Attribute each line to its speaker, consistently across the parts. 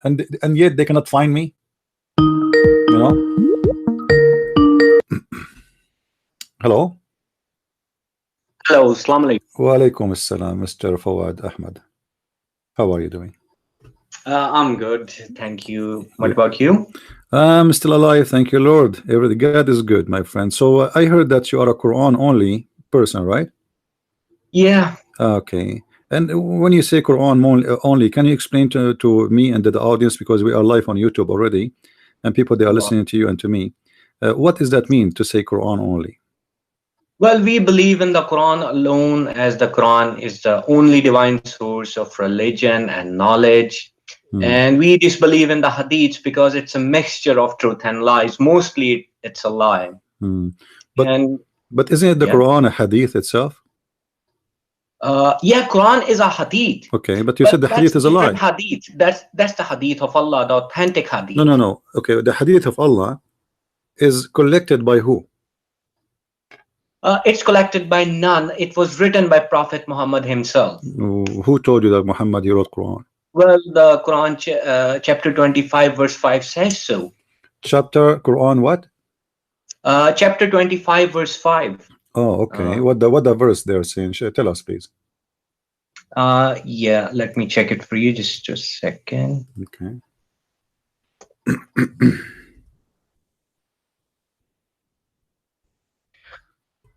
Speaker 1: and yet they cannot find me, you know. Hello.
Speaker 2: Hello, Assalamu alaikum.
Speaker 1: Wa alaikum assalam, Mr. Fawad Ahmed. How are you doing?
Speaker 2: I'm good, thank you. What about you?
Speaker 1: I'm still alive, thank you, Lord. Everything God is good, my friend. So I heard that you are a Quran only person, right?
Speaker 2: Yeah.
Speaker 1: Okay. And when you say Quran only, can you explain to me and to the audience, because we are live on YouTube already, and people they are listening to you and to me, what does that mean to say Quran only?
Speaker 2: Well, we believe in the Quran alone, as the Quran is the only divine source of religion and knowledge. And we disbelieve in the hadiths because it's a mixture of truth and lies. Mostly it's a lie.
Speaker 1: But isn't it the Quran a hadith itself?
Speaker 2: Yeah, Quran is a hadith.
Speaker 1: Okay, but you said the hadith is a lie.
Speaker 2: Hadith. That's the hadith of Allah, the authentic hadith.
Speaker 1: No. Okay, the hadith of Allah is collected by who?
Speaker 2: It's collected by none. It was written by Prophet Muhammad himself.
Speaker 1: Who told you that Muhammad he wrote Quran?
Speaker 2: Well, the Quran chapter 25 verse 5 says so.
Speaker 1: Chapter Quran what?
Speaker 2: Chapter 25 verse 5.
Speaker 1: Oh, okay. What the verse they're saying? Tell us, please.
Speaker 2: Yeah, let me check it for you. Just a second.
Speaker 1: Okay.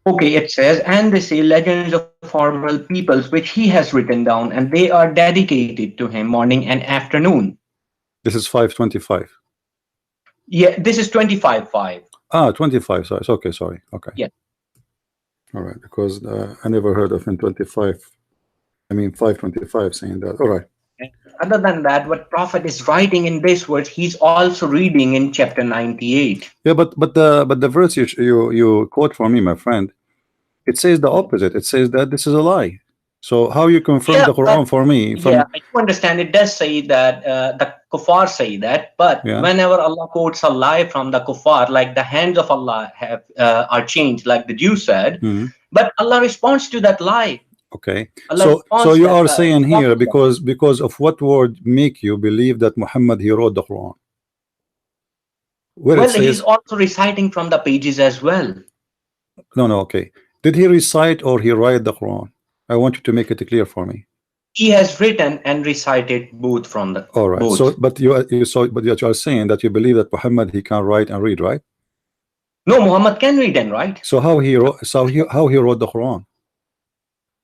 Speaker 2: Okay, it says, and they say legends of former peoples which he has written down, and they are dedicated to him morning and afternoon.
Speaker 1: This is 525.
Speaker 2: Yeah, this is 25:5.
Speaker 1: Ah, 25. Sorry. Okay, sorry. Okay.
Speaker 2: Yeah.
Speaker 1: All right, because I never heard of in 25. I mean 525 saying that. All right.
Speaker 2: Other than that, what Prophet is writing in this verse, he's also reading in chapter 98.
Speaker 1: Yeah, but the verse you quote for me, my friend, it says the opposite. It says that this is a lie. So how you confirm the Quran for me?
Speaker 2: Yeah, I do understand. It does say that the kuffar say that, but whenever Allah quotes a lie from the kuffar, like the hands of Allah have are changed, like the Jew said, but Allah responds to that lie.
Speaker 1: Okay, so you are saying here because of what word make you believe that Muhammad he wrote the Quran?
Speaker 2: Well, he's also reciting from the pages as well.
Speaker 1: No, okay. Did he recite or he write the Quran? I want you to make it clear for me.
Speaker 2: He has written and recited both from the.
Speaker 1: All right.
Speaker 2: Both.
Speaker 1: So, but you are saying that you believe that Muhammad he can write and read, right?
Speaker 2: No, Muhammad can read and write.
Speaker 1: So how he wrote? How he wrote the Quran?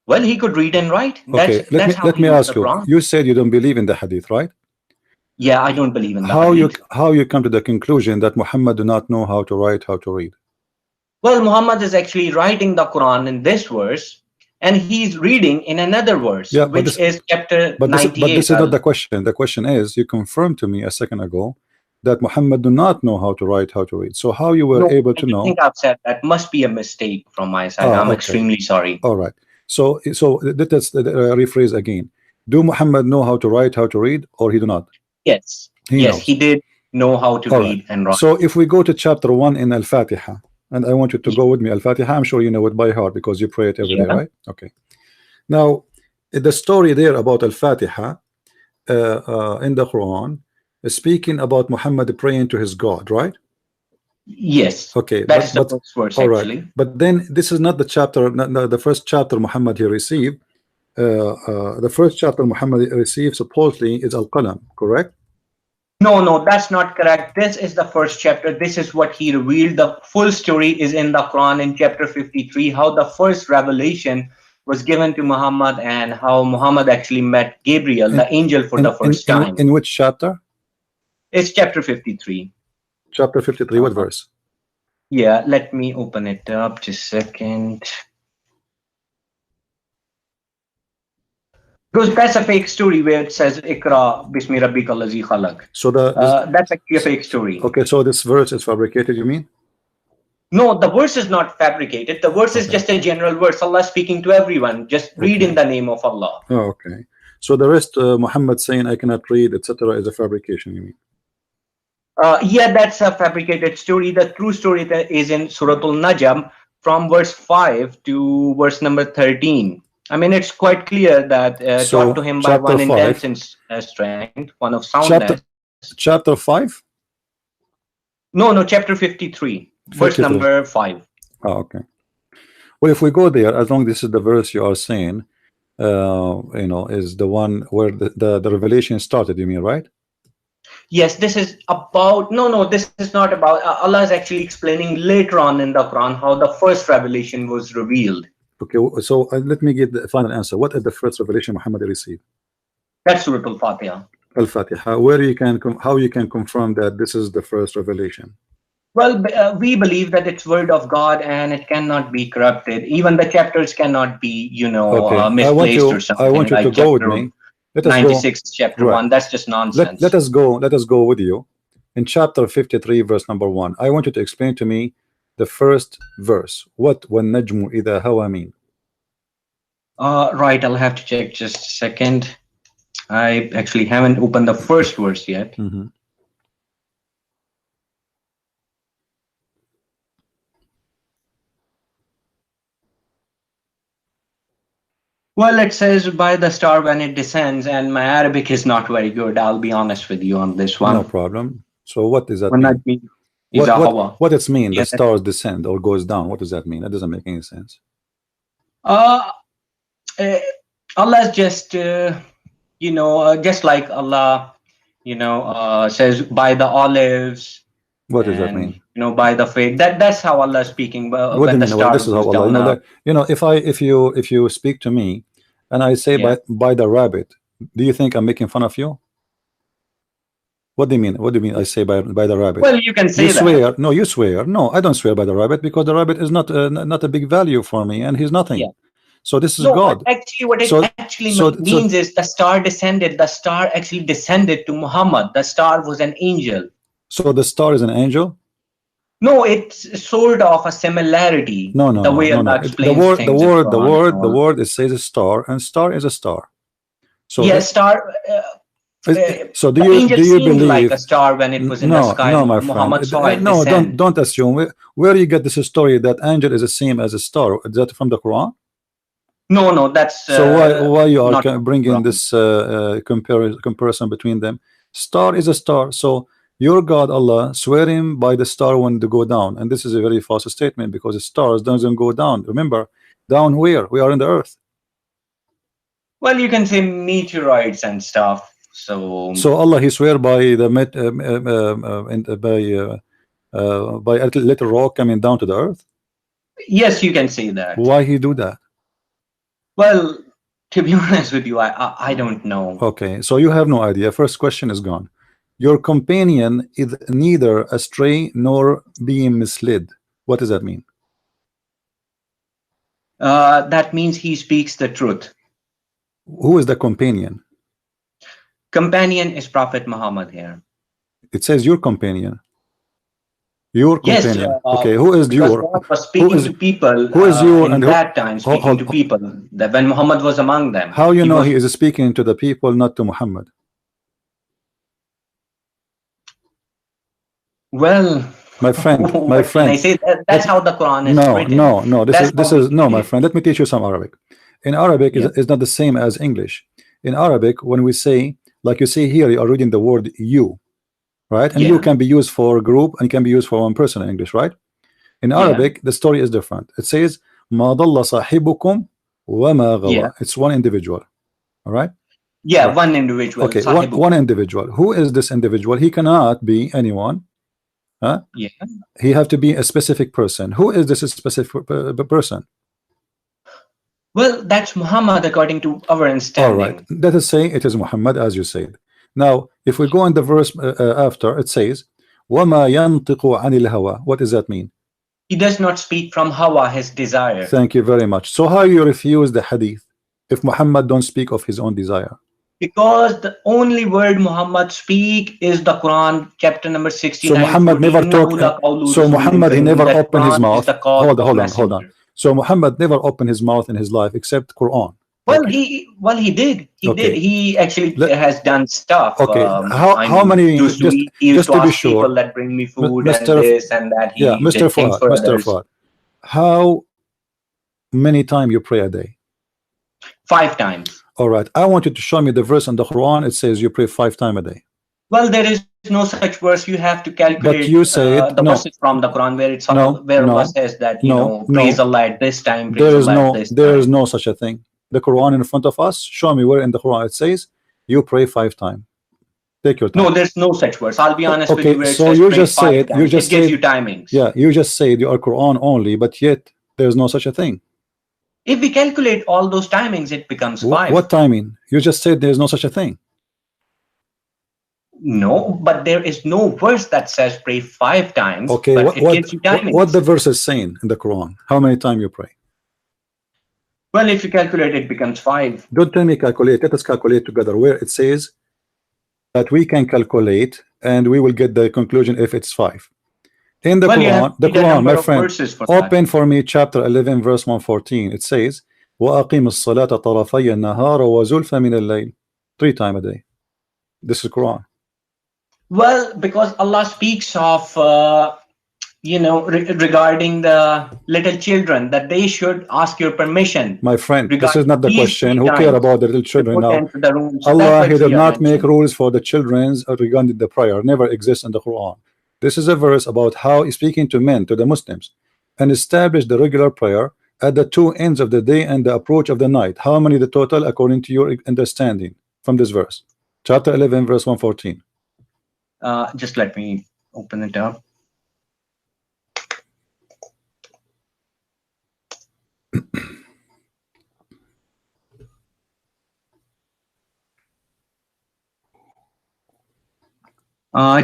Speaker 2: Well, he could read and write.
Speaker 1: Okay, let me ask you. You said you don't believe in the hadith, right?
Speaker 2: Yeah, I don't believe in the
Speaker 1: hadith. How you come to the conclusion that Muhammad do not know how to write, how to read?
Speaker 2: Well, Muhammad is actually writing the Quran in this verse, and he's reading in another verse, which is chapter 98.
Speaker 1: But this is not the question. The question is, you confirmed to me a second ago that Muhammad do not know how to write, how to read. So how you were able to know?
Speaker 2: I think I've said that must be a mistake from my side. I'm extremely sorry.
Speaker 1: All right. So let's rephrase again. Do Muhammad know how to write, how to read, or he do not?
Speaker 2: Yes. He did know how to read and write.
Speaker 1: So if we go to chapter 1 in Al-Fatiha, and I want you to go with me, Al-Fatiha, I'm sure you know it by heart because you pray it every day, right? Okay. Now, the story there about Al-Fatiha in the Quran is speaking about Muhammad praying to his God, right?
Speaker 2: Yes.
Speaker 1: Okay.
Speaker 2: That's the first verse, actually.
Speaker 1: Right. But then this is not the chapter, not the first chapter Muhammad he received. The first chapter Muhammad received supposedly is Al-Qalam, correct?
Speaker 2: No, that's not correct. This is the first chapter. This is what he revealed. The full story is in the Quran in chapter 53, how the first revelation was given to Muhammad and how Muhammad actually met Gabriel, the angel, for the first time.
Speaker 1: In which chapter?
Speaker 2: It's chapter 53.
Speaker 1: Chapter 53, what verse?
Speaker 2: Yeah, let me open it up just a second. Because that's a fake story where it says Ikra Bismi Rabbika Allazi Khalaq.
Speaker 1: So
Speaker 2: that's actually a fake story.
Speaker 1: Okay, so this verse is fabricated, you mean?
Speaker 2: No, the verse is not fabricated. The verse is just a general verse. Allah speaking to everyone. Just read in the name of Allah.
Speaker 1: Oh, okay. So the rest, Muhammad saying I cannot read, etc., is a fabrication, you mean?
Speaker 2: Yeah, that's a fabricated story. The true story that is in Surah Al-Najm from verse 5 to verse number 13. I mean, it's quite clear that taught to him by one intense strength, one of soundness.
Speaker 1: Chapter 5?
Speaker 2: No, chapter 53, verse
Speaker 1: 53.
Speaker 2: number 5.
Speaker 1: Oh, okay. Well, if we go there, as long as this is the verse you are saying, you know, is the one where the revelation started, you mean, right?
Speaker 2: Yes, this is about, no, this is not about, Allah is actually explaining later on in the Quran how the first revelation was revealed.
Speaker 1: Okay, so let me get the final answer. What is the first revelation Muhammad received?
Speaker 2: That's Surah Al-Fatiha.
Speaker 1: Al-Fatiha. Where you can how you can confirm that this is the first revelation?
Speaker 2: Well, we believe that it's word of God and it cannot be corrupted. Even the chapters cannot be, you know,
Speaker 1: Okay,
Speaker 2: misplaced or something.
Speaker 1: I want you
Speaker 2: like
Speaker 1: to go with
Speaker 2: chapter
Speaker 1: me. Let us
Speaker 2: 96,
Speaker 1: go.
Speaker 2: chapter
Speaker 1: Right.
Speaker 2: 1. That's just nonsense.
Speaker 1: Let us go with you in chapter 53, verse number 1. I want you to explain to me the first verse. What وَالنَّجْمُ إِذَا هَوَى mean?
Speaker 2: Right, I'll have to check just a second. I actually haven't opened the first verse yet.
Speaker 1: Mm-hmm.
Speaker 2: Well, it says by the star when it descends, and my Arabic is not very good. I'll be honest with you on this one.
Speaker 1: No problem. So what does that
Speaker 2: When
Speaker 1: mean?
Speaker 2: What
Speaker 1: What does mean?
Speaker 2: Yeah,
Speaker 1: The stars descend or goes down. What does that mean? That doesn't make any sense.
Speaker 2: Allah is just, you know, just like Allah, you know, says by the olives.
Speaker 1: What does that mean?
Speaker 2: You know, by the faith. That's how Allah is speaking.
Speaker 1: What do
Speaker 2: When
Speaker 1: you
Speaker 2: the
Speaker 1: mean?
Speaker 2: star
Speaker 1: Well, this is how
Speaker 2: goes
Speaker 1: Allah.
Speaker 2: down.
Speaker 1: You know, if you speak to me, and I say
Speaker 2: Yeah.
Speaker 1: by the rabbit, do you think I'm making fun of you? What do you mean? What do you mean? I say by the rabbit.
Speaker 2: Well, you can say
Speaker 1: You
Speaker 2: that.
Speaker 1: swear? No, you swear. No, I don't swear by the rabbit because the rabbit is not not a big value for me, and he's nothing.
Speaker 2: Yeah.
Speaker 1: So this is
Speaker 2: No,
Speaker 1: God.
Speaker 2: actually, what it actually
Speaker 1: so-
Speaker 2: means is the star descended. The star actually descended to Muhammad. The star was an angel.
Speaker 1: So the star is an angel?
Speaker 2: No, it's sort of a similarity.
Speaker 1: No, no,
Speaker 2: the
Speaker 1: no,
Speaker 2: way
Speaker 1: no,
Speaker 2: Allah
Speaker 1: no.
Speaker 2: explains
Speaker 1: The
Speaker 2: things in Quran and all.
Speaker 1: word. It says a star, and star is a star. So
Speaker 2: yes, star.
Speaker 1: so do
Speaker 2: the
Speaker 1: you
Speaker 2: angel
Speaker 1: seemed
Speaker 2: seemed
Speaker 1: believe
Speaker 2: like a star when it was in the sky.
Speaker 1: No, my friend.
Speaker 2: Muhammad saw it
Speaker 1: No,
Speaker 2: descend.
Speaker 1: don't assume. Where you get this story that angel is the same as a star? Is that from the Quran?
Speaker 2: No, that's
Speaker 1: So why you are
Speaker 2: not
Speaker 1: bringing this comparison between them? Star is a star. So your God Allah swearing by the star when to go down, and this is a very false statement because the stars doesn't go down. Remember, down where we are in the earth.
Speaker 2: Well, you can say meteorites and stuff. So
Speaker 1: Allah He swear by the by a little rock coming down to the earth.
Speaker 2: yes, you can say that.
Speaker 1: Why He do that?
Speaker 2: Well, to be honest with you, I don't know.
Speaker 1: Okay, so you have no idea. First question is gone. Your companion is neither astray nor being misled. What does that mean?
Speaker 2: That means he speaks the truth.
Speaker 1: Who is the companion?
Speaker 2: Companion is Prophet Muhammad here.
Speaker 1: It says your companion. Your companion.
Speaker 2: Yes,
Speaker 1: okay, who is your?
Speaker 2: God was speaking to people
Speaker 1: who is you
Speaker 2: in
Speaker 1: and
Speaker 2: that time, speaking to people that when Muhammad was among them.
Speaker 1: How you know he is speaking to the people, not to Muhammad?
Speaker 2: Well,
Speaker 1: my friend,
Speaker 2: Can I say that's how the Quran is written.
Speaker 1: No. This is no, my friend. Let me teach you some Arabic. In Arabic, is not the same as English. In Arabic, when we say, like you see here, you are reading the word you, right? And you can be used for a group and can be used for one person in English, right? In Arabic, the story is different. It says, "Ma dalla sahibukum wa ma gawa." It's one individual, all right?
Speaker 2: Yeah, one individual.
Speaker 1: Okay, one individual. Who is this individual? He cannot be anyone. Huh?
Speaker 2: Yeah.
Speaker 1: He have to be a specific person. Who is this specific person?
Speaker 2: Well, that's Muhammad according to our understanding.
Speaker 1: All right. Let us say it is Muhammad, as you said. Now, if we go in the verse after, it says, وَمَا يَنْطِقُ عَنِ الْهَوَى. What does that mean?
Speaker 2: He does not speak from hawa, his desire.
Speaker 1: Thank you very much. So how you refuse the hadith if Muhammad don't speak of his own desire?
Speaker 2: Because the only word Muhammad speak is the Quran, chapter number 69.
Speaker 1: So Muhammad never talked. So Muhammad, he never opened his mouth. Hold on. So Muhammad never opened his mouth in his life except Quran.
Speaker 2: Well, he did. He did. He actually has done stuff.
Speaker 1: Okay. How many?
Speaker 2: Just to be sure. People that bring me food and this and that.
Speaker 1: Mr. Fawaaz. How many times you pray a day?
Speaker 2: 5 times.
Speaker 1: All right. I want you to show me the verse in the Quran. It says you pray 5 times a day.
Speaker 2: Well, there is no such verse. You have to calculate
Speaker 1: But you said
Speaker 2: the
Speaker 1: no,
Speaker 2: verses from the Quran where it's
Speaker 1: no,
Speaker 2: where Allah
Speaker 1: no,
Speaker 2: says that
Speaker 1: no,
Speaker 2: praise
Speaker 1: no.
Speaker 2: Allah at this time, praise
Speaker 1: There is
Speaker 2: Allah at
Speaker 1: no,
Speaker 2: this
Speaker 1: there
Speaker 2: time.
Speaker 1: is no such a thing. The Quran in front of us. Show me where in the Quran it says you pray 5 times. Take your time.
Speaker 2: No, there's no such verse. I'll be honest with you.
Speaker 1: Okay,
Speaker 2: Where it
Speaker 1: so
Speaker 2: says
Speaker 1: you
Speaker 2: pray
Speaker 1: just
Speaker 2: 5
Speaker 1: said
Speaker 2: times. It gives you timings.
Speaker 1: yeah, you just said you are Quran only, but yet there is no such a thing.
Speaker 2: If we calculate all those timings, it becomes 5.
Speaker 1: What timing? You just said there is no such a thing.
Speaker 2: No, but there is no verse that says pray 5 times.
Speaker 1: Okay,
Speaker 2: but it gives you timings.
Speaker 1: what the verse is saying in the Quran? How many times you pray?
Speaker 2: Well, if you calculate, it becomes 5.
Speaker 1: Don't tell me calculate. Let us calculate together. Where it says that we can calculate and we will get the conclusion if it's 5. In the Quran, my friend, open for me chapter 11 verse 114. It says وَأَقِيمُ الصَّلَاةَ طَرَفَيَ النَّهَارَ وَزُلْفَ مِنَ اللَّيْلِ 3 times a day. This is Quran.
Speaker 2: Well, because Allah speaks of regarding the little children, that they should ask your permission.
Speaker 1: My friend, this is not the question. Who care about the little children now?
Speaker 2: So
Speaker 1: Allah, He did not make rules for the children regarding the prayer. Never exists in the Quran. This is a verse about how He's speaking to men, to the Muslims, and establish the regular prayer at the 2 ends of the day and the approach of the night. How many the total according to your understanding from this verse? Chapter 11 verse 114.
Speaker 2: Just let me open it up.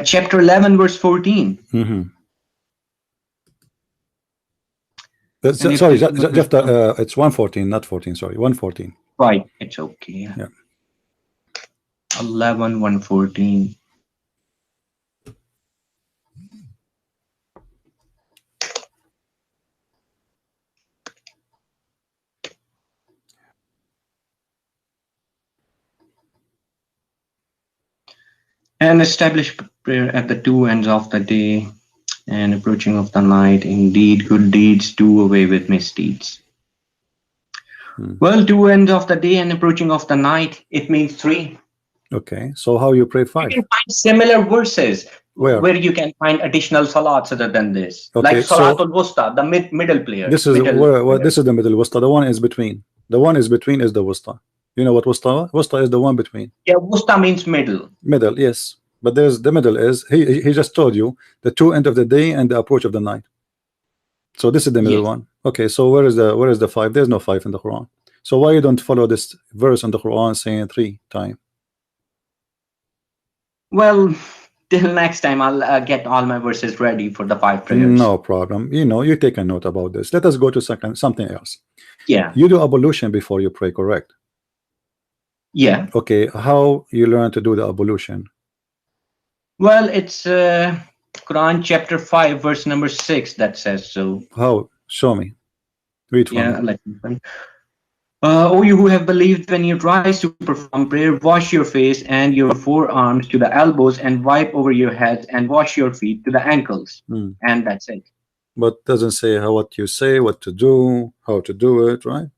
Speaker 2: Chapter 11 verse 14.
Speaker 1: Sorry, just it's 114, not 14. Sorry, 114.
Speaker 2: Right, it's okay.
Speaker 1: Yeah.
Speaker 2: 11 114. And establish prayer at the 2 ends of the day and approaching of the night. Indeed, good deeds do away with misdeeds. Well, 2 ends of the day and approaching of the night, it means 3.
Speaker 1: Okay, so how you pray 5?
Speaker 2: You can find similar verses where you can find additional salats other than this.
Speaker 1: Okay,
Speaker 2: like Salatul Wusta, the middle player.
Speaker 1: This is this is the middle wusta. The one is between. The one is between is the wusta. You know what wusta? Wusta is the one between.
Speaker 2: Yeah, wusta means middle.
Speaker 1: Middle, yes. But there's the middle is he just told you the 2 end of the day and the approach of the night. So this is the middle one. Okay, so where is the 5? There's no 5 in the Quran. So why you don't follow this verse in the Quran saying 3 times?
Speaker 2: Well, till next time I'll get all my verses ready for the 5 prayers.
Speaker 1: No problem. You take a note about this. Let us go to something else.
Speaker 2: Yeah.
Speaker 1: You do ablution before you pray, correct?
Speaker 2: Yeah.
Speaker 1: Okay, how you learn to do the ablution?
Speaker 2: Well, it's Quran chapter 5 verse number 6 that says so.
Speaker 1: How? Show me. Read for me.
Speaker 2: Let me find. O you who have believed, when you rise to perform prayer, wash your face and your forearms to the elbows, and wipe over your heads, and wash your feet to the ankles. And that's it.
Speaker 1: But doesn't say what you say, what to do, how to do it, right?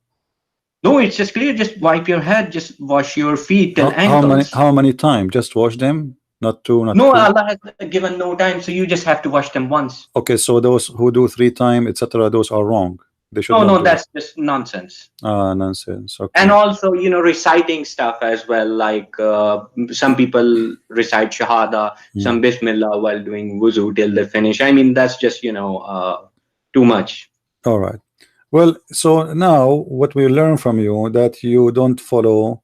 Speaker 2: No, it's just clear. Just wipe your head, just wash your feet till ankles.
Speaker 1: How many times? Just wash them? Not 2, not 3?
Speaker 2: Allah has given no time, so you just have to wash them once.
Speaker 1: Okay, so those who do 3 times, etc., those are wrong. They should
Speaker 2: no, that's just nonsense.
Speaker 1: Nonsense. Okay.
Speaker 2: And also, reciting stuff as well. Like some people recite Shahada, some Bismillah while doing wuzu till they finish. I mean, that's just too much.
Speaker 1: All right. Well, so now what we learn from you that you don't follow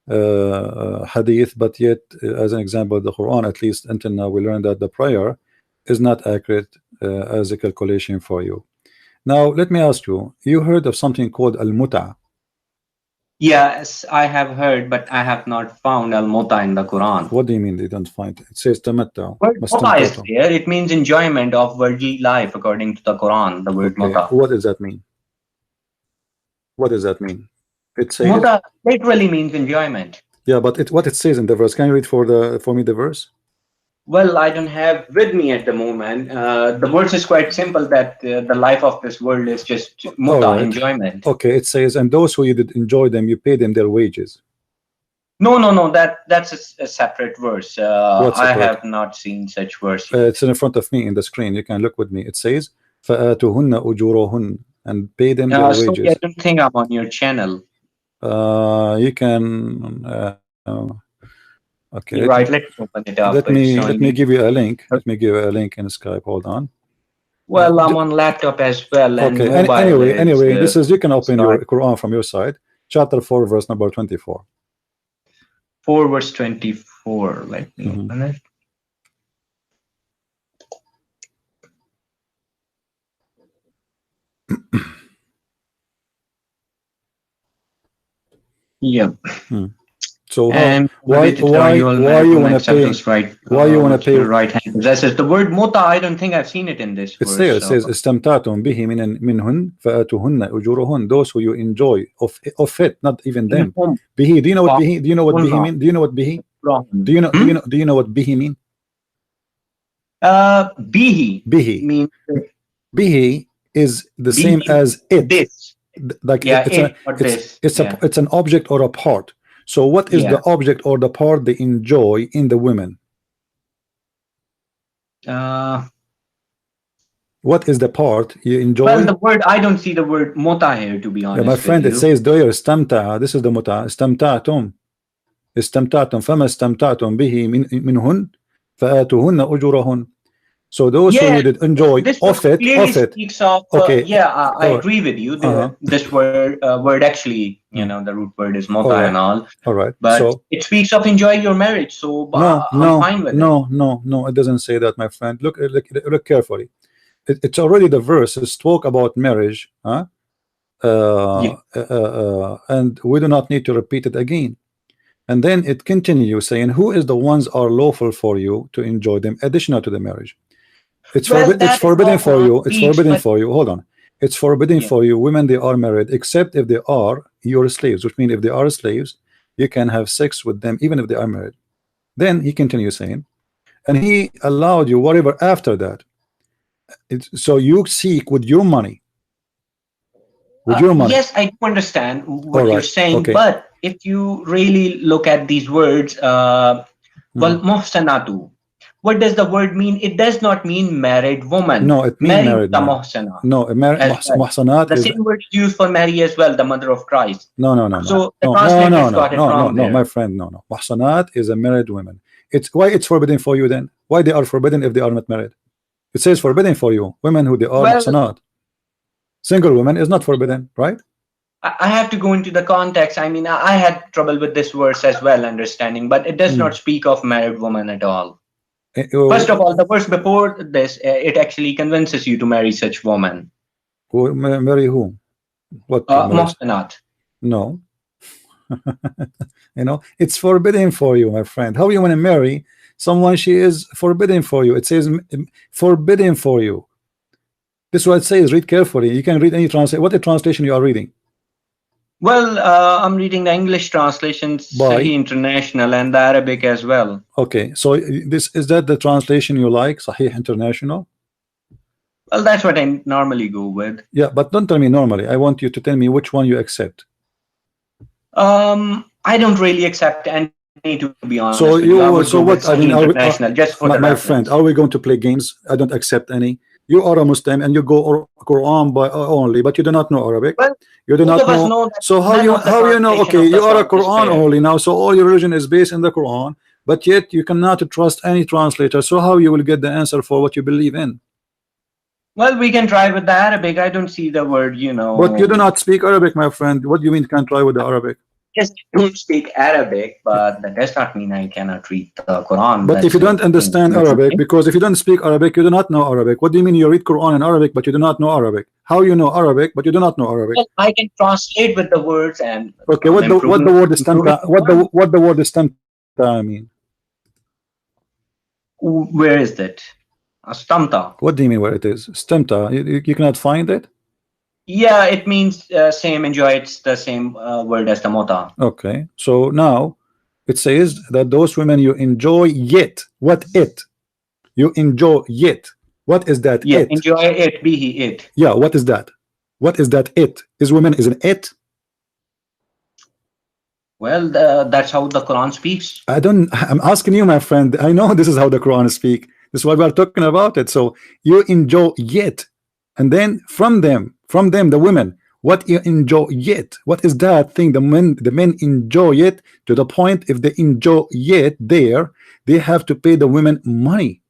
Speaker 1: hadith, but yet as an example the Quran, at least until now we learned that the prayer is not accurate as a calculation for you. Now let me ask you, you heard of something called al-muta?
Speaker 2: Yes, I have heard, but I have not found al-muta in the Quran.
Speaker 1: What do you mean they don't find it? It says tamatta.
Speaker 2: Muta is there. It means enjoyment of worldly life according to the Quran, the word muta.
Speaker 1: What does that mean? What does that mean? It says
Speaker 2: muta literally means enjoyment.
Speaker 1: Yeah, but what it says in the verse, can you read for me the verse?
Speaker 2: Well, I don't have with me at the moment. The verse is quite simple, that the life of this world is just muta, enjoyment.
Speaker 1: Okay, it says, and those who you did enjoy them, you pay them their wages.
Speaker 2: No. That's a separate verse.
Speaker 1: What's
Speaker 2: I
Speaker 1: separate?
Speaker 2: have not seen such verse yet.
Speaker 1: It's in front of me in the screen. You can look with me. It says فَآتُهُنَّ أُجُورَهُنَّ, and pay them their
Speaker 2: Sorry, I
Speaker 1: wages.
Speaker 2: don't think I'm on your channel.
Speaker 1: You can okay,
Speaker 2: You're right. Let me open it up.
Speaker 1: let
Speaker 2: It's
Speaker 1: me
Speaker 2: showing me.
Speaker 1: give you a link. Let me give you a link in Skype. Hold on.
Speaker 2: Well, I'm on laptop as well, and
Speaker 1: Okay.
Speaker 2: mobile
Speaker 1: Anyway, this is, you can open
Speaker 2: so
Speaker 1: your Quran from your side. Chapter 4, verse number 24.
Speaker 2: 4 verse 24. Let me open it. Yeah.
Speaker 1: So
Speaker 2: And
Speaker 1: why you want to pay?
Speaker 2: Right,
Speaker 1: Why you want to pay?
Speaker 2: right hand possesses the word mota. I don't think I've seen it in this
Speaker 1: It's
Speaker 2: verse.
Speaker 1: there. It says istamtatum bihi minhun fa'atuhunna ujurahun. Those who you enjoy of it, not even them. Bihi. Do you know what bihi? Do you know what bihi mean? Do you know what bihi? Do you know what bihi mean?
Speaker 2: Bihi.
Speaker 1: Bihi.
Speaker 2: Means
Speaker 1: Bihi is the
Speaker 2: bihi,
Speaker 1: same as it.
Speaker 2: This.
Speaker 1: Like
Speaker 2: Yeah,
Speaker 1: it's an object or a part. So what is the object or the part they enjoy in the women? What is the part you enjoy?
Speaker 2: Well, the word, I don't see the word mota here, to be honest.
Speaker 1: Yeah, my friend, it says there istamta. This is the muta. Istamtatum. فما استمتعتم به منهن فآتوهن أجورهن. So those who you did enjoy of it.
Speaker 2: Speaks of,
Speaker 1: okay.
Speaker 2: I agree with you. This word actually, the root word is mota and all.
Speaker 1: All right.
Speaker 2: But
Speaker 1: so
Speaker 2: it speaks of enjoying your marriage. So I'm fine with it.
Speaker 1: No, it doesn't say that, my friend. Look carefully. It's already the verses talk about marriage, and we do not need to repeat it again. And then it continues saying, who is the ones are lawful for you to enjoy them additional to the marriage? It's forbidden for you. It's forbidden for you. Hold on. It's forbidden for you women they are married, except if they are your slaves, which means if they are slaves, you can have sex with them even if they are married. Then he continues saying, and he allowed you whatever after that. So you seek with your money.
Speaker 2: Yes, I do understand what you're saying, but if you really look at these words, well, muhsanatu, what does the word mean? It does not mean married woman.
Speaker 1: No, it means married
Speaker 2: the
Speaker 1: woman.
Speaker 2: muhsana.
Speaker 1: No, muhsanat
Speaker 2: the same word is used for Mary as well, the mother of Christ.
Speaker 1: No.
Speaker 2: So the translators got it wrong there.
Speaker 1: My friend, no. Muhsanat is a married woman. Why it's forbidden for you then? Why they are forbidden if they are not married? It says forbidden for you, women who they are muhsanat. Single woman is not forbidden, right?
Speaker 2: I have to go into the context. I mean, I had trouble with this verse as well, understanding, but it does not speak of married woman at all. First of all, the verse before this, it actually convinces you to marry such woman.
Speaker 1: Marry whom? What?
Speaker 2: Muhsanat.
Speaker 1: No. It's forbidden for you, my friend. How you want to marry someone she is forbidden for you? It says forbidden for you. This is what it says. Read carefully. You can read any translation. What the translation you are reading?
Speaker 2: Well, I'm reading the English translation, Sahih International, and the Arabic as well.
Speaker 1: Okay, so is that the translation you like, Sahih International?
Speaker 2: Well, that's what I normally go with.
Speaker 1: Yeah, but don't tell me normally. I want you to tell me which one you accept.
Speaker 2: I don't really accept any, to be honest.
Speaker 1: So what? I mean,
Speaker 2: just for
Speaker 1: my friend, are we going to play games? I don't accept any. You are a Muslim and you go Quran by only, but you do not know Arabic.
Speaker 2: Well,
Speaker 1: you do not know. So how you know? Okay, you are a Quran only now. So all your religion is based in the Quran, but yet you cannot trust any translator. So how you will get the answer for what you believe in?
Speaker 2: Well, we can try with the Arabic. I don't see the word,
Speaker 1: But you do not speak Arabic, my friend. What do you mean can try with the Arabic?
Speaker 2: Yes, I don't speak Arabic, but that does not mean I cannot read the Quran.
Speaker 1: But if you don't understand Arabic, because if you don't speak Arabic, you do not know Arabic. What do you mean you read Quran in Arabic, but you do not know Arabic? How you know Arabic, but you do not know Arabic?
Speaker 2: Well, I can translate with the words and.
Speaker 1: Okay, what the word istamta? What the word istamta mean?
Speaker 2: Where is that? Astamta.
Speaker 1: What do you mean where it is? Istamta. You cannot find it.
Speaker 2: Yeah, it means same enjoy. It's the same word as the mota.
Speaker 1: Okay, so now it says that those women you enjoy yet. What it? You enjoy yet. What is that?
Speaker 2: Yeah,
Speaker 1: it?
Speaker 2: Enjoy it. Be it.
Speaker 1: Yeah, what is that? What is that? It is women is an it.
Speaker 2: Well, that's how the Quran speaks.
Speaker 1: I'm asking you, my friend. I know this is how the Quran speak. This is why we are talking about it. So you enjoy yet, and then from them, the women, what you enjoy yet? What is that thing the men enjoy it to the point if they enjoy yet there, they have to pay the women money.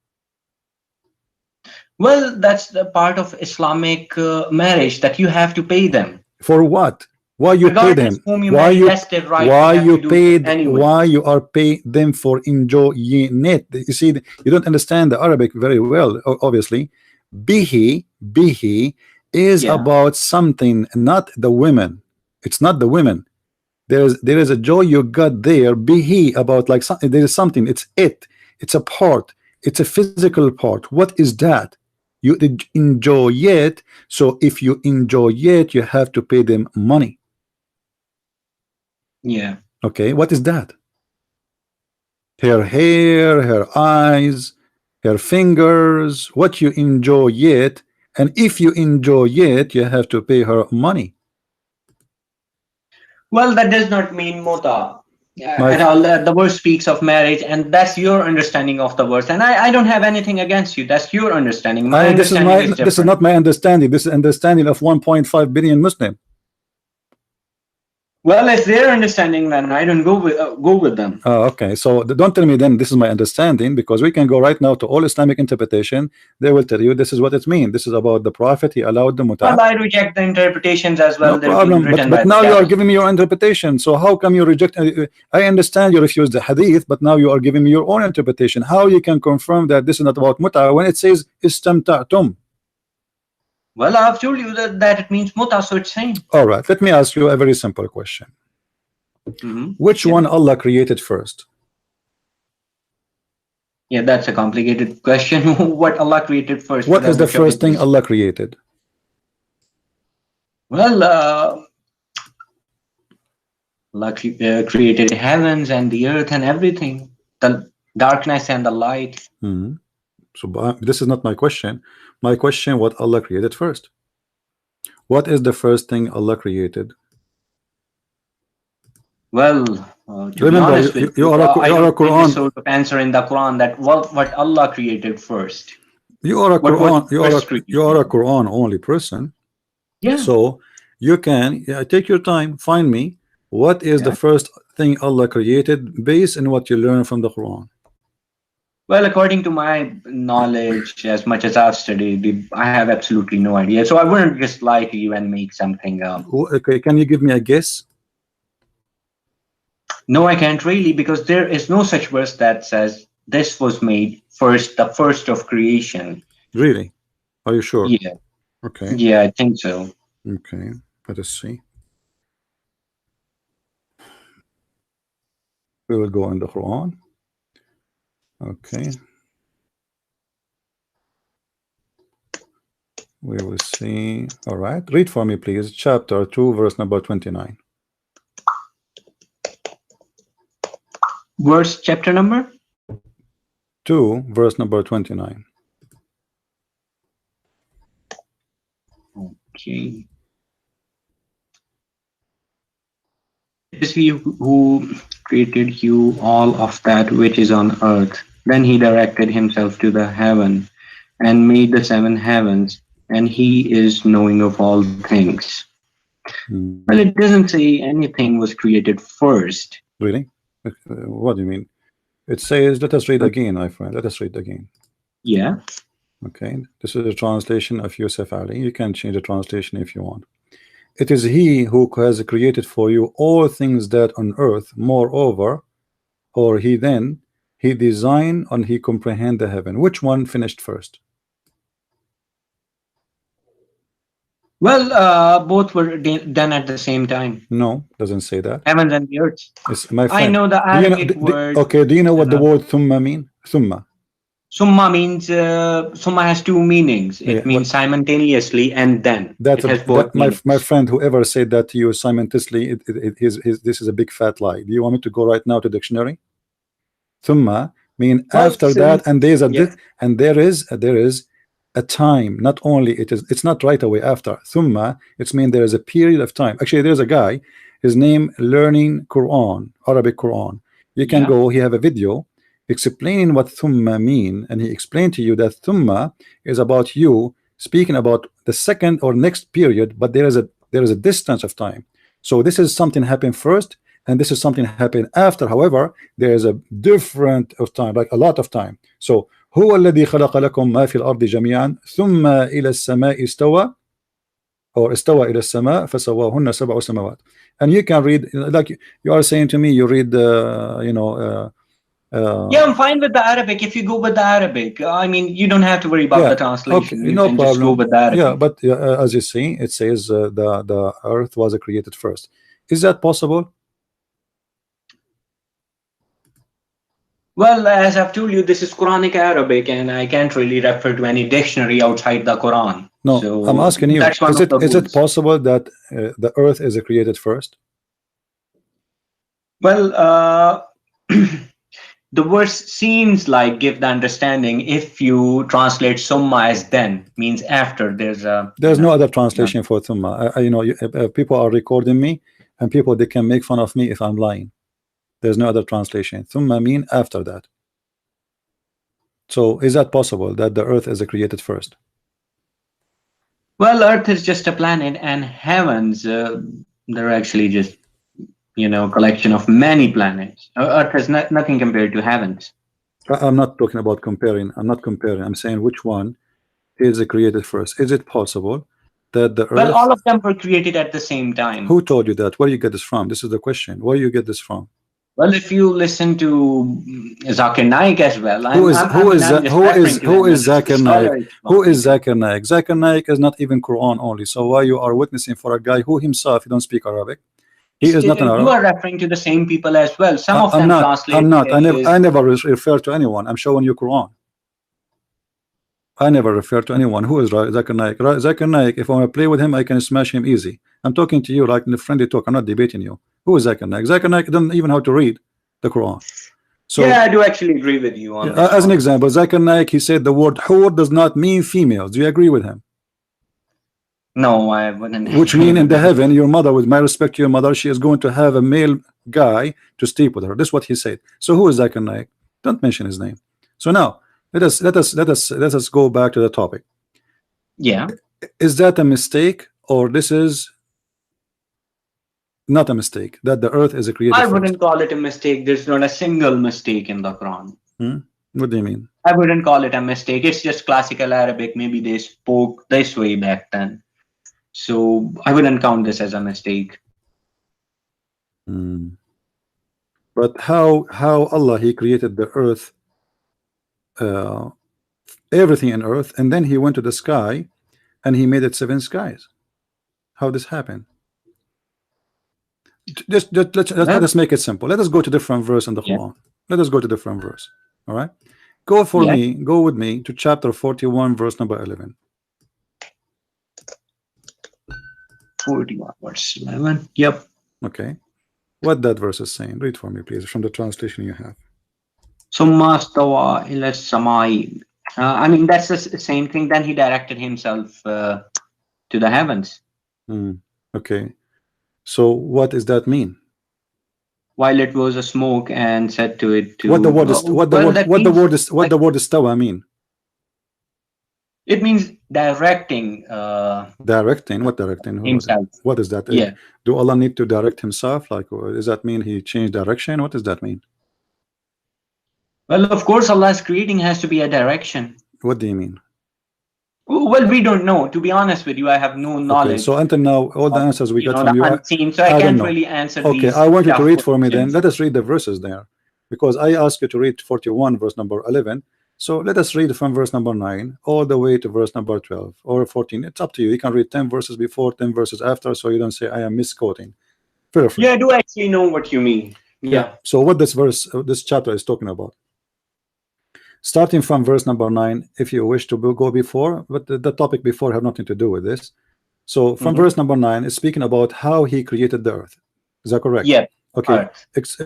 Speaker 2: Well, that's the part of Islamic marriage, that you have to pay them.
Speaker 1: For what? Why you pay them?
Speaker 2: Regardless whom you
Speaker 1: Why
Speaker 2: marry,
Speaker 1: you
Speaker 2: that's their right.
Speaker 1: why
Speaker 2: They have
Speaker 1: you
Speaker 2: to do it
Speaker 1: paid?
Speaker 2: anyway.
Speaker 1: Why you are paying them for enjoying it? You see, you don't understand the Arabic very well. Obviously, bihi is
Speaker 2: Yeah.
Speaker 1: about something, not the women. It's not the women. There is a joy you got there. Bihi about like something. There is something. It's it. It's a part. It's a physical part. What is that? You enjoy it. So if you enjoy it, you have to pay them money.
Speaker 2: Yeah.
Speaker 1: Okay, what is that? Her hair, her eyes, her fingers, what you enjoy it, and if you enjoy it, you have to pay her money.
Speaker 2: Well, that does not mean muta
Speaker 1: My
Speaker 2: at all. The verse speaks of marriage, and that's your understanding of the verse. And I don't have anything against you. That's your understanding. My understanding is different.
Speaker 1: This is not my understanding. This is understanding of 1.5 billion Muslim.
Speaker 2: Well, it's their understanding, then I don't go with them.
Speaker 1: Oh, okay. So don't tell me then this is my understanding, because we can go right now to all Islamic interpretation. They will tell you this is what it means. This is about the Prophet. He allowed the muta.
Speaker 2: Well, I reject the interpretations as well.
Speaker 1: No problem. But now you are giving me your interpretation. So how come you reject? I understand you refuse the hadith, but now you are giving me your own interpretation. How you can confirm that this is not about muta when it says istamta'tum?
Speaker 2: Well, I've told you that it means muta, so it's same.
Speaker 1: All right. Let me ask you a very simple question. Which one Allah created first?
Speaker 2: Yeah, that's a complicated question. What Allah created first?
Speaker 1: What is the first thing Allah created?
Speaker 2: Well, Allah created heavens and the earth and everything, the darkness and the light.
Speaker 1: So this is not my question. My question: what Allah created first? What is the first thing Allah created?
Speaker 2: Well, to
Speaker 1: remember,
Speaker 2: be honest with
Speaker 1: you are a Quran.
Speaker 2: Sort of answer in the Quran that what Allah created first.
Speaker 1: You are a Quran. You are a Quran only person.
Speaker 2: Yeah.
Speaker 1: So you can take your time. Find me what is the first thing Allah created based on what you learn from the Quran.
Speaker 2: Well, according to my knowledge, as much as I've studied, I have absolutely no idea. So I wouldn't just lie to you and make something up.
Speaker 1: Okay, can you give me a guess?
Speaker 2: No, I can't really, because there is no such verse that says this was made first, the first of creation.
Speaker 1: Really? Are you sure?
Speaker 2: Yeah.
Speaker 1: Okay.
Speaker 2: Yeah, I think so.
Speaker 1: Okay, let us see. We will go in the Quran. Okay. We will see. All right. Read for me, please. Chapter 2, verse number 29.
Speaker 2: Verse, chapter number?
Speaker 1: 2, verse number 29.
Speaker 2: Okay. It is he who created you all of that which is on earth. Then he directed himself to the heaven and made the 7 heavens, and he is knowing of all things. Well, it doesn't say anything was created first.
Speaker 1: Really? What do you mean? It says, let us read again, my friend. Let us read again.
Speaker 2: Yeah.
Speaker 1: Okay. This is a translation of Yusuf Ali. You can change the translation if you want. It is he who has created for you all things that on earth, moreover, or he designed and he comprehend the heaven. Which one finished first?
Speaker 2: Well, both were done at the same time.
Speaker 1: No, doesn't say that.
Speaker 2: Heavens and the earth.
Speaker 1: It's, my friend,
Speaker 2: I know the Arabic word.
Speaker 1: Okay, do you know what the word thumma mean? Thumma.
Speaker 2: Summa means summa has 2 meanings. It means simultaneously and then.
Speaker 1: That's
Speaker 2: it has both
Speaker 1: my friend. Whoever said that to you simultaneously, this is a big fat lie. Do you want me to go right now to dictionary? Thumma mean after that, and there is a time. Not only it's not right away after. Thumma, it's mean there is a period of time. Actually, there's a guy. his name Learning Quran, Arabic Quran. You can go, he have a video explaining what thumma mean, and he explained to you that thumma is about you speaking about the second or next period, but there is a distance of time. So this is something happened first, and this is something happened after. However, there is a different of time, like a lot of time. So هو الذي خلق لكم ما في الأرض جميعا ثم إلى السماء استوى, or استوى إلى السماء فسواهن سبع سماوات. And you can read, like you are saying to me, you read
Speaker 2: yeah, I'm fine with the Arabic. If you go with the Arabic, I mean, you don't have to worry about the translation.
Speaker 1: Okay,
Speaker 2: You
Speaker 1: no
Speaker 2: can
Speaker 1: problem.
Speaker 2: just go with the Arabic.
Speaker 1: Yeah, but as you see, it says the earth was created first. Is that possible?
Speaker 2: Well, as I've told you, this is Quranic Arabic, and I can't really refer to any dictionary outside the Quran.
Speaker 1: No,
Speaker 2: so
Speaker 1: I'm asking you, is it possible that the earth is created first?
Speaker 2: Well, the verse seems like give the understanding, if you translate summa as then, means after. There's
Speaker 1: no other translation for thumma. People are recording me, and people, they can make fun of me if I'm lying. There's no other translation. Thumma mean after that. So is that possible that the earth is created first?
Speaker 2: Well, earth is just a planet, and heavens, they're actually just collection of many planets. Earth is nothing compared to heavens.
Speaker 1: I'm not talking about comparing. I'm not comparing. I'm saying which one is created first. Is it possible that the earth...
Speaker 2: Well, all of them were created at the same time.
Speaker 1: Who told you that? Where do you get this from? This is the question. Where do you get this from?
Speaker 2: Well, if you listen to Zakir Naik as well,
Speaker 1: who is Zakir Naik? Who is Zakir Naik? Zakir Naik is not even Quran only. So why you are witnessing for a guy who himself, he don't speak Arabic? He is not an Arab.
Speaker 2: You are referring to the same people as well. Some of them translate.
Speaker 1: I'm not. I never refer to anyone. I'm showing you Quran. I never refer to anyone. Who is Zakir Naik? Zakir Naik, if I want to play with him, I can smash him easy. I'm talking to you like in a friendly talk. I'm not debating you. Who is Zakir Naik? Zakir Naik doesn't even know how to read the Quran. So,
Speaker 2: yeah, I do actually agree with you on that.
Speaker 1: As an example, Zakir Naik, he said the word hur does not mean females. Do you agree with him?
Speaker 2: No, I wouldn't.
Speaker 1: Which mean in the heaven, your mother, with my respect to your mother, she is going to have a male guy to sleep with her. This is what he said. So who is Zakir Naik? Don't mention his name. So now let us go back to the topic.
Speaker 2: Yeah.
Speaker 1: Is that a mistake, or this is not a mistake that the earth is created
Speaker 2: I
Speaker 1: first?
Speaker 2: wouldn't call it a mistake. There's not a single mistake in the Quran.
Speaker 1: What do you mean?
Speaker 2: I wouldn't call it a mistake. It's just classical Arabic. Maybe they spoke this way back then. So I wouldn't count this as a mistake.
Speaker 1: But how Allah, he created the earth, everything in earth, and then he went to the sky and he made it 7 skies. How this happened? Let's make it simple. Let us go to different verse in the Quran. Let us go to different verse. All right, go with me to chapter 41 verse number 11.
Speaker 2: 41 verse 11. Yep.
Speaker 1: Okay, what that verse is saying, read for me please from the translation you have.
Speaker 2: Summa stawa ila samai. I mean, that's the same thing. Then he directed himself to the heavens.
Speaker 1: Okay, so what does that mean?
Speaker 2: While it was a smoke, and said to it to...
Speaker 1: What the word istawa mean?
Speaker 2: It means directing.
Speaker 1: Directing? What directing?
Speaker 2: Himself.
Speaker 1: What is that?
Speaker 2: Yeah.
Speaker 1: Do Allah need to direct himself? Like, does that mean he changed direction? What does that mean?
Speaker 2: Well, of course, Allah's creating has to be a direction.
Speaker 1: What do you mean?
Speaker 2: Well, we don't know. To be honest with you, I have no knowledge.
Speaker 1: Okay, so until now, all the answers we got from you,
Speaker 2: unseen, so I can't really answer these.
Speaker 1: Okay, I want you to read for me then. Let us read the verses there, because I asked you to read 41 verse number 11. So let us read from verse number 9 all the way to verse number 12 or 14. It's up to you. You can read 10 verses before, 10 verses after, so you don't say I am misquoting. Feel free.
Speaker 2: Yeah, I do actually know what you mean. Yeah.
Speaker 1: So what this verse, this chapter is talking about, starting from verse number 9, if you wish to go before, but the topic before have nothing to do with this. So from verse number 9, it's speaking about how he created the earth. Is that correct?
Speaker 2: Yeah.
Speaker 1: Okay.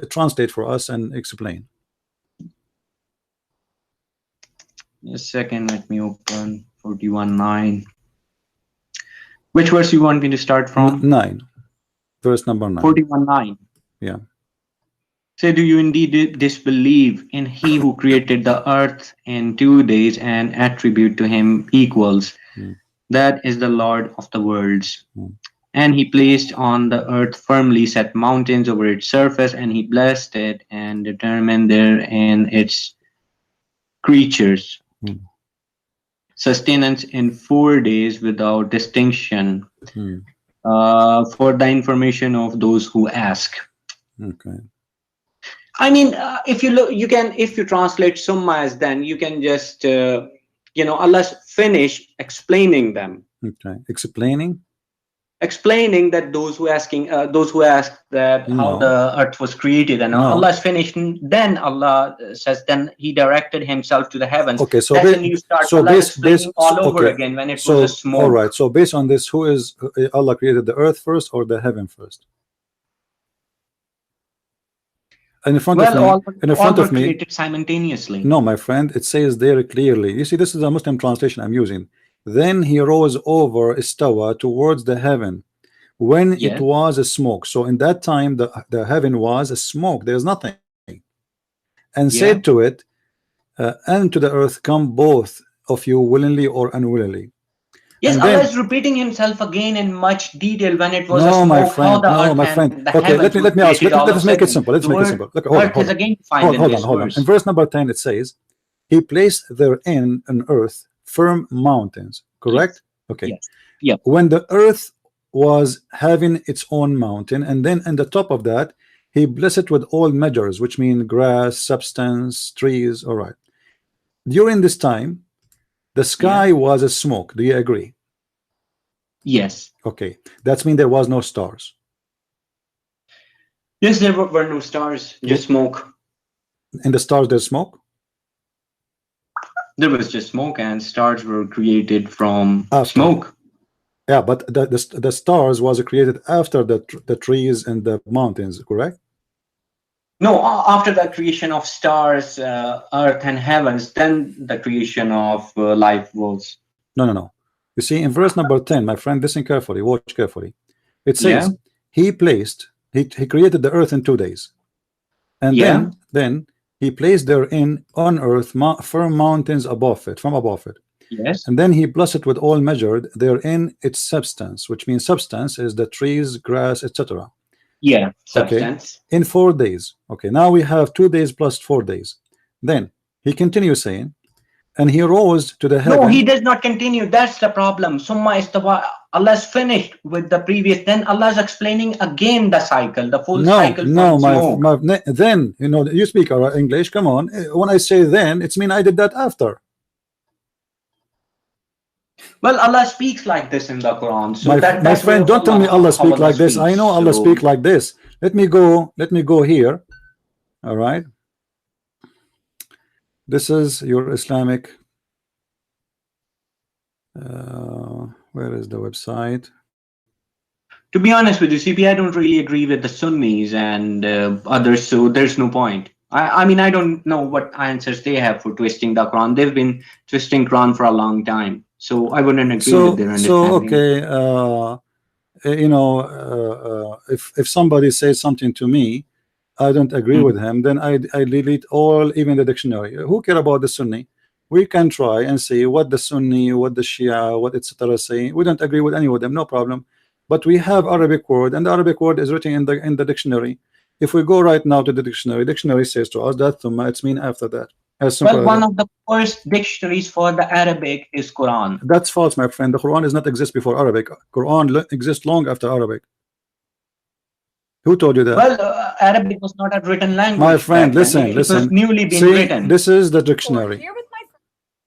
Speaker 1: Translate for us and explain.
Speaker 2: A second, let me open 41:9. Which verse you want me to start from?
Speaker 1: 9. Verse number 9.
Speaker 2: 41:9.
Speaker 1: Yeah.
Speaker 2: Say, do you indeed disbelieve in he who created the earth in 2 days and attribute to him equals? That is the Lord of the worlds. And he placed on the earth firmly set mountains over its surface, and he blessed it and determined therein its creatures. Sustenance in 4 days without distinction, for the information of those who ask.
Speaker 1: Okay.
Speaker 2: I mean, if you look, you can, if you translate summas, then you can just, Allah's finish explaining them.
Speaker 1: Okay.
Speaker 2: Explaining that those who ask that how the earth was created, and Allah's finished. Then Allah says, then He directed Himself to the heavens.
Speaker 1: Okay, so
Speaker 2: that's when you start. So Allah explaining all over again when it was a smoke.
Speaker 1: All right. So based on this, who is Allah created the earth first or the heaven first? And in front of me,
Speaker 2: created simultaneously.
Speaker 1: No, my friend, it says there clearly. You see, this is a Muslim translation I'm using. Then he rose over istawa towards the heaven when it was a smoke. So in that time the heaven was a smoke, there's nothing, and said to it, and to the earth, come both of you willingly or unwillingly.
Speaker 2: Yes, Allah is repeating Himself again in much detail when it was a smoke.
Speaker 1: My friend, okay, let me ask you. Let's make it simple. Let's make it simple. Look, hold on. In verse number 10 it says, He placed therein on earth firm mountains. Correct? Okay.
Speaker 2: Yes.
Speaker 1: When the earth was having its own mountain, and then in the top of that He blessed it with all measures, which mean grass, substance, trees. All right. During this time the sky was a smoke. Do you agree?
Speaker 2: Yes.
Speaker 1: Okay. That means there was no stars.
Speaker 2: Yes, there were no stars, just smoke.
Speaker 1: In the stars there's smoke?
Speaker 2: There was just smoke, and stars were created from smoke.
Speaker 1: Yeah, but the stars was created after the trees and the mountains, correct?
Speaker 2: No, after the creation of stars, earth and heavens, then the creation of life was.
Speaker 1: No. You see, in verse number 10, my friend, listen carefully, watch carefully. It says, He created the earth in 2 days. And then He placed therein on earth firm mountains from above it.
Speaker 2: Yes.
Speaker 1: And then He blessed it with all measured therein its substance, which means substance is the trees, grass, etc.
Speaker 2: Yeah, substance.
Speaker 1: Okay. In 4 days. Okay, now we have 2 days plus 4 days. Then He continues saying, and He rose to the heaven.
Speaker 2: No, He does not continue. That's the problem. Summa istawa. Allah is finished with the previous. Then Allah is explaining again the cycle, the full cycle.
Speaker 1: Then you speak English. Come on. When I say then, it's mean I did that after.
Speaker 2: Well, Allah speaks like this in the Quran. So
Speaker 1: my friend, don't tell me Allah speak like this. I know Allah speak like this. Let me go here. All right. This is your Islamic. Where is the website?
Speaker 2: To be honest with you, CP, I don't really agree with the Sunnis and others. So there's no point. I mean, I don't know what answers they have for twisting the Quran. They've been twisting Quran for a long time. So I wouldn't agree with their understanding.
Speaker 1: If somebody says something to me, I don't agree with him, then I delete all, even the dictionary. Who care about the Sunni? We can try and see what the Sunni, what the Shia, what etc. say. We don't agree with any of them, no problem. But we have Arabic word, and the Arabic word is written in the dictionary. If we go right now to the dictionary says to us that thumma, it's mean after that.
Speaker 2: Well, one of the first dictionaries for the Arabic is Quran.
Speaker 1: That's false, my friend. The Quran does not exist before Arabic. Quran exists long after Arabic. Who told you that?
Speaker 2: Well, Arabic was not a written language.
Speaker 1: My friend, listen.
Speaker 2: It was newly been written.
Speaker 1: This is the dictionary.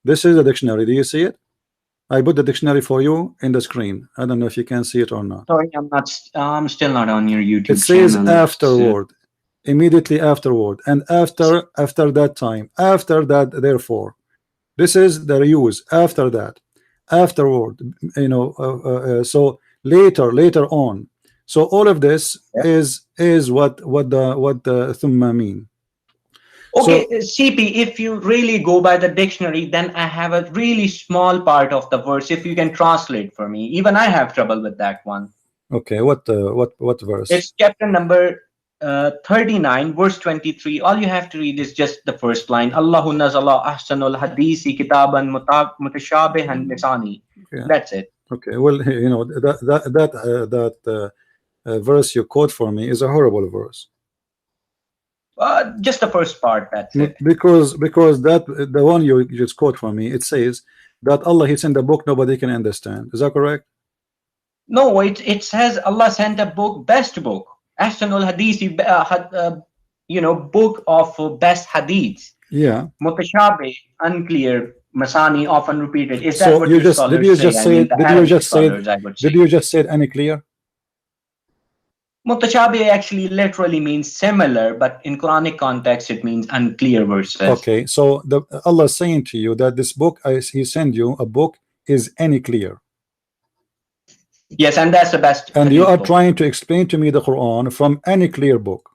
Speaker 1: This is the dictionary. Do you see it? I put the dictionary for you in the screen. I don't know if you can see it or not.
Speaker 2: Sorry, I'm still not on your YouTube
Speaker 1: channel. It says afterward, immediately afterward, and after that time, after that, therefore. This is the use after that, afterward. So later on. So all of this is what the thumma mean.
Speaker 2: Okay, so, CP, if you really go by the dictionary, then I have a really small part of the verse. If you can translate for me, even I have trouble with that one.
Speaker 1: Okay, what verse?
Speaker 2: It's chapter number 39, verse 23. All you have to read is just the first line. Allahu nazala ahsanul hadisi kitaban mutashabihan misani.
Speaker 1: Yeah.
Speaker 2: That's it.
Speaker 1: Okay. Well, that verse you quote for me is a horrible verse.
Speaker 2: Just the first part. That's it.
Speaker 1: Because that the one you just quote for me, it says that Allah He sent a book nobody can understand. Is that correct?
Speaker 2: No, it says Allah sent a book, best book, Ahsanul Hadisi, book of best hadiths.
Speaker 1: Yeah.
Speaker 2: Mutashabih, unclear. Masani, often repeated. Is that
Speaker 1: So
Speaker 2: what
Speaker 1: you
Speaker 2: your
Speaker 1: just
Speaker 2: scholars
Speaker 1: did you
Speaker 2: say?
Speaker 1: just
Speaker 2: I
Speaker 1: say
Speaker 2: mean, the
Speaker 1: did you
Speaker 2: Arabic
Speaker 1: just say
Speaker 2: scholars, I would say.
Speaker 1: did you just say any clear?
Speaker 2: Mutashabih actually literally means similar, but in Quranic context, it means unclear verses.
Speaker 1: Okay, so Allah is saying to you that this book He sent you a book is any clear.
Speaker 2: Yes, and that's the best.
Speaker 1: And you are
Speaker 2: book.
Speaker 1: trying to explain to me the Quran from any clear book.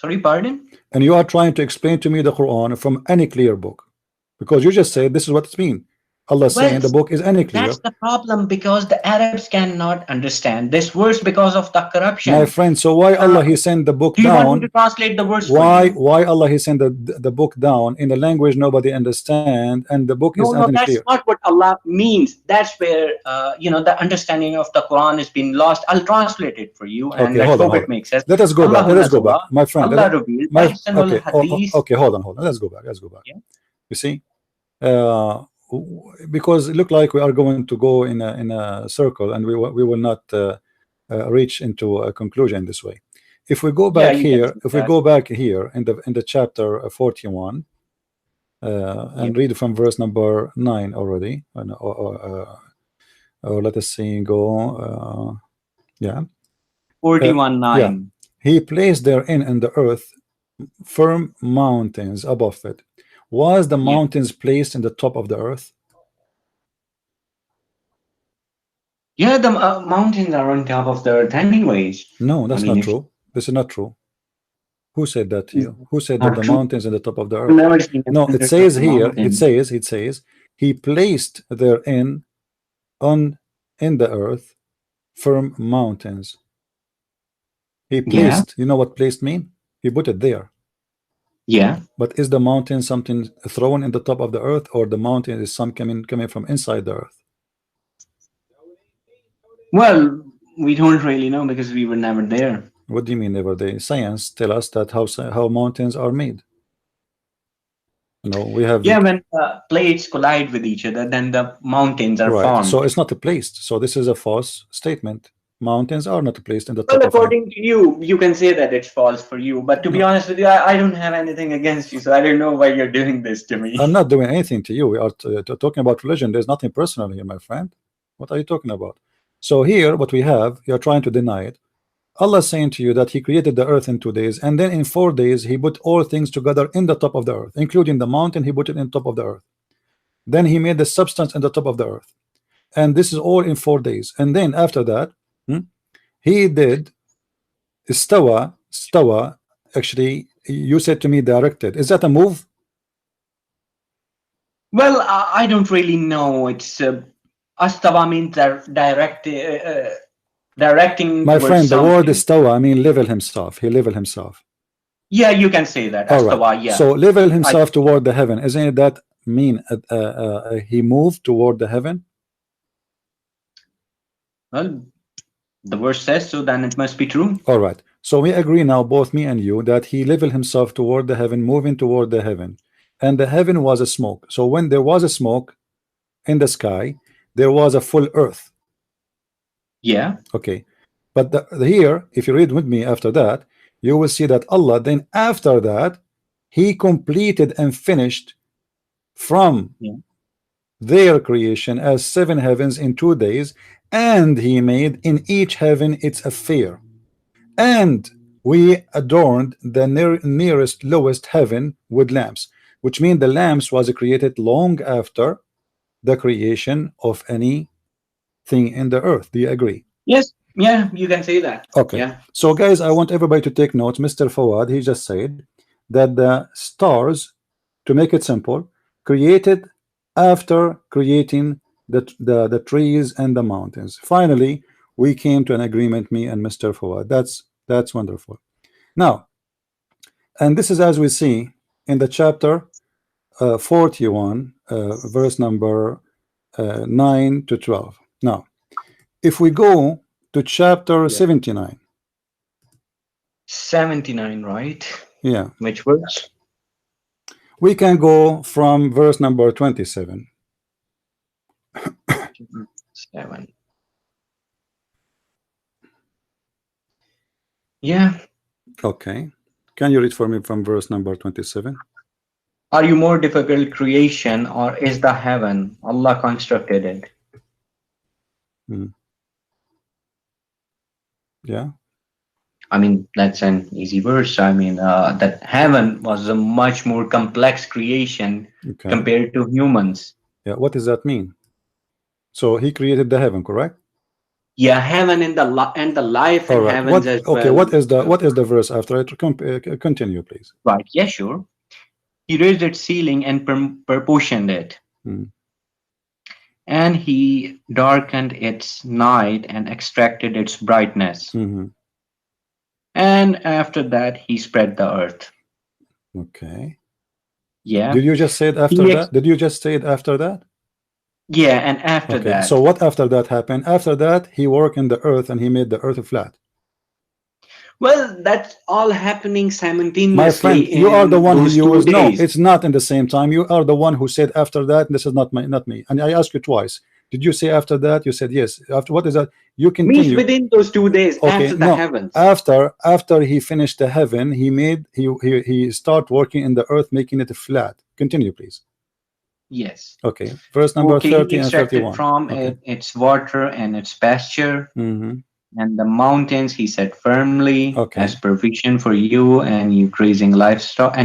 Speaker 2: Sorry, pardon?
Speaker 1: And you are trying to explain to me the Quran from any clear book, because you just said this is what it means. Allah saying the book is any clear.
Speaker 2: That's the problem, because the Arabs cannot understand this verse because of the corruption.
Speaker 1: My friend, so why Allah He sent the book
Speaker 2: do you
Speaker 1: down?
Speaker 2: want me to translate the verse
Speaker 1: Why
Speaker 2: for you?
Speaker 1: why Allah He sent the book down in a language nobody understand, and the book is
Speaker 2: No, that's
Speaker 1: clear?
Speaker 2: not what Allah means. That's where the understanding of the Quran has been lost. I'll translate it for you, and
Speaker 1: Okay,
Speaker 2: let's
Speaker 1: hold
Speaker 2: hope
Speaker 1: on.
Speaker 2: it makes sense.
Speaker 1: Let us go back. Let us go back, my friend.
Speaker 2: Allah revealed
Speaker 1: Okay,
Speaker 2: hadith.
Speaker 1: okay, hold on. Let's go back.
Speaker 2: Yeah.
Speaker 1: You see, because it looked like we are going to go in a circle, and we will not reach into a conclusion this way. If we go back here, in the chapter 41, and read from verse number 9 already, or let us see, go,
Speaker 2: 41:9.
Speaker 1: yeah. He placed therein in the earth firm mountains above it. Was the mountains placed in the top of the earth?
Speaker 2: Yeah, the mountains are on top of the earth anyways.
Speaker 1: No, that's not true. This is not true. Who said that to you? Who said that the mountains in the top of the earth? No, it says here, it says he placed therein in the earth firm mountains. He placed, you know what placed mean? He put it there.
Speaker 2: Yeah.
Speaker 1: But is the mountain something thrown in the top of the earth, or the mountain is some coming from inside the earth?
Speaker 2: Well, we don't really know because we were never there.
Speaker 1: What do you mean never there? Science tell us that how mountains are made. We have
Speaker 2: when plates collide with each other, then the mountains are formed.
Speaker 1: So it's not placed. So this is a false statement. Mountains are not placed in the top.
Speaker 2: Well, according to you, you can say that it's false for you. But to be honest with you, I don't have anything against you, so I don't know why you're doing this to me.
Speaker 1: I'm not doing anything to you. We are talking about religion. There's nothing personal here, my friend. What are you talking about? So here, what we have, you're trying to deny it. Allah is saying to you that He created the earth in 2 days, and then in 4 days He put all things together in the top of the earth, including the mountain. He put it in top of the earth. Then He made the substance in the top of the earth, and this is all in 4 days. And then after that, He did istawa. Actually, you said to me directed. Is that a move?
Speaker 2: Well, I don't really know. It's astawa means directing.
Speaker 1: My friend, the word istawa, I mean level himself. He leveled himself.
Speaker 2: Yeah, you can say that. Astawa, right. Yeah.
Speaker 1: So level himself toward the heaven. Isn't it that mean he moved toward the heaven?
Speaker 2: Well, the verse says so, then it must be true.
Speaker 1: All right. So we agree now, both me and you, that he leveled himself toward the heaven, moving toward the heaven. And the heaven was a smoke. So when there was a smoke in the sky, there was a full earth.
Speaker 2: Yeah.
Speaker 1: Okay. But here, if you read with me after that, you will see that Allah, then after that, He completed and finished from their creation as 7 heavens in 2 days, and He made in each heaven its affair. And we adorned the nearest lowest heaven with lamps, which means the lamps was created long after the creation of anything in the earth. Do you agree?
Speaker 2: Yes. Yeah, you can say that.
Speaker 1: Okay.
Speaker 2: Yeah.
Speaker 1: So guys, I want everybody to take notes. Mr. Fawad, he just said that the stars, to make it simple, created after creating the trees and the mountains. Finally, we came to an agreement, me and Mr. Fawad. That's wonderful. Now, and this is as we see in the chapter 41, verse number 9 to 12. Now, if we go to chapter 79.
Speaker 2: 79, right?
Speaker 1: Yeah.
Speaker 2: Which verse?
Speaker 1: We can go from verse number 27.
Speaker 2: 7. Yeah.
Speaker 1: Okay. Can you read for me from verse number 27?
Speaker 2: Are you more difficult creation, or is the heaven? Allah constructed it.
Speaker 1: Yeah.
Speaker 2: I mean, that's an easy verse. I mean, that heaven was a much more complex creation compared to humans.
Speaker 1: Yeah. What does that mean? So he created the heaven, correct?
Speaker 2: Yeah, heaven and the life in heavens as well.
Speaker 1: Okay. What is the verse after it? Continue, please.
Speaker 2: Right. Yeah, sure. He raised its ceiling and proportioned it. And he darkened its night and extracted its brightness. And after that, he spread the earth.
Speaker 1: Okay.
Speaker 2: Yeah.
Speaker 1: Did you just say it after that? Did you just say it after that?
Speaker 2: Yeah, and after that.
Speaker 1: So what after that happened? After that, he worked in the earth and he made the earth flat.
Speaker 2: Well, that's all happening simultaneously.
Speaker 1: My friend, you are the one who used. No, it's not in the same time. You are the one who said after that. This is not me. And I asked you twice. Did you say after that? You said yes. After what is that? You continue.
Speaker 2: Means within those 2 days,
Speaker 1: okay,
Speaker 2: after the heavens.
Speaker 1: After he finished the heaven, he start working in the earth, making it flat. Continue, please.
Speaker 2: Yes.
Speaker 1: Okay. Verse number 30 and 31.
Speaker 2: From its water and its pasture. And the mountains he set firmly as provision for you and your grazing livestock.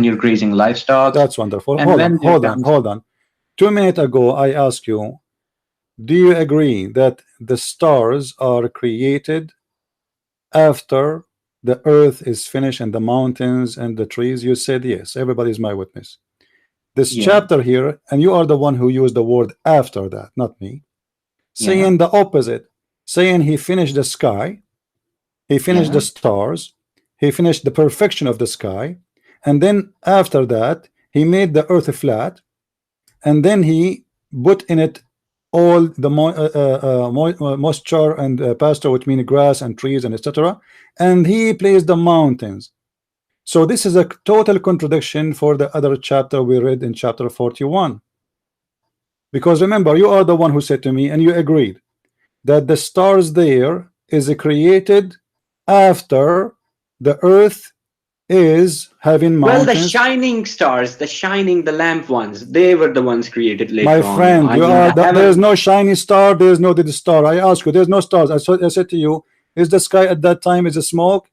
Speaker 1: That's wonderful. Hold on. 2 minutes ago, I asked you, do you agree that the stars are created after the earth is finished and the mountains and the trees? You said yes. Everybody is my witness. This chapter here, and you are the one who used the word after that, not me, saying the opposite, saying he finished the sky, he finished the stars, he finished the perfection of the sky, and then after that he made the earth flat, and then he put in it all the moisture and pasture, which means grass and trees and etc., and he placed the mountains. So this is a total contradiction for the other chapter we read in chapter 41. Because remember, you are the one who said to me, and you agreed, that the stars there is created after the earth is having mountains.
Speaker 2: Well, the shining stars, the lamp ones, they were the ones created later on.
Speaker 1: My friend, there is no shiny star, there is no dead star. I ask you, there's no stars. I said to you, is the sky at that time is a smoke?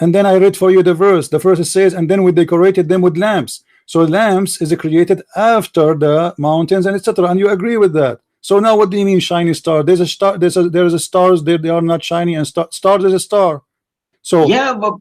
Speaker 1: And then I read for you the verse. The verse says, and then we decorated them with lamps. So lamps is created after the mountains and etc. And you agree with that. So now what do you mean shiny star? There's a star, there's a stars there, they are not shiny, and stars is a star. So
Speaker 2: yeah, but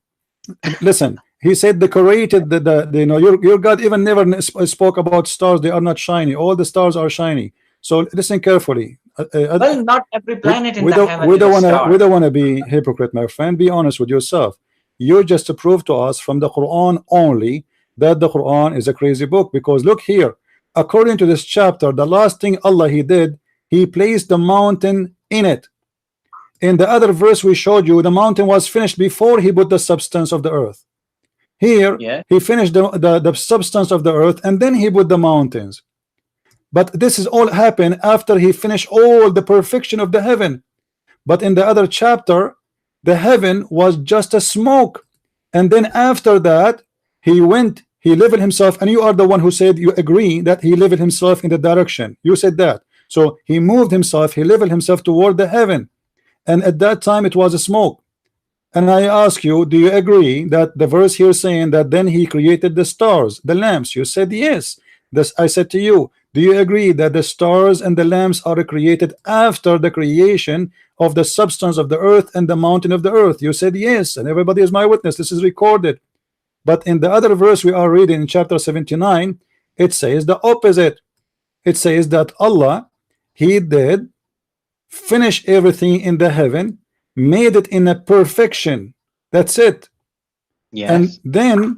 Speaker 1: listen, he said decorated your God even never spoke about stars. They are not shiny. All the stars are shiny. So listen carefully.
Speaker 2: Well, not every planet in the heaven
Speaker 1: we don't want to be hypocrite, my friend. Be honest with yourself. You just proved to us from the Quran only that the Quran is a crazy book, because look here, according to this chapter, the last thing Allah he did, he placed the mountain in it. In the other verse we showed you, the mountain was finished before he put the substance of the earth. Here he finished the substance of the earth and then he put the mountains. But this is all happened after he finished all the perfection of the heaven. But in the other chapter, the heaven was just a smoke, and then after that he leveled himself, and you are the one who said you agree that he leveled himself in the direction. You said that. So he moved himself, he leveled himself toward the heaven, and at that time it was a smoke. And I ask you, do you agree that the verse here saying that then he created the stars, the lamps? You said yes. I said to you, do you agree that the stars and the lamps are created after the creation of the substance of the earth and the mountain of the earth? You said yes, and everybody is my witness. This is recorded. But in the other verse we are reading in chapter 79, it says the opposite. It says that Allah He did finish everything in the heaven, made it in a perfection. That's it. And
Speaker 2: Yes.
Speaker 1: then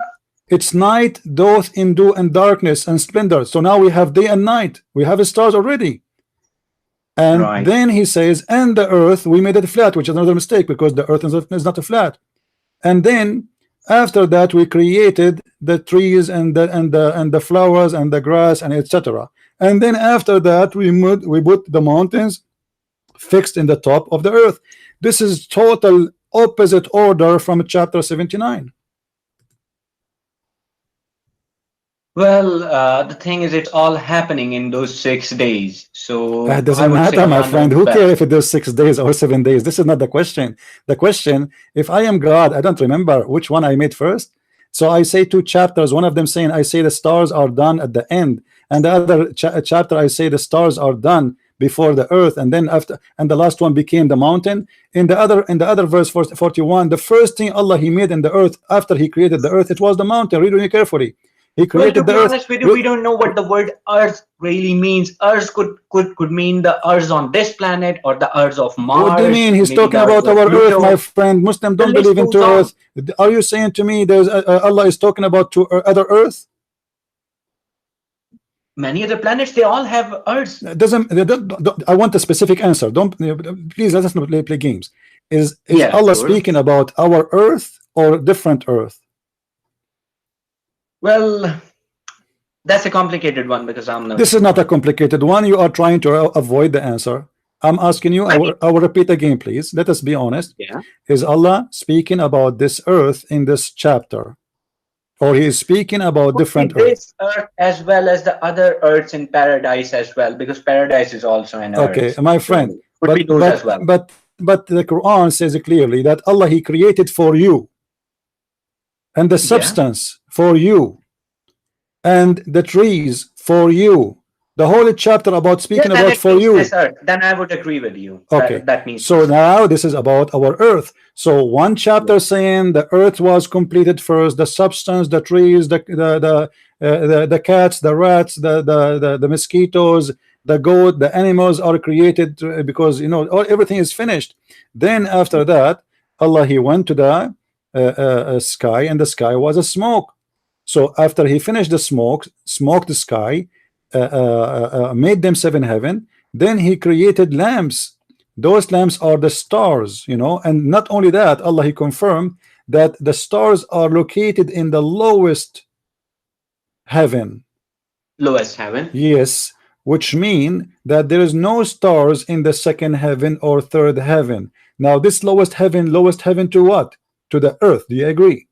Speaker 1: it's night doth endure and darkness and splendor. So now we have day and night. We have stars already. And
Speaker 2: Right.
Speaker 1: then he says, and the earth we made it flat, which is another mistake because the earth is not a flat. And then after that we created the trees and the flowers and the grass and etc. And then after that we put the mountains fixed in the top of the earth. This is total opposite order from chapter 79.
Speaker 2: Well, the thing is, it's all happening in those 6 days. So
Speaker 1: That
Speaker 2: I
Speaker 1: doesn't
Speaker 2: would say
Speaker 1: matter, my
Speaker 2: Allah
Speaker 1: friend.
Speaker 2: knows
Speaker 1: Who
Speaker 2: best.
Speaker 1: cares if it is 6 days or 7 days? This is not the question. The question, if I am God, I don't remember which one I made first. So I say 2 chapters. One of them saying I say the stars are done at the end, and the other chapter I say the stars are done before the earth, and then after, and the last one became the mountain. In the other verse 41, the first thing Allah He made in the earth after He created the earth, it was the mountain. Read really carefully. He
Speaker 2: Well, to
Speaker 1: created
Speaker 2: be
Speaker 1: the earth.
Speaker 2: honest with you, we don't know what the word earth really means. Earth could mean the earth on this planet or the earth of Mars.
Speaker 1: What do you mean? He's
Speaker 2: maybe
Speaker 1: talking
Speaker 2: the
Speaker 1: about
Speaker 2: earth of
Speaker 1: our earth, my
Speaker 2: Pluto.
Speaker 1: friend. Muslim
Speaker 2: The
Speaker 1: don't
Speaker 2: list
Speaker 1: believe into
Speaker 2: goes on.
Speaker 1: earth. Are you saying to me there's Allah is talking about to other earth?
Speaker 2: Many other planets, they all have earths.
Speaker 1: It doesn't. I want a specific answer. Don't please let us not play games. Is
Speaker 2: Yeah,
Speaker 1: Allah
Speaker 2: sure.
Speaker 1: speaking about our earth or different earth?
Speaker 2: Well, that's a complicated one because I'm not.
Speaker 1: This is not a complicated one. You are trying to avoid the answer. I'm asking you. I will repeat again, please. Let us be honest.
Speaker 2: Yeah.
Speaker 1: Is Allah speaking about this earth in this chapter, or He is speaking about different earth?
Speaker 2: This earth as well as the other earths in paradise as well, because paradise is also an earth.
Speaker 1: Okay, my friend.
Speaker 2: So could be those as well.
Speaker 1: But the Quran says clearly that Allah He created for you, and the substance for you, and the trees for you. The whole chapter about speaking about for you.
Speaker 2: This earth. Then I would agree with you.
Speaker 1: Okay,
Speaker 2: that means
Speaker 1: so now this is about our earth. So one chapter saying the earth was completed first, the substance, the trees, the cats, the rats, the mosquitoes, the goat, the animals are created because everything is finished. Then after that, Allah He went to the sky, and the sky was a smoke. So after He finished the smoked the sky, made them 7 heaven, then He created lamps. Those lamps are the stars, and not only that, Allah He confirmed that the stars are located in the lowest heaven.
Speaker 2: Lowest heaven?
Speaker 1: Yes, which mean that there is no stars in the 2nd heaven or 3rd heaven. Now this lowest heaven to what? To the earth. Do you agree?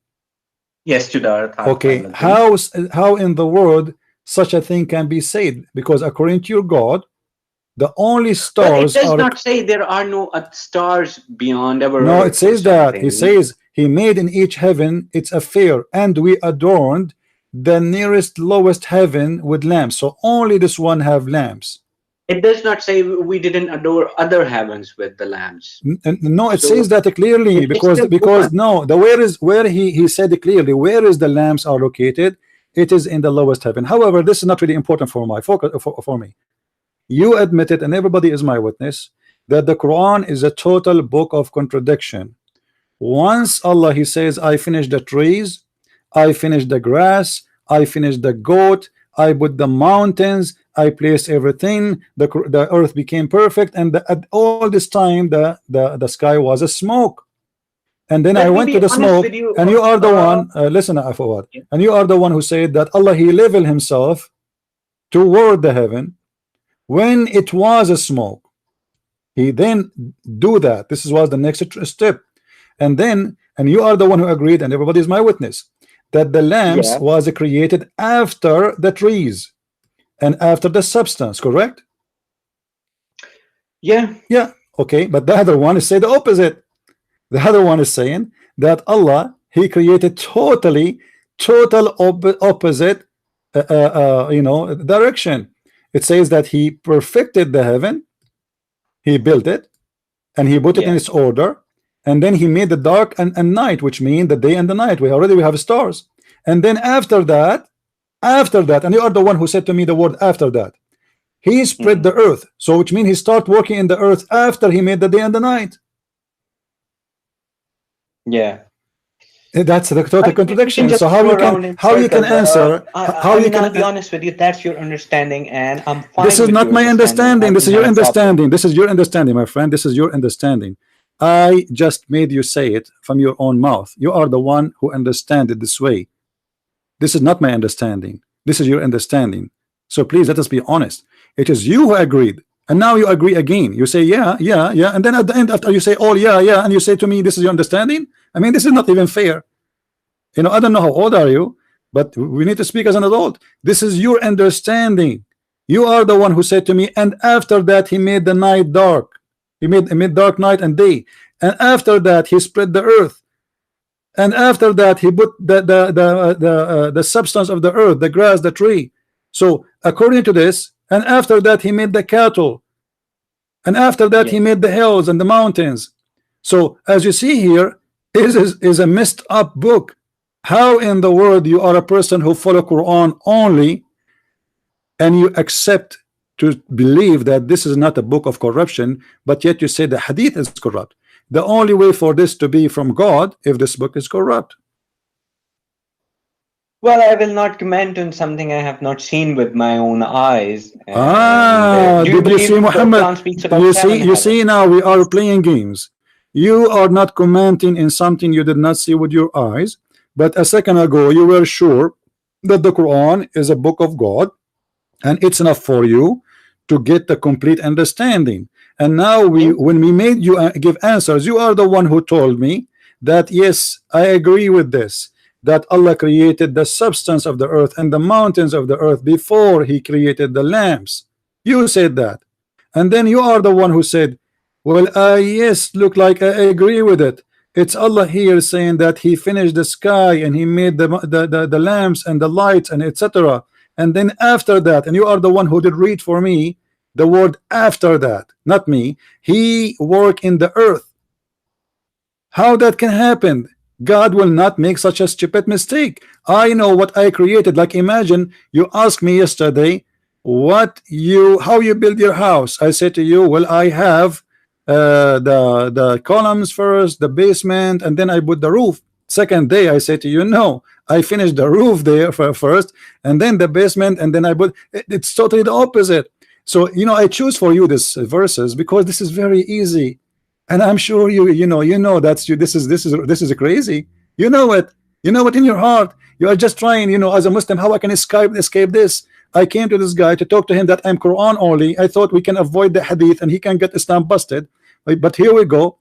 Speaker 2: Yes, to the earth.
Speaker 1: Okay, how in the world such a thing can be said? Because according to your God, the only stars
Speaker 2: it does not say there are no stars beyond our
Speaker 1: No,
Speaker 2: earth.
Speaker 1: it says that. He says He made in each heaven its affair, and we adorned the nearest lowest heaven with lamps. So only this one have lamps.
Speaker 2: It does not say we didn't adore other heavens with the lamps.
Speaker 1: No, it says that clearly because no, the where he said clearly where is the lamps are located. It is in the lowest heaven. However, this is not really important for my focus for me. You admitted, and everybody is my witness, that the Quran is a total book of contradiction. Once Allah He says, I finished the trees, I finished the grass, I finished the goat, I put the mountains, I placed everything, the earth became perfect, and at all this time the sky was a smoke. And then I went to the smoke, and you are the one, listen, Fawaaz, and you are the one who said that Allah He leveled Himself toward the heaven when it was a smoke. He then do that. This was the next step. And you are the one who agreed, and everybody is my witness, that the lamps was created after the trees and after the substance, correct?
Speaker 2: Yeah.
Speaker 1: Okay, but the other one is saying the opposite. The other one is saying that Allah He created total opposite direction. It says that He perfected the heaven, He built it, and He put it in its order, and then He made the dark and night, which mean the day and the night. We have stars. And then after that, and you are the one who said to me the word after that. He spread the earth, so which means he started working in the earth after he made the day and the night.
Speaker 2: Yeah.
Speaker 1: That's the total contradiction. So how you can answer? How you can?
Speaker 2: I'll be honest with you. That's your understanding, and I'm fine.
Speaker 1: This is not my understanding. This is your understanding. This is your understanding, my friend. This is your understanding. I just made you say it from your own mouth. You are the one who understands it this way. This is not my understanding. This is your understanding. So please let us be honest. It is you who agreed, and now you agree again. You say yeah, yeah, yeah, and then at the end, after you say oh yeah, yeah, and you say to me this is your understanding. I mean, this is not even fair. You know, I don't know how old are you, but we need to speak as an adult. This is your understanding. You are the one who said to me, and after that he made the night dark. He made dark night and day, and after that he spread the earth, and after that he put the substance of the earth, the grass, the tree. So according to this, and after that he made the cattle, and after that he made the hills and the mountains. So as you see here, is a messed up book. How in the world you are a person who follow Quran only, and you accept to believe that this is not a book of corruption, but yet you say the hadith is corrupt? The only way for this to be from God if this book is corrupt.
Speaker 2: Well, I will not comment on something I have not seen with my own eyes.
Speaker 1: Did you see Muhammad? You see now we are playing games. You are not commenting in something you did not see with your eyes, but a second ago you were sure that the Quran is a book of God and it's enough for you to get the complete understanding. And now when we made you give answers, you are the one who told me that yes, I agree with this, that Allah created the substance of the earth and the mountains of the earth before he created the lamps. You said that, and then you are the one who said, well, yes, look like I agree with it. It's Allah here saying that he finished the sky and he made the lamps and the lights and etc. And then after that, and you are the one who did read for me the word after that, not me, he worked in the earth. How that can happen? God will not make such a stupid mistake. I know what I created. Like imagine you asked me yesterday how you build your house. I said to you, well, I have the columns first, the basement, and then I put the roof. Second day I said to you, no, I finished the roof there first, and then the basement, and then I put it's totally the opposite. So you know, I choose for you this verses because this is very easy, and I'm sure you know that's you. This is crazy. You know it in your heart. You are just trying, as a Muslim, how I can escape this. I came to this guy to talk to him that I'm Quran only. I thought we can avoid the hadith and he can get Islam busted. But here we go.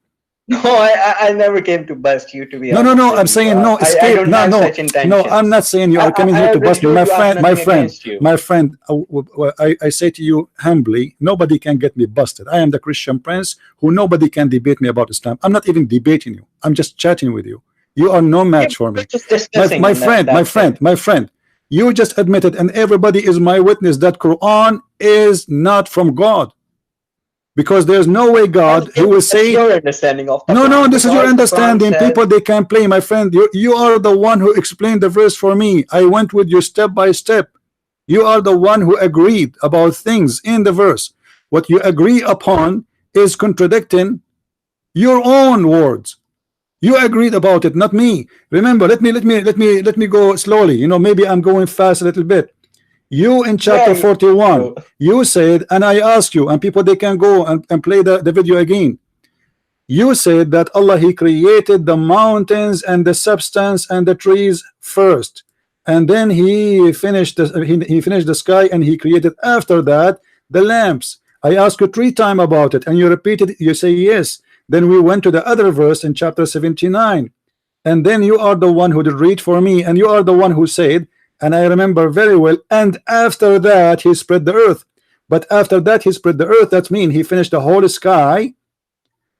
Speaker 2: No, I never came to bust you, to be honest.
Speaker 1: No, I'm saying no, escape.
Speaker 2: I don't have such intentions.
Speaker 1: No, I'm not saying you are coming here to bust me. My friend, I say to you humbly, nobody can get me busted. I am the Christian prince who nobody can debate me about Islam. I'm not even debating you. I'm just chatting with you. You are no match for me. My friend, you just admitted, and everybody is my witness, that Quran is not from God. Because there's no way God who will say
Speaker 2: your understanding of
Speaker 1: no, this is your understanding. People, they can play, my friend. You are the one who explained the verse for me. I went with you step by step. You are the one who agreed about things in the verse. What you agree upon is contradicting your own words. You agreed about it, not me. Remember, let me go slowly. Maybe I'm going fast a little bit. You in chapter 41, you said, and I asked you, and people, they can go and play the video again. You said that Allah, he created the mountains and the substance and the trees first, and then he finished the sky, and he created after that the lamps. I asked you 3 times about it, and you repeated, you say yes. Then we went to the other verse in chapter 79, and then you are the one who did read for me, and you are the one who said, and I remember very well, and after that he spread the earth. But after that he spread the earth, that means he finished the whole sky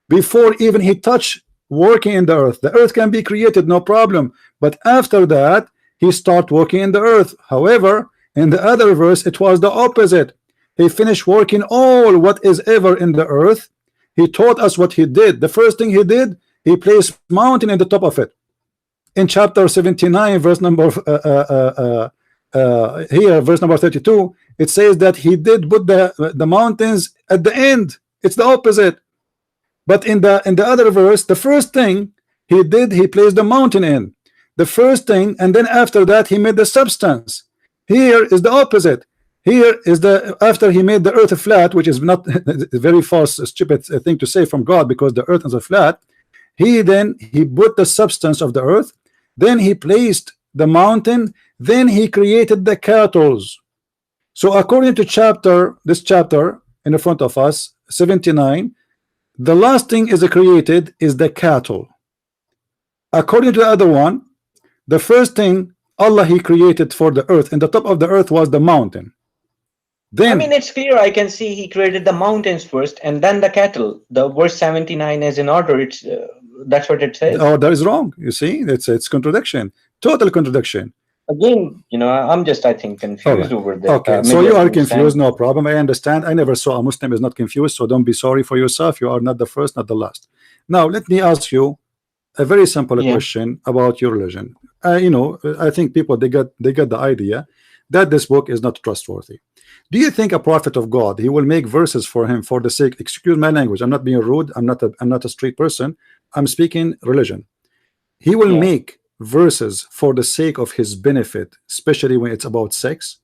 Speaker 1: before even he touched working in the earth. The earth can be created, no problem, but after that he started working in the earth. However, in the other verse it was the opposite. He finished working all what is ever in the earth. He taught us what he did. The first thing he did, he placed mountain in the top of it. In chapter 79 verse number here, verse number 32, it says that he did put the mountains at the end. It's the opposite. But in the other verse, the first thing he did, he placed the mountain in. The first thing, and then after that, he made the substance. Here is the opposite. Here is the after he made the earth flat, which is not a very false, stupid thing to say from God, because the earth is a flat. He put the substance of the earth, then he placed the mountain, then he created the cattle. So according to this chapter in the front of us, 79, the last thing is created is the cattle. According to the other one, the first thing Allah he created for the earth, and the top of the earth was the mountain. Then,
Speaker 2: I mean, it's clear. I can see he created the mountains first and then the cattle. The verse 79 is in order. It's that's what it says.
Speaker 1: oh, that is wrong. You see, it's contradiction, total contradiction.
Speaker 2: Again, I'm just, I think, confused over there.
Speaker 1: Okay, so you are confused, no problem. I understand. I never saw a Muslim is not confused, so don't be sorry for yourself. You are not the first, not the last. Now, let me ask you a very simple question about your religion. I think people they got the idea that this book is not trustworthy. Do you think a prophet of God, he will make verses for him for the sake, excuse my language, I'm not being rude, I'm not a street person, I'm speaking religion. He will make verses for the sake of his benefit, especially when it's about sex?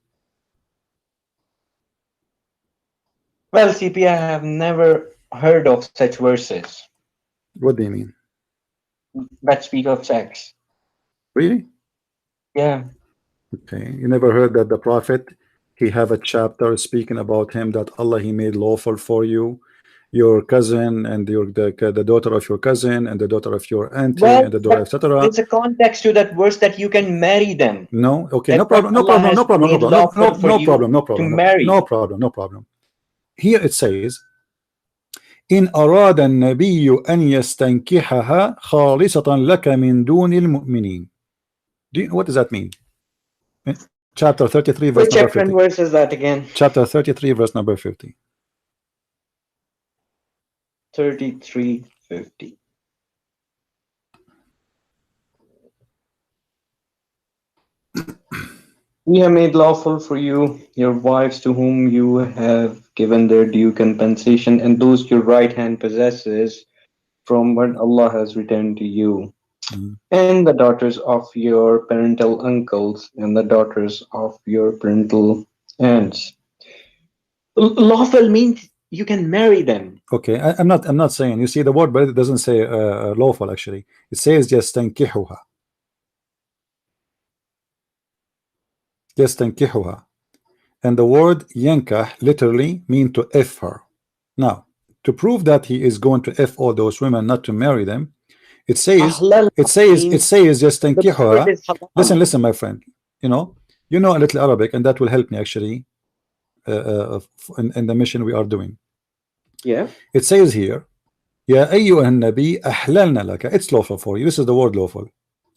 Speaker 2: Well, CP, I have never heard of such verses
Speaker 1: What do you mean?
Speaker 2: that speak of sex.
Speaker 1: Really?
Speaker 2: Yeah.
Speaker 1: Okay, you never heard that the prophet, he have a chapter speaking about him, that Allah he made lawful for you, your cousin and the daughter of your cousin and the daughter of your auntie and the daughter, etc.
Speaker 2: There's a context to that verse that you can marry them.
Speaker 1: No, okay,
Speaker 2: That
Speaker 1: no problem, no
Speaker 2: Allah
Speaker 1: problem,
Speaker 2: has
Speaker 1: no problem, no
Speaker 2: made
Speaker 1: problem,
Speaker 2: lawful for
Speaker 1: no
Speaker 2: you
Speaker 1: problem, no
Speaker 2: to
Speaker 1: problem,
Speaker 2: marry.
Speaker 1: no problem, no problem. Here it says, إن أراد النبي أن يستنكحها خالصة لك من دون المؤمنين. What does that mean? Chapter 33 verse
Speaker 2: Which
Speaker 1: number
Speaker 2: chapter and
Speaker 1: 50.
Speaker 2: verse is that again?
Speaker 1: Chapter 33 verse number 50.
Speaker 2: 33:50. We have made lawful for you your wives to whom you have given their due compensation, and those your right hand possesses from what Allah has returned to you, and the daughters of your parental uncles and the daughters of your parental aunts. Lawful means you can marry them.
Speaker 1: Okay, I'm not saying, you see the word, but it doesn't say lawful actually. It says just تنكحها. يستنكحها, and the word yankah literally mean to F her. Now, to prove that he is going to F all those women, not to marry them, it says just تنكحها. Listen, my friend. You know a little Arabic, and that will help me actually in the mission we are doing.
Speaker 2: Yeah.
Speaker 1: It says here, يا أيها النبي أحللنا لك. It's lawful for you. This is the word lawful.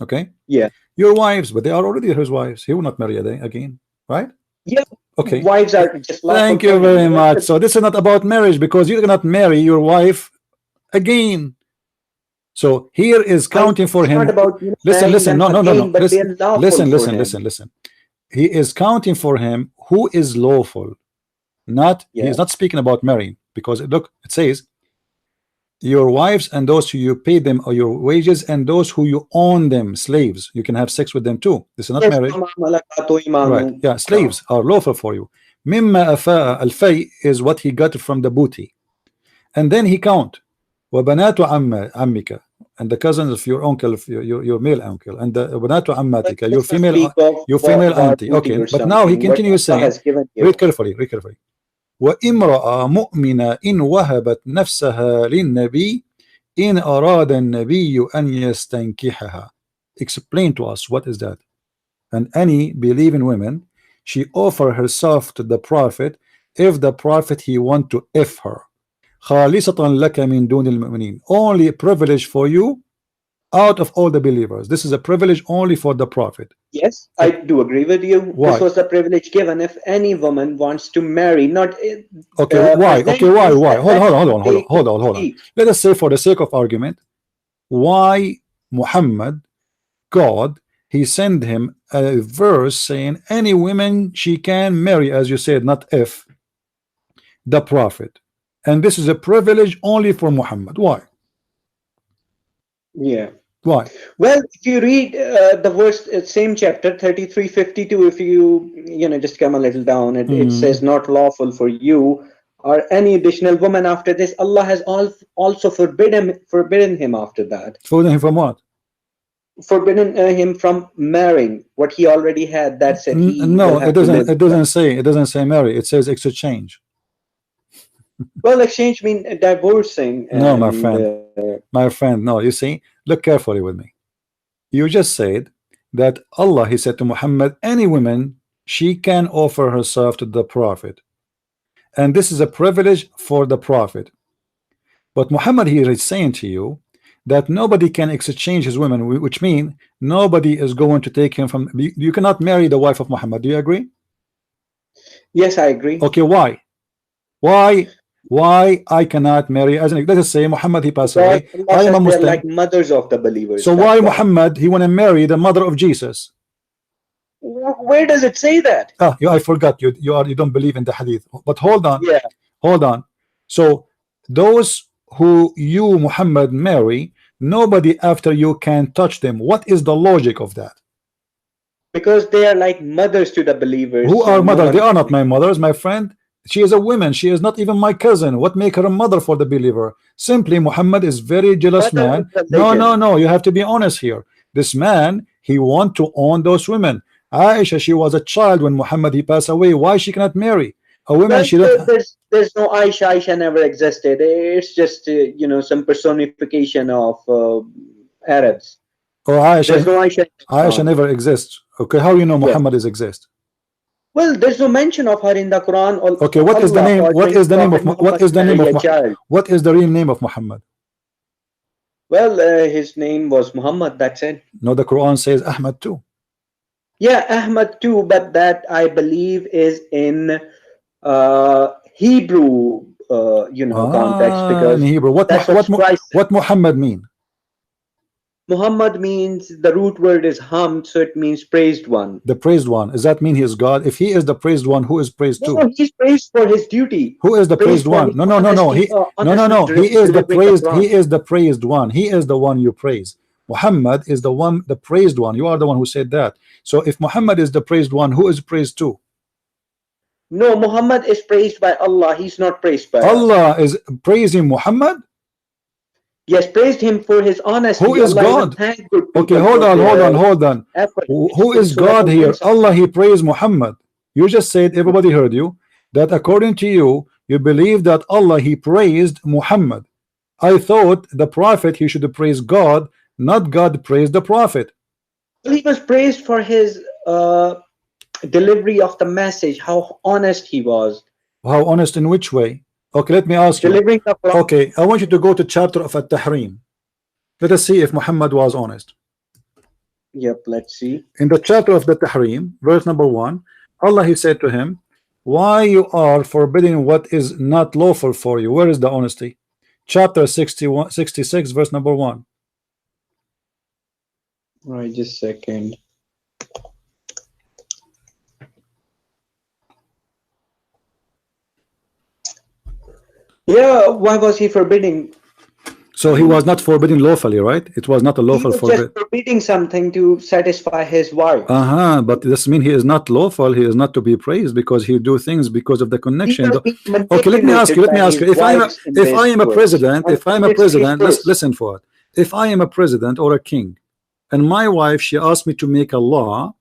Speaker 1: Okay.
Speaker 2: Yeah.
Speaker 1: Your wives, but they are already his wives. He will not marry again, right?
Speaker 2: Yeah.
Speaker 1: Okay.
Speaker 2: Wives are just lawful.
Speaker 1: Thank you very much. So this is not about marriage, because you cannot marry your wife again. So here is counting for him. Listen. No. Listen. He is counting for him who is lawful. Not he is not speaking about marrying, because look, it says your wives and those who you pay them or your wages, and those who you own them, slaves. You can have sex with them too. This is not marriage. Right. Yeah, slaves are lawful for you. Mimma afa al-fay is what he got from the booty. And then he count. وبنات عمك, and the cousins of your uncle, your male uncle, and the banatu ammatika, your female auntie. Okay, but now he continues saying, read carefully. وامرأة مؤمنة إن وهبت نفسها للنبي إن أراد النبي أن يستنكحها. Explain to us, what is that? And any believing women, she offer herself to the prophet if the prophet he want to F her. خالصة لك من دون المؤمنين. Only a privilege for you out of all the believers. This is a privilege only for the prophet.
Speaker 2: Yes, I do agree with you.
Speaker 1: Why?
Speaker 2: This was the privilege given if any woman wants to marry, not
Speaker 1: okay, why? Okay, why? Hold on. Let us say, for the sake of argument, why Muhammad, God, he sent him a verse saying any women she can marry, as you said, not if, the prophet, and this is a privilege only for Muhammad. Why?
Speaker 2: Yeah.
Speaker 1: Why?
Speaker 2: Well, if you read the verse, same chapter 33:52, if you just come a little down, it says, not lawful for you or any additional woman after this. Allah has also forbidden him after that.
Speaker 1: Forbidden him from what?
Speaker 2: Forbidden him from marrying what he already had. That's it. He
Speaker 1: No,
Speaker 2: will have
Speaker 1: it
Speaker 2: to
Speaker 1: doesn't.
Speaker 2: live.
Speaker 1: It doesn't say. It doesn't say marry. It says exchange.
Speaker 2: Well, exchange means divorcing.
Speaker 1: No, my
Speaker 2: and,
Speaker 1: friend. My friend. No, you see. Look carefully with me. You just said that Allah, He said to Muhammad, any woman she can offer herself to the prophet, and this is a privilege for the prophet. But Muhammad here is saying to you that nobody can exchange his women, which means nobody is going to take him from. You cannot marry the wife of Muhammad. Do you agree?
Speaker 2: Yes, I agree.
Speaker 1: Okay, why? Why I cannot marry? As let us say Muhammad, he passed away. I am a Muslim.
Speaker 2: Like mothers of the believers.
Speaker 1: So why Muhammad he want to marry the mother of Jesus?
Speaker 2: Where does it say that?
Speaker 1: Ah, I forgot. You don't believe in the hadith. But hold on.
Speaker 2: Yeah.
Speaker 1: Hold on. So those who you Muhammad marry, nobody after you can touch them. What is the logic of that?
Speaker 2: Because they are like mothers to the believers.
Speaker 1: Who are mothers? They are not my mothers, my friend. She is a woman. She is not even my cousin. What make her a mother for the believer? Simply Muhammad is very jealous man. No. You have to be honest here. This man, he want to own those women. Aisha, she was a child when Muhammad he passed away. Why she cannot marry a woman? She don't.
Speaker 2: There's no Aisha. Aisha never existed. It's just some personification of Arabs.
Speaker 1: Oh, Aisha.
Speaker 2: There's no Aisha.
Speaker 1: Aisha never exists. Okay, how you know Muhammad is exist?
Speaker 2: Well, there's no mention of her in the Quran.
Speaker 1: Okay, what is the name? What is the name of what is the name of Muhammad? What is the real name of Muhammad?
Speaker 2: Well, his name was Muhammad. That's it.
Speaker 1: No, the Quran says Ahmed too.
Speaker 2: Yeah, Ahmed too, but that I believe is in Hebrew, context, because
Speaker 1: in Hebrew. What Muhammad mean?
Speaker 2: Muhammad means, the root word is hamd, so it means praised one.
Speaker 1: The praised one. Does that mean he is God? If he is the praised one, who is praised too?
Speaker 2: No, he's praised for his duty.
Speaker 1: Who is the praised one? No. He is the praised. He is the praised one. He is the one you praise. Muhammad is the one, the praised one. You are the one who said that. So if Muhammad is the praised one, who is praised too?
Speaker 2: No, Muhammad is praised by Allah. He's not praised by
Speaker 1: Allah. Is praising Muhammad?
Speaker 2: Yes, praised him for his honesty.
Speaker 1: Who is God? Okay, hold on. Who is God here? Allah, he praised Muhammad. You just said, everybody heard you, that according to you, you believe that Allah, he praised Muhammad. I thought the prophet, he should praise God, not God praise the prophet.
Speaker 2: He was praised for his delivery of the message, how honest he was.
Speaker 1: How honest in which way? Okay, let me ask you. Okay, I want you to go to chapter of At-Tahrim. Let us see if Muhammad was honest.
Speaker 2: Yep, let's see.
Speaker 1: In the chapter of the Tahrim, verse number 1, Allah, he said to him, why you are forbidding what is not lawful for you? Where is the honesty? Chapter 66, verse number 1.
Speaker 2: Right, just a second. Yeah, why was he forbidding?
Speaker 1: So he was not forbidding lawfully, right? It was not a lawful forbid.
Speaker 2: Just forbidding something to satisfy his wife.
Speaker 1: But this means he is not lawful. He is not to be praised because he do things because of the connection. Okay, let me ask you. If I am a president, listen for it. If I am a president or a king, and my wife, she asked me to make a law,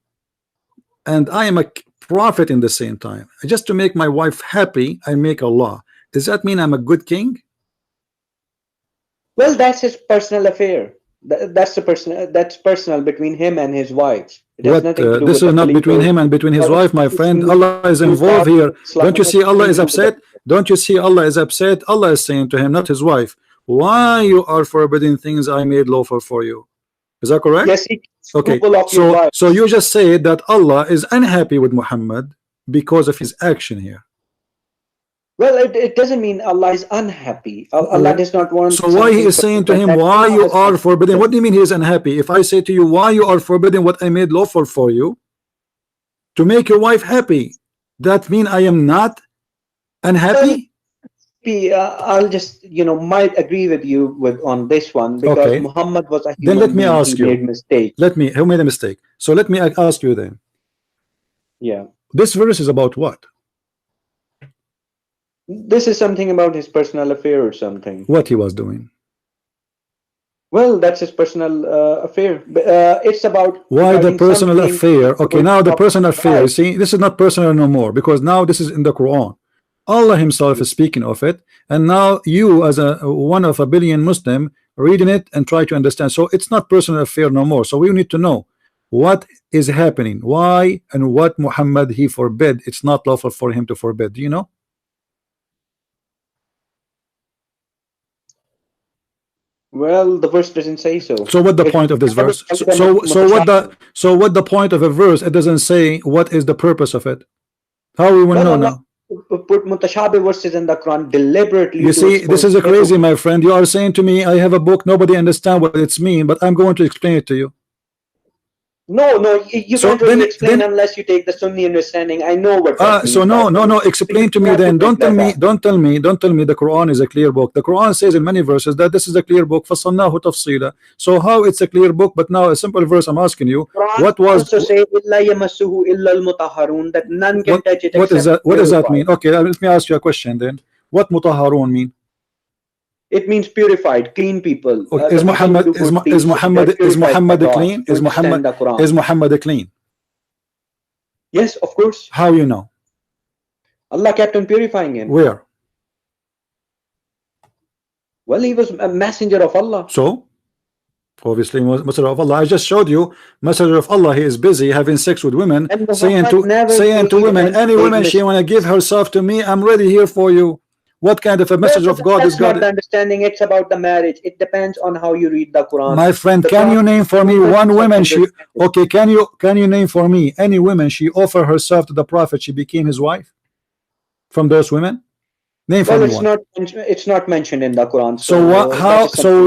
Speaker 1: and I am a prophet in the same time, just to make my wife happy, I make a law. Does that mean I'm a good king?
Speaker 2: Well, that's his personal affair. That's personal between him and his wife.
Speaker 1: This is not between him and between his wife, my friend. Allah is involved here. Don't you see Allah is upset? Don't you see Allah is upset? Allah is saying to him, not his wife, why you are forbidding things I made lawful for you? Is that correct?
Speaker 2: Yes.
Speaker 1: Okay. So you just said that Allah is unhappy with Muhammad because of his action here.
Speaker 2: Well, it doesn't mean Allah is unhappy. Allah does not want.
Speaker 1: So why he is saying to him, why you are forbidden? What do you mean he is unhappy? If I say to you, why you are forbidden what I made lawful for you to make your wife happy, that mean I am not unhappy?
Speaker 2: I'll just might agree with you on this one, because
Speaker 1: Okay.
Speaker 2: Muhammad was a human
Speaker 1: Then let me
Speaker 2: being.
Speaker 1: ask
Speaker 2: He
Speaker 1: you.
Speaker 2: made mistake.
Speaker 1: Who made a mistake? So let me ask you then.
Speaker 2: Yeah.
Speaker 1: This verse is about what?
Speaker 2: This is something about his personal affair or something.
Speaker 1: What he was doing?
Speaker 2: Well, that's his personal affair. It's about
Speaker 1: why the
Speaker 2: regarding
Speaker 1: personal
Speaker 2: something
Speaker 1: affair. Okay, now the
Speaker 2: about
Speaker 1: personal affair.
Speaker 2: God.
Speaker 1: See, this is not personal no more, because now this is in the Quran. Allah himself is speaking of it, and now you as one of a billion Muslim reading it and try to understand. So it's not personal affair no more. So we need to know what is happening, why and what Muhammad he forbid. It's not lawful for him to forbid. Do you know?
Speaker 2: Well, the verse doesn't say so.
Speaker 1: So what the point of this verse? So what the point of a verse? It doesn't say what is the purpose of it. How we will know now?
Speaker 2: Put mutashabih verses in the Quran deliberately.
Speaker 1: You see, this is a crazy, my friend. You are saying to me, I have a book, nobody understand what it's mean, but I'm going to explain it to you.
Speaker 2: No, you can't really explain unless you take the Sunni understanding. I know what that means.
Speaker 1: So no, explain to me then. Don't tell me the Quran is a clear book. The Quran says in many verses that this is a clear book. فَصَلْنَاهُ تَفْصِيلًا. So how it's a clear book, but now a simple verse I'm asking you, what was
Speaker 2: that none can touch it.
Speaker 1: What does that mean? Okay, let me ask you a question then. What mutahharun mean?
Speaker 2: It means purified, clean people.
Speaker 1: Is Muhammad clean? Is Muhammad clean?
Speaker 2: Yes, of course.
Speaker 1: How you know?
Speaker 2: Allah kept on purifying him.
Speaker 1: Where?
Speaker 2: Well, he was a messenger of Allah.
Speaker 1: So, obviously, messenger of Allah. I just showed you, messenger of Allah. He is busy having sex with women, saying to women, any woman she want to give herself to me, I'm ready here for you. What kind of a message of God is God?
Speaker 2: That's not the understanding. It's about the marriage. It depends on how you read the Quran.
Speaker 1: My friend, can you name for me one woman she? Okay, can you name for me any woman she offered herself to the Prophet? She became his wife. From those women, name for me one.
Speaker 2: It's not mentioned in the Quran.
Speaker 1: So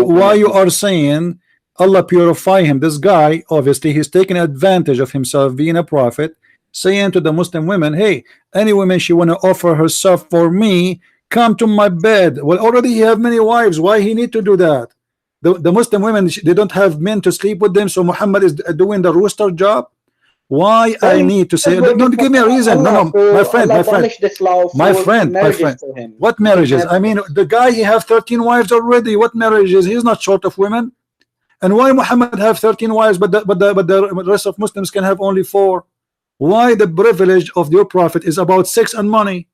Speaker 1: why you are saying Allah purify him? This guy obviously he's taking advantage of himself being a prophet, saying to the Muslim women, hey, any woman she want to offer herself for me, come to my bed. Well, already he have many wives. Why he need to do that? The Muslim women, they don't have men to sleep with them, so Muhammad is doing the rooster job. Why I need to say? Don't give me a reason. No, my friend. What marriages? I mean, the guy he have 13 wives already. What marriages? He's not short of women. And why Muhammad have 13 wives, but the rest of Muslims can have only 4? Why the privilege of your prophet is about sex and money?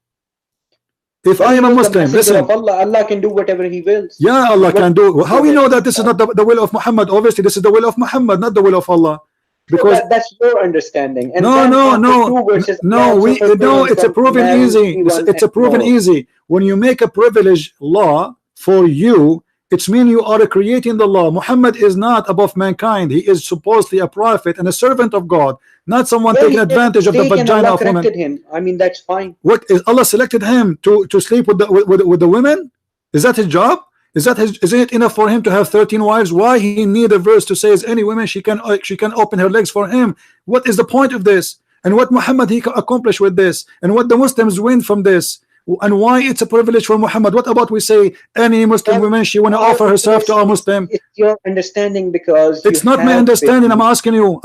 Speaker 1: If I am a Muslim, listen.
Speaker 2: Allah can do whatever He wills.
Speaker 1: Yeah, Allah can do. How we know that this is not the will of Muhammad? Obviously, this is the will of Muhammad, not the will of Allah. Because
Speaker 2: that's your understanding. And
Speaker 1: no. It's a proven easy. It's a proven easy. When you make a privilege law for you, it's mean you are creating the law. Muhammad is not above mankind. He is supposedly a prophet and a servant of God, not someone taking advantage of the vagina of women.
Speaker 2: Him. I mean, that's fine.
Speaker 1: What is Allah selected him to sleep with the women? Is that his job? Is it enough for him to have 13 wives? Why he need a verse to say is any woman she can open her legs for him? What is the point of this? And what Muhammad he accomplished with this? And what the Muslims win from this? And why it's a privilege for Muhammad? What about we say any Muslim woman she want to offer herself to a Muslim?
Speaker 2: It's your understanding, because
Speaker 1: it's not my understanding. I'm asking you.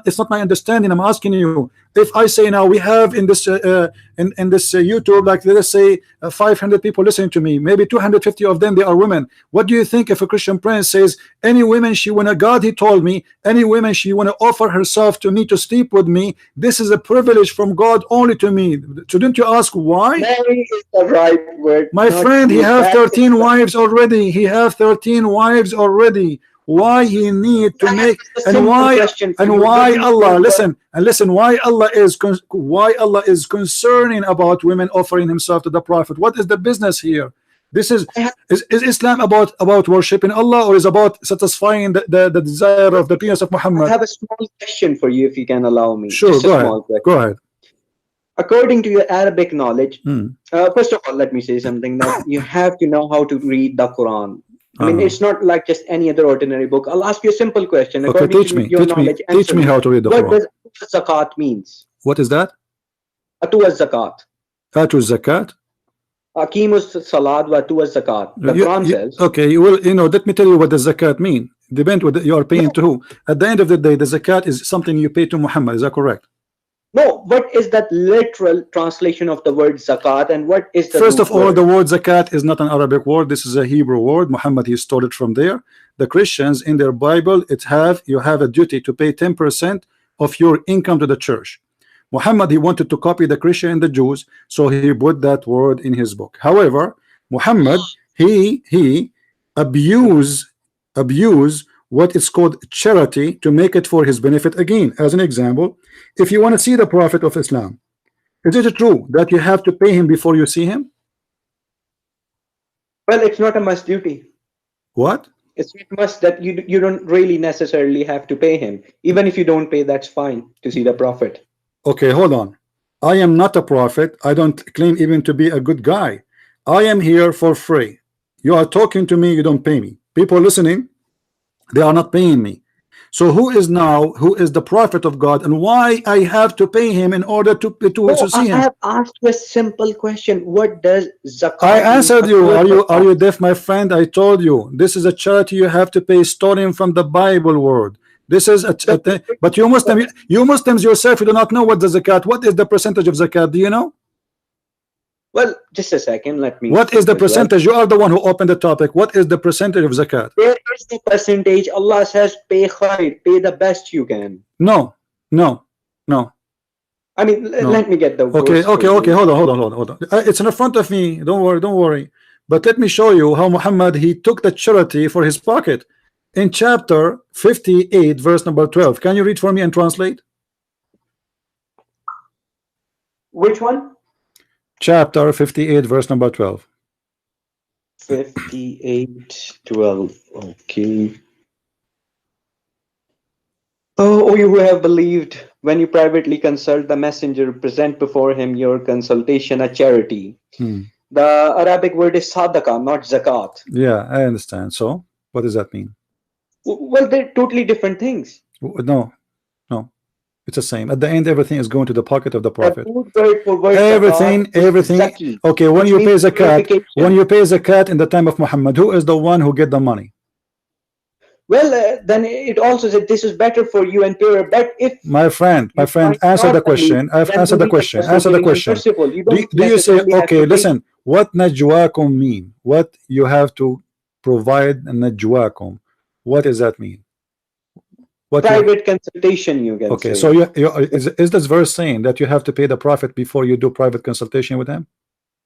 Speaker 1: It's not my understanding. I'm asking you. If I say now we have in this YouTube, like let's say 500 people listening to me, maybe 250 of them they are women. What do you think if a Christian prince says any women she want to, God he told me, any women she want to offer herself to me to sleep with me, this is a privilege from God only to me. Shouldn't you ask why?
Speaker 2: Marry is the right word.
Speaker 1: My friend, he have 13 wives already. He have 13 wives already. Why he need to make and why Allah listen why Allah is concerning about women offering himself to the Prophet? What is the business here? This is Islam about worshiping Allah, or is about satisfying the desire of the penis of Muhammad?
Speaker 2: I have a small question for you, if you can allow me.
Speaker 1: Sure, go ahead.
Speaker 3: according to your Arabic knowledge,
Speaker 1: Hmm.
Speaker 3: first of all, let me say something that you have to know how to read the Quran. I mean, it's not like just any other ordinary book. I'll ask you a simple question.
Speaker 1: Okay,
Speaker 3: According
Speaker 1: teach
Speaker 3: to
Speaker 1: me,
Speaker 3: your knowledge,
Speaker 1: teach
Speaker 3: answer
Speaker 1: me how to read the
Speaker 3: What
Speaker 1: Quran.
Speaker 3: does zakat means?
Speaker 1: What is that?
Speaker 3: Atuwa zakat.
Speaker 1: Atu zakat.
Speaker 3: Aqimus salat wa atuwa zakat. The Quran says.
Speaker 1: Okay, well, let me tell you what the zakat mean. Depend what you are paying to who. At the end of the day, the zakat is something you pay to Muhammad. Is that correct?
Speaker 3: No, what is that literal translation of the word zakat, and what is the
Speaker 1: First
Speaker 3: root
Speaker 1: of all,
Speaker 3: word?
Speaker 1: the word zakat is not an Arabic word. This is a Hebrew word. Muhammad, he stole it from there. The Christians in their Bible, you have a duty to pay 10% of your income to the church. Muhammad, he wanted to copy the Christian and the Jews, so he put that word in his book. However, Muhammad, he abuse what is called charity to make it for his benefit. Again, as an example, if you want to see the Prophet of Islam, is it true that you have to pay him before you see him?
Speaker 3: Well, it's not a must duty.
Speaker 1: What?
Speaker 3: It's not must that you don't really necessarily have to pay him. Even if you don't pay, that's fine to see the Prophet.
Speaker 1: Okay, hold on. I am not a prophet. I don't claim even to be a good guy. I am here for free. You are talking to me, you don't pay me. People listening, they are not paying me. So who is the prophet of God, and why I have to pay him in order to see him?
Speaker 3: I have asked you a simple question. What does zakat
Speaker 1: I answered
Speaker 3: mean?
Speaker 1: you. Are you deaf, my friend? I told you this is a charity you have to pay, stolen from the Bible word. This is but you Muslims yourself, you do not know what the zakat. What is the percentage of zakat? Do you know?
Speaker 3: Well, just a second. Let me.
Speaker 1: What is the percentage? You are the one who opened the topic. What is the percentage of zakat?
Speaker 3: There is the percentage. Allah says, pay khair, pay the best you can.
Speaker 1: No.
Speaker 3: I mean, let me get the
Speaker 1: Okay.
Speaker 3: verse for you.
Speaker 1: Hold on. It's in front of me. Don't worry. But let me show you how Muhammad, he took the charity for his pocket. In chapter 58, verse number 12. Can you read for me and translate?
Speaker 3: Which one?
Speaker 1: Chapter 58, verse number 12.
Speaker 3: 58:12. Okay. Oh, you who have believed, when you privately consult the messenger, present before him your consultation a charity. The Arabic word is sadaqah, not zakat.
Speaker 1: Yeah, I understand. So, what does that mean?
Speaker 3: Well, they're totally different things.
Speaker 1: No. It's the same. At the end, everything is going to the pocket of the Prophet.
Speaker 3: Word for word,
Speaker 1: Everything.
Speaker 3: Zaki,
Speaker 1: okay, when you pay zakat in the time of Muhammad, who is the one who get the money?
Speaker 3: Well, then it also said this is better for you and purer. But if
Speaker 1: my friend, answer the question. I've answered the question. Answer the question. Do you say, okay, listen, what najwakum mean? What you have to provide najwakum? What does that mean? What
Speaker 3: private consultation, you can
Speaker 1: okay,
Speaker 3: say.
Speaker 1: so is this verse saying that you have to pay the Prophet before you do private consultation with him?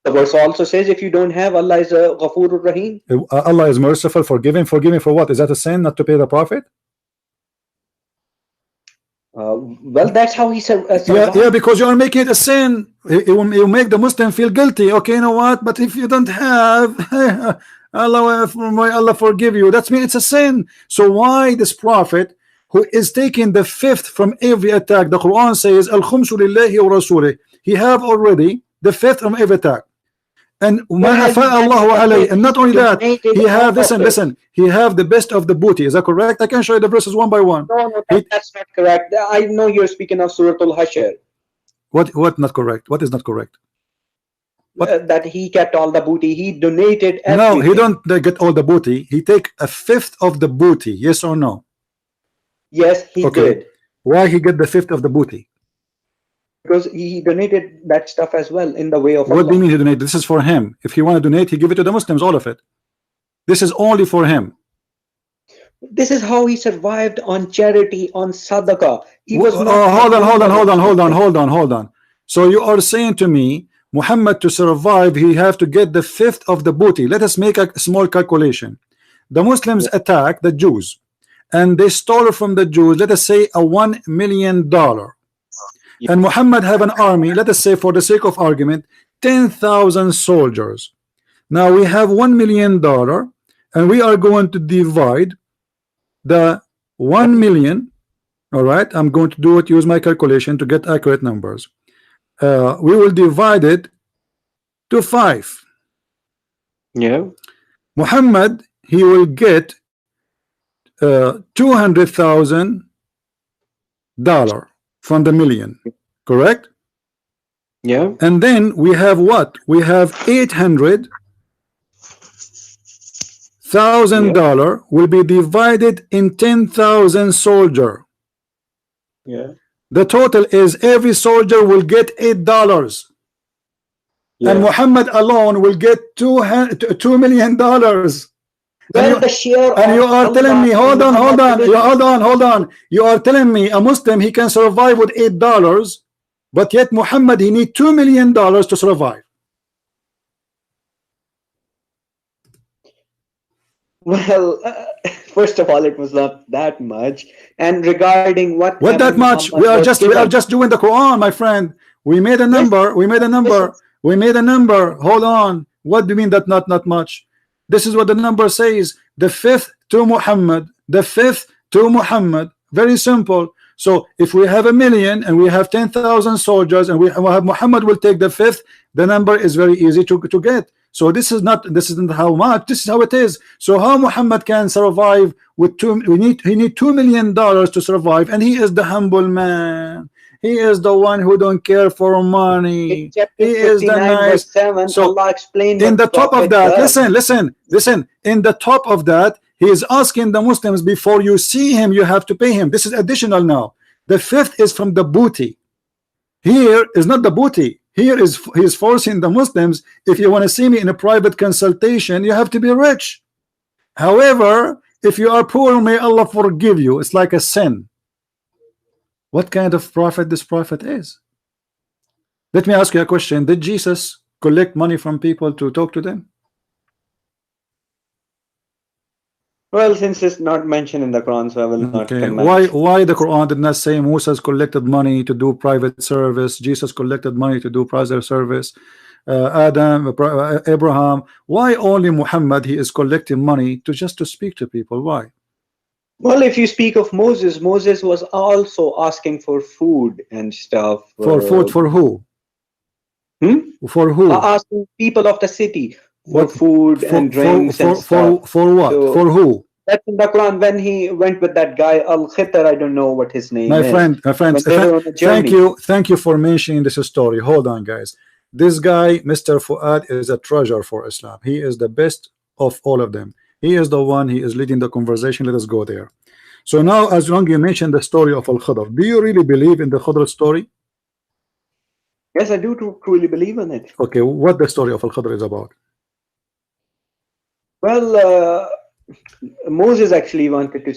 Speaker 3: The verse also says if you don't have, Allah is a Ghafurur Rahim.
Speaker 1: Allah is merciful, forgiving for what? Is that a sin not to pay the Prophet?
Speaker 3: Well, that's how he said.
Speaker 1: Yeah, because you are making it a sin. You make the Muslim feel guilty. Okay, you know what? But if you don't have, Allah forgive you. That means it's a sin. So why this Prophet, who is taking the fifth from every attack? The Quran says, "Al-khumsu lillahi wa rasulih." He have already the fifth from every attack. And and not only that, he have listen, he have the best of the booty. Is that correct? I can show you the verses one by one.
Speaker 3: No, that's not correct. I know you're speaking of Surah Al-Hashr.
Speaker 1: What not correct? What is not correct?
Speaker 3: That he kept all the booty. He donated everything.
Speaker 1: No, he don't get all the booty. He take a fifth of the booty. Yes or no?
Speaker 3: Yes, he did.
Speaker 1: Why he get the fifth of the booty?
Speaker 3: Because he donated that stuff as well in the way of
Speaker 1: what
Speaker 3: Allah.
Speaker 1: do you mean he donate? This is for him. If he want to donate, he give it to the Muslims, all of it. This is only for him.
Speaker 3: This is how he survived on charity, on sadaqah. He was not
Speaker 1: hold on. So you are saying to me, Muhammad, to survive, he have to get the fifth of the booty. Let us make a small calculation. The Muslims attack the Jews, and they stole from the Jews, let us say, $1 million. And Muhammad have an army, let us say, for the sake of argument, 10,000 soldiers. Now we have $1 million, and we are going to divide the 1 million. All right, I'm going to use my calculation to get accurate numbers. we will divide it to 5.
Speaker 3: Yeah.
Speaker 1: Muhammad, he will get $200,000 from the million, correct?
Speaker 3: Yeah.
Speaker 1: And then we have what? We have $800,000 will be divided in 10,000 soldier.
Speaker 3: Yeah.
Speaker 1: The total is every soldier will get $8.
Speaker 3: Yeah.
Speaker 1: And Muhammad alone will get $2 million.
Speaker 3: Well, the share
Speaker 1: And you
Speaker 3: of
Speaker 1: are telling
Speaker 3: Allah
Speaker 1: me,
Speaker 3: in
Speaker 1: hold on, hold
Speaker 3: Muhammad's
Speaker 1: on,
Speaker 3: religion.
Speaker 1: hold on. You are telling me a Muslim, he can survive with $8, but yet Muhammad, he need $2 million to survive.
Speaker 3: Well, first of all, it was not that much. And regarding what
Speaker 1: What that much?
Speaker 3: Muhammad was
Speaker 1: We are
Speaker 3: given,
Speaker 1: just doing the Quran, my friend. We made a
Speaker 3: Yes,
Speaker 1: number. We made a number. We made a number. Hold on. What do you mean that not much? This is what the number says. The 5th to Muhammad. The 5th to Muhammad. Very simple. So if we have a million and we have 10,000 soldiers and we have Muhammad will take the 5th, the number is very easy to get. So this isn't how much, this is how it is. So how Muhammad can survive with he need $2 million to survive, and he is the humble man. He is the one who don't care for money.
Speaker 3: in chapter
Speaker 1: He is the
Speaker 3: 59,
Speaker 1: nice.
Speaker 3: verse 7,
Speaker 1: So
Speaker 3: Allah explained
Speaker 1: in
Speaker 3: what
Speaker 1: the top of
Speaker 3: Prophet
Speaker 1: that,
Speaker 3: does.
Speaker 1: listen. In the top of that, he is asking the Muslims, before you see him, you have to pay him. This is additional now. The 5th is from the booty. Here is not the booty. Here is he's forcing the Muslims, if you want to see me in a private consultation, you have to be rich. However, if you are poor, may Allah forgive you. It's like a sin. What kind of prophet this prophet is? Let me ask you a question. Did Jesus collect money from people to talk to them?
Speaker 3: Well, since it's not mentioned in the Quran, so I will not
Speaker 1: Okay,
Speaker 3: comment.
Speaker 1: why the Quran did not say Moses collected money to do private service, Jesus collected money to do private service, Abraham? Why only Muhammad, he is collecting money to just to speak to people? Why?
Speaker 3: Well, if you speak of Moses, Moses was also asking for food and stuff.
Speaker 1: For food, for who? For who?
Speaker 3: Asking people of the city for
Speaker 1: What?
Speaker 3: food and drinks and stuff.
Speaker 1: For what?
Speaker 3: So-
Speaker 1: For who?
Speaker 3: That's in the Quran when he went with that guy Al-Khitr. I don't know what his name
Speaker 1: My
Speaker 3: is.
Speaker 1: friend,
Speaker 3: When they were on a
Speaker 1: thank
Speaker 3: journey.
Speaker 1: you for mentioning this story. Hold on, guys. This guy, Mr. Fuad, is a treasure for Islam. He is the best of all of them. He is the one, he is leading the conversation. Let us go there. So now, as long you mentioned the story of Al-Khidr, do you really believe in the Khidr story?
Speaker 3: Yes, I do truly believe in it.
Speaker 1: Okay, what the story of Al-Khidr is about?
Speaker 3: Well, Moses actually wanted to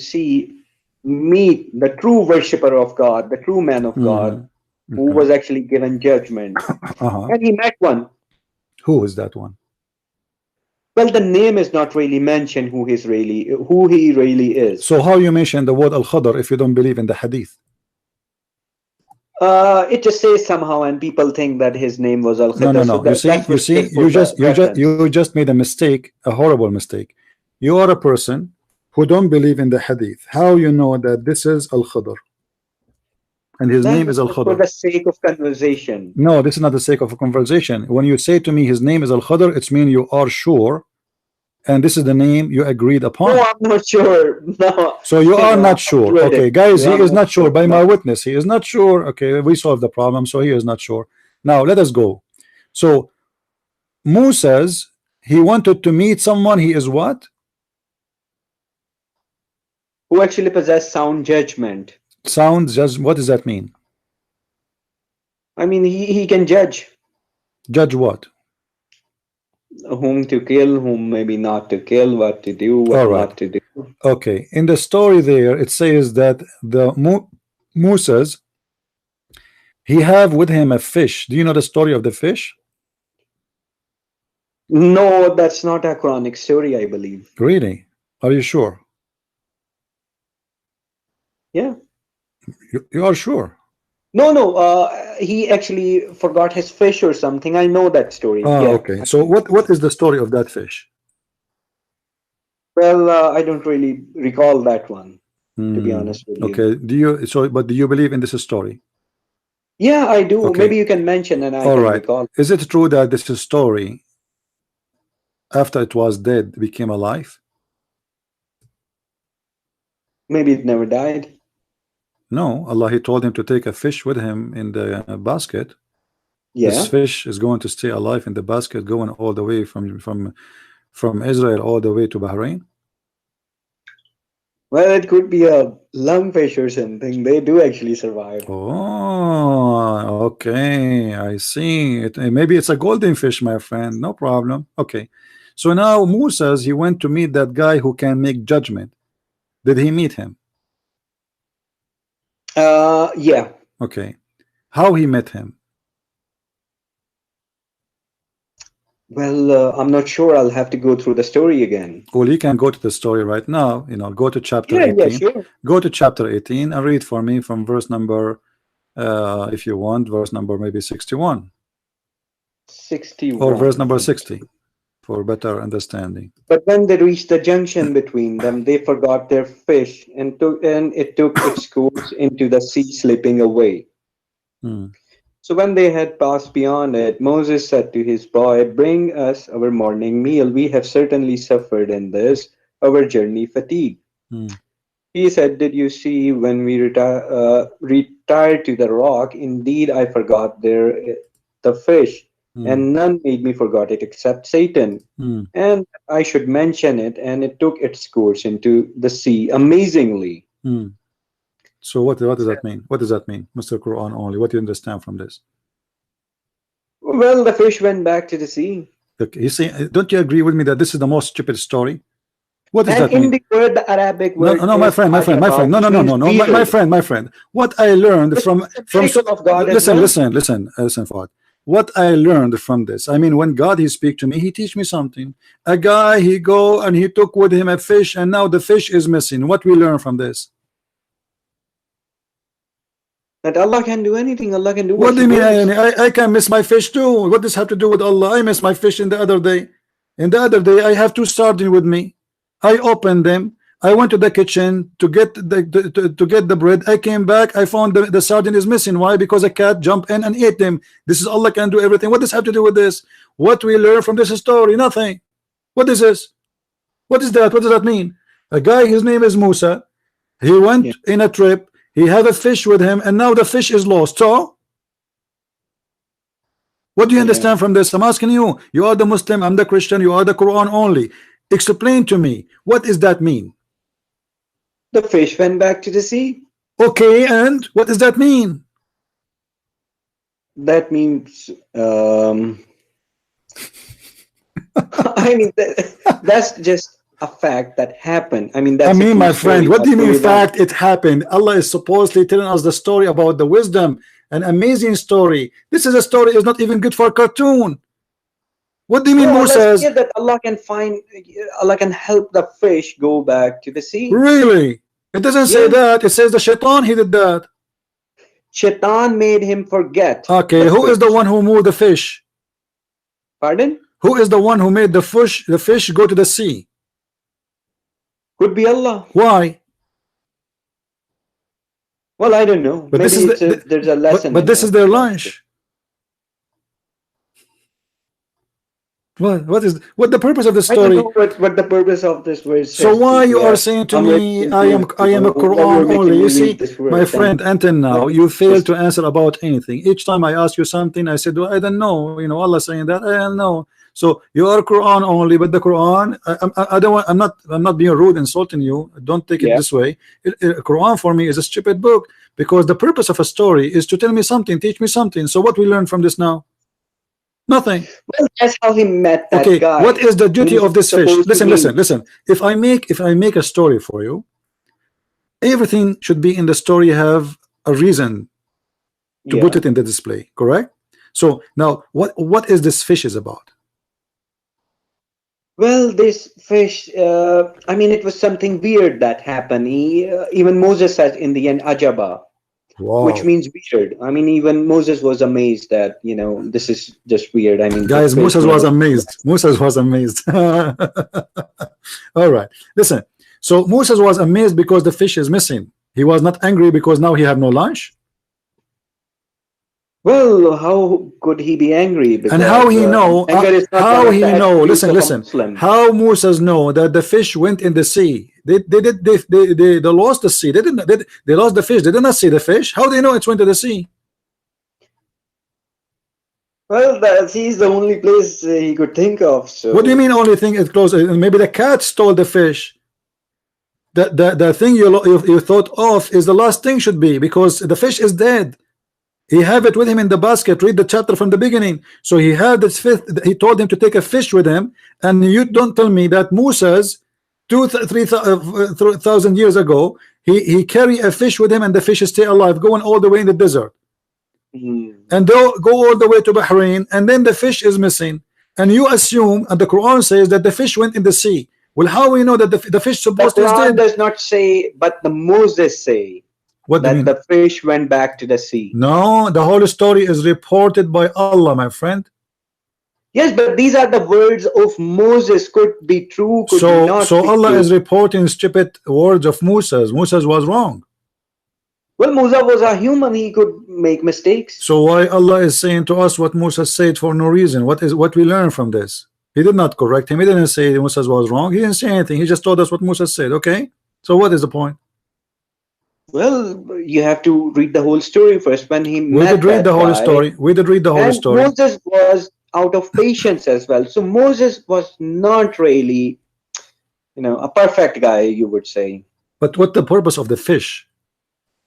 Speaker 3: meet the true worshipper of God, the true man of God, who was actually given judgment. And he met one.
Speaker 1: Who is that one?
Speaker 3: Well, the name is not really mentioned who he really is.
Speaker 1: So how you mention the word Al-Khidr if you don't believe in the hadith?
Speaker 3: It just says somehow, and people think that his name was Al-Khidr.
Speaker 1: No. You just made a mistake, a horrible mistake. You are a person who don't believe in the hadith. How you know that this is Al-Khidr? And his name is Al-Khidr.
Speaker 3: For the sake of conversation.
Speaker 1: No, this is not the sake of a conversation. When you say to me his name is Al-Khidr, it's mean you are sure, and this is the name you agreed upon.
Speaker 3: No, I'm not sure. No.
Speaker 1: So you are not sure. Okay, guys, he is not sure. By my
Speaker 3: No.
Speaker 1: witness, he is not sure. Okay, we solved the problem, so he is not sure. Now let us go. So Moses, he wanted to meet someone. He is what?
Speaker 3: Who actually possess sound judgment.
Speaker 1: Sounds just, what does that mean?
Speaker 3: I mean, he can judge
Speaker 1: Judge what?
Speaker 3: whom to kill, whom maybe not to kill, what to do, what not to do.
Speaker 1: Okay, in the story there, it says that the Moses, he have with him a fish. Do you know the story of the fish?
Speaker 3: No, that's not a Quranic story, I believe.
Speaker 1: Really? Are you sure?
Speaker 3: Yeah.
Speaker 1: You are sure?
Speaker 3: No. He actually forgot his fish or something. I know that story. Yeah.
Speaker 1: Okay. So what is the story of that fish?
Speaker 3: Well, I don't really recall that one, to be honest with you.
Speaker 1: Okay. Do you believe in this story?
Speaker 3: Yeah, I do.
Speaker 1: Okay.
Speaker 3: Maybe you can mention and I
Speaker 1: All
Speaker 3: can
Speaker 1: right.
Speaker 3: recall.
Speaker 1: Is it true that this story, after it was dead, became alive?
Speaker 3: Maybe it never died.
Speaker 1: No, Allah, he told him to take a fish with him in the basket. This
Speaker 3: Yeah.
Speaker 1: fish is going to stay alive in the basket, going all the way from Israel all the way to Bahrain.
Speaker 3: Well, it could be a lungfish or something. They do actually survive.
Speaker 1: Oh, okay, I see it. Maybe it's a golden fish, my friend. No problem. Okay, so now Moses, he went to meet that guy who can make judgment. Did he meet him?
Speaker 3: Yeah.
Speaker 1: Okay, how he met him?
Speaker 3: Well, I'm not sure. I'll have to go through the story again.
Speaker 1: Well, you can go to the story right now. You know, go to chapter
Speaker 3: Yeah,
Speaker 1: 18.
Speaker 3: sure.
Speaker 1: Go to chapter 18 and read for me from verse number, if you want, verse number maybe 61
Speaker 3: 61.
Speaker 1: or verse number 60 for better understanding.
Speaker 3: But when they reached the junction between them, they forgot their fish and it took its course into the sea, slipping away.
Speaker 1: Hmm.
Speaker 3: So when they had passed beyond it, Moses said to his boy, "Bring us our morning meal. We have certainly suffered in this, our journey fatigue."
Speaker 1: Hmm.
Speaker 3: He said, "Did you see when we retired to the rock? Indeed, I forgot the fish,
Speaker 1: Hmm.
Speaker 3: and none made me forget it except Satan.
Speaker 1: Hmm.
Speaker 3: And I should mention it, and it took its course into the sea amazingly."
Speaker 1: Hmm. So what does that mean? What does that mean, Mr. Quran only? What do you understand from this?
Speaker 3: Well, the fish went back to the sea.
Speaker 1: Look, you see, don't you agree with me that this is the most stupid story? What does
Speaker 3: And
Speaker 1: that
Speaker 3: in
Speaker 1: mean?
Speaker 3: the word, the Arabic
Speaker 1: No,
Speaker 3: word
Speaker 1: no, my
Speaker 3: is
Speaker 1: friend,
Speaker 3: ajaba,
Speaker 1: no,
Speaker 3: which
Speaker 1: no, no,
Speaker 3: means
Speaker 1: no, no, my
Speaker 3: weird.
Speaker 1: friend. What I learned
Speaker 3: It's
Speaker 1: from
Speaker 3: a miracle of God as
Speaker 1: listen,
Speaker 3: well.
Speaker 1: listen, Fuad. What I learned from this, I mean, when God he speak to me, he teach me something. A guy he go and he took with him a fish, and now the fish is missing. What we learn from this?
Speaker 3: That Allah can do anything. Allah can do
Speaker 1: What
Speaker 3: what
Speaker 1: do
Speaker 3: He
Speaker 1: you mean?
Speaker 3: wills.
Speaker 1: I can miss my fish too. What does have to do with Allah? I missed my fish in the other day. In the other day, I have two sardines with me. I opened them. I went to the kitchen to get to get the bread. I came back. I found the sardine is missing. Why? Because a cat jumped in and ate them. This is Allah can do everything. What does have to do with this? What we learn from this story? Nothing. What is this? What is that? What does that mean? A guy, his name is Musa. He went in a trip. He had a fish with him, and now the fish is lost. So, what do you understand from this? I'm asking you. You are the Muslim. I'm the Christian. You are the Quran only. Explain to me. What does that mean?
Speaker 3: The fish went back to the sea.
Speaker 1: Okay, and what does that mean?
Speaker 3: That means, I mean, that's just a fact that happened. I mean, that's
Speaker 1: I mean,
Speaker 3: a
Speaker 1: my
Speaker 3: true
Speaker 1: friend,
Speaker 3: story.
Speaker 1: what do you mean
Speaker 3: Story that-
Speaker 1: fact? It happened. Allah is supposedly telling us the story about the wisdom, an amazing story. This is a story is not even good for a cartoon. What do you mean,
Speaker 3: No,
Speaker 1: Musa?
Speaker 3: Allah said that Allah can help the fish go back to the sea.
Speaker 1: Really? It doesn't say that. It says the shaitan he did that.
Speaker 3: Shaitan made him forget.
Speaker 1: Okay, who is the one who moved the fish?
Speaker 3: Pardon?
Speaker 1: Who is the one who made the fish go to the sea?
Speaker 3: Could be Allah.
Speaker 1: Why?
Speaker 3: Well, I don't know.
Speaker 1: But
Speaker 3: Maybe
Speaker 1: this is
Speaker 3: there's a lesson.
Speaker 1: But
Speaker 3: in
Speaker 1: this
Speaker 3: it.
Speaker 1: is their lunch. What the purpose of the
Speaker 3: I don't
Speaker 1: story?
Speaker 3: know what the purpose of this verse.
Speaker 1: So
Speaker 3: says
Speaker 1: why
Speaker 3: to
Speaker 1: you
Speaker 3: you.
Speaker 1: are saying to
Speaker 3: I'm
Speaker 1: me
Speaker 3: ready
Speaker 1: I am a
Speaker 3: why you're
Speaker 1: Quran
Speaker 3: making
Speaker 1: only?
Speaker 3: me
Speaker 1: You
Speaker 3: read
Speaker 1: see,
Speaker 3: this
Speaker 1: my
Speaker 3: verse.
Speaker 1: friend, until now you fail to answer about anything. Each time I ask you something, I said, well, I don't know. You know, Allah saying that I don't know. So you are Quran only, but the Quran, I don't want. I'm not being rude, insulting you. Don't take it this way. Quran for me is a stupid book because the purpose of a story is to tell me something, teach me something. So what we learn from this now? Nothing.
Speaker 3: Well, that's how he met that guy.
Speaker 1: What is the duty of this fish?
Speaker 3: supposed to
Speaker 1: Listen. If I make a story for you, everything should be in the story have a reason to put it in the display, correct? So now what is this fish is about?
Speaker 3: Well, this fish, I mean, it was something weird that happened. Even Moses said in the end, ajaba, which means weird. I mean, even Moses was amazed that, you know, this is just weird. I mean,
Speaker 1: guys, Moses was amazed. Moses was amazed. All right, listen. So Moses was amazed because the fish is missing. He was not angry because now he have no lunch.
Speaker 3: Well, how could he be angry?
Speaker 1: And how he know?
Speaker 3: Anger is not
Speaker 1: How
Speaker 3: one of
Speaker 1: he
Speaker 3: the
Speaker 1: know?
Speaker 3: attributes
Speaker 1: Listen,
Speaker 3: of a
Speaker 1: listen.
Speaker 3: Muslim.
Speaker 1: How Moses know that the fish went in the sea? They lost the sea. They didn't. They lost the fish. They did not see the fish. How they know it went to the sea?
Speaker 3: Well, he's the only place he could think of. So
Speaker 1: What do you mean? Only thing is close? Maybe the cat stole the fish. The thing you thought of is the last thing should be, because the fish is dead. He have it with him in the basket. Read the chapter from the beginning. So he had this fish. He told him to take a fish with him, and you don't tell me that Moses 3,000 years ago he carry a fish with him, and the fish is still alive, going all the way in the desert, and go all the way to Bahrain, and then the fish is missing, and you assume, and the Quran says that the fish went in the sea. Well, how we know that the fish supposed
Speaker 3: the
Speaker 1: to is
Speaker 3: Quran
Speaker 1: dead?
Speaker 3: does not say, but the Moses say
Speaker 1: What do you
Speaker 3: that
Speaker 1: mean?
Speaker 3: the fish went back to the sea.
Speaker 1: No, the whole story is reported by Allah, my friend.
Speaker 3: Yes, but these are the words of Moses. Could be true, could be not.
Speaker 1: So
Speaker 3: be
Speaker 1: Allah
Speaker 3: true.
Speaker 1: is reporting stupid words of Moses. Moses was wrong.
Speaker 3: Well, Musa was a human. He could make mistakes.
Speaker 1: So why Allah is saying to us what Moses said for no reason? What we learn from this? He did not correct him. He didn't say Moses was wrong. He didn't say anything. He just told us what Moses said. Okay. So what is the point?
Speaker 3: Well, you have to read the whole story first. When he
Speaker 1: We
Speaker 3: met
Speaker 1: did read
Speaker 3: that
Speaker 1: the whole
Speaker 3: guy,
Speaker 1: story. We did read the whole
Speaker 3: and
Speaker 1: story.
Speaker 3: Moses was out of patience as well. So Moses was not really, a perfect guy, you would say.
Speaker 1: But what the purpose of the fish?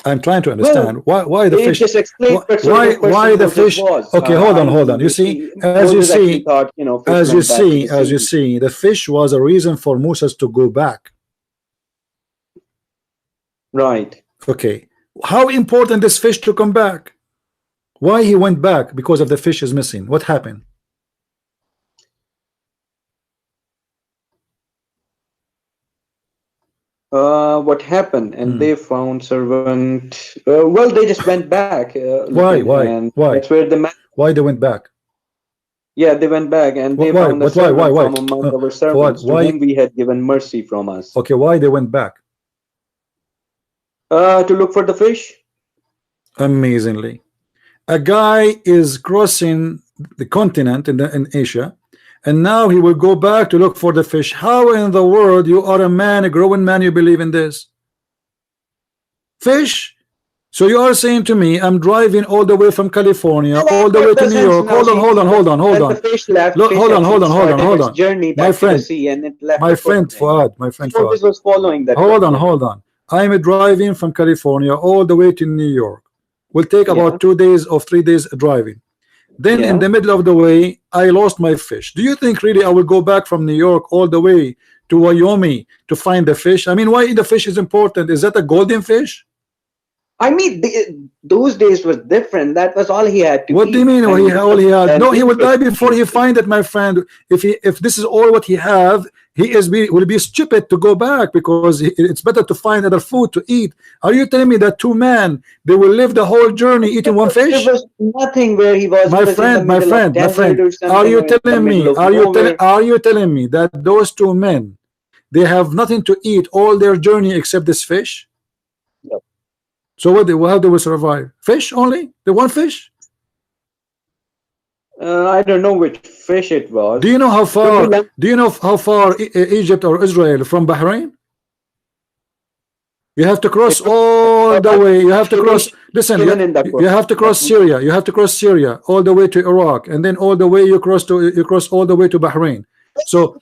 Speaker 1: I'm trying to understand why the
Speaker 3: It
Speaker 1: fish.
Speaker 3: just explains what sort
Speaker 1: Why
Speaker 3: of person
Speaker 1: why the
Speaker 3: Moses
Speaker 1: fish?
Speaker 3: was.
Speaker 1: Okay, hold on. You see, as you
Speaker 3: Moses actually
Speaker 1: see,
Speaker 3: thought, fish
Speaker 1: as you
Speaker 3: went back to
Speaker 1: see,
Speaker 3: the
Speaker 1: as you
Speaker 3: sea.
Speaker 1: see, the fish was a reason for Moses to go back.
Speaker 3: Right.
Speaker 1: Okay, how important this fish to come back? Why he went back? Because of the fish is missing. What happened?
Speaker 3: What happened? And they found servant. Well, they just went back.
Speaker 1: Why?
Speaker 3: And
Speaker 1: Why?
Speaker 3: that's where the man.
Speaker 1: Why they went back?
Speaker 3: Yeah, they went back and they
Speaker 1: Why?
Speaker 3: found a
Speaker 1: But why?
Speaker 3: servant
Speaker 1: Why?
Speaker 3: from among our servants to
Speaker 1: Why?
Speaker 3: whom we had given mercy from us.
Speaker 1: Okay, why they went back?
Speaker 3: To look for the fish.
Speaker 1: Amazingly, a guy is crossing the continent in Asia, and now he will go back to look for the fish. How in the world you are a man, a growing man, you believe in this? Fish? So you are saying to me, I'm driving all the way from California, all the way to New York. Hold on.
Speaker 3: The fish left.
Speaker 1: Look, hold on.
Speaker 3: Its journey back
Speaker 1: My
Speaker 3: to
Speaker 1: friend,
Speaker 3: the sea, and it left
Speaker 1: my
Speaker 3: a
Speaker 1: friend
Speaker 3: footprint.
Speaker 1: Fuad, my friend
Speaker 3: Moses
Speaker 1: Fuad.
Speaker 3: was following that.
Speaker 1: Hold on. I'm driving from California all the way to New York. Will take about 2 days or 3 days driving. Then in the middle of the way, I lost my fish. Do you think really I will go back from New York all the way to Wyoming to find the fish? I mean, why the fish is important? Is that a golden fish?
Speaker 3: I mean, those days was different. That was all he had to
Speaker 1: What
Speaker 3: eat.
Speaker 1: do you mean all he had? No, he will die before he
Speaker 3: it.
Speaker 1: find it, my friend. If this is all what he have, will be stupid to go back, because it's better to find other food to eat. Are you telling me that two men, they will live the whole journey eating one fish?
Speaker 3: There was nothing where he was.
Speaker 1: My friend, are you telling me that those two men, they have nothing to eat all their journey except this fish?
Speaker 3: Yep.
Speaker 1: So how they will survive? Fish only? The one fish?
Speaker 3: I don't know which fish it was.
Speaker 1: Do you know how far? Do you know how far Egypt or Israel from Bahrain? You have to cross all the way. You have to cross. Listen, you have to cross Syria. You have to cross Syria all the way to Iraq, and then all the way you cross all the way to Bahrain. So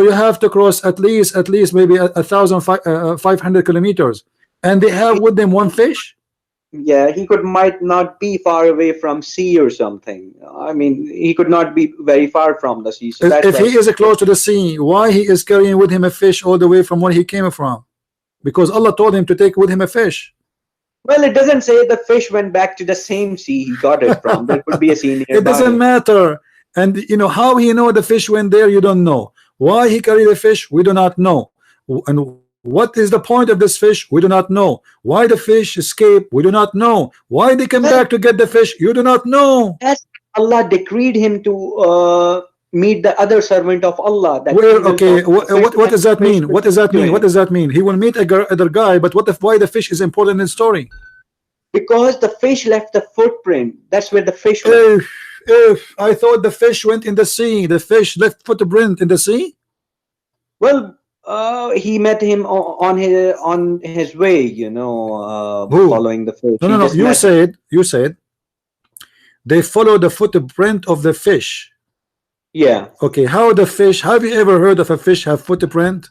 Speaker 1: you have to cross at least maybe 1,500 kilometers, and they have with them one fish.
Speaker 3: Yeah, he might not be far away from sea or something. I mean, he could not be very far from the sea. So
Speaker 1: if he is close to the sea, why he is carrying with him a fish all the way from where he came from? Because Allah told him to take with him a fish.
Speaker 3: Well, it doesn't say the fish went back to the same sea he got it from. There could be a sea nearby.
Speaker 1: It doesn't matter. And you know how he know the fish went there? You don't know. Why he carried the fish? We do not know. And what is the point of this fish? We do not know. Why the fish escaped? We do not know. Why they came back to get the fish? You do not know.
Speaker 3: Yes, Allah decreed him to meet the other servant of Allah.
Speaker 1: Okay, what does that mean? What does that mean? What does that mean? He will meet other guy, but why the fish is important in the story?
Speaker 3: Because the fish left the footprint. That's where the fish went.
Speaker 1: If I thought the fish went in the sea, the fish left footprint in the sea.
Speaker 3: Well, he met him on his way, you know,
Speaker 1: Who?
Speaker 3: following the fish.
Speaker 1: No,
Speaker 3: He
Speaker 1: no, no.
Speaker 3: just met
Speaker 1: You said they follow the footprint of the fish.
Speaker 3: Yeah.
Speaker 1: Okay, how the fish? Have you ever heard of a fish have footprint?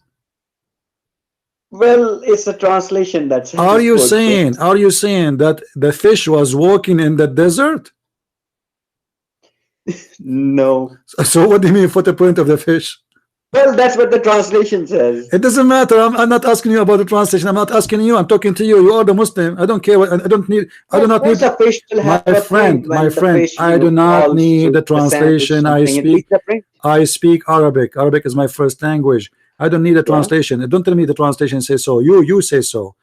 Speaker 3: Well, it's a translation that's.
Speaker 1: Are you saying that the fish was walking in the desert?
Speaker 3: No.
Speaker 1: So what do you mean footprint of the fish?
Speaker 3: Well, that's what the translation says.
Speaker 1: It doesn't matter. I'm not asking you about the translation. I'm not asking you. I'm talking to you. You are the Muslim. I don't care. I don't need. I do not need.
Speaker 3: A fish will have
Speaker 1: My friend. I do not need the translation. I speak Arabic. Arabic is my first language. I don't need a translation. Don't tell me the translation says so. You say so.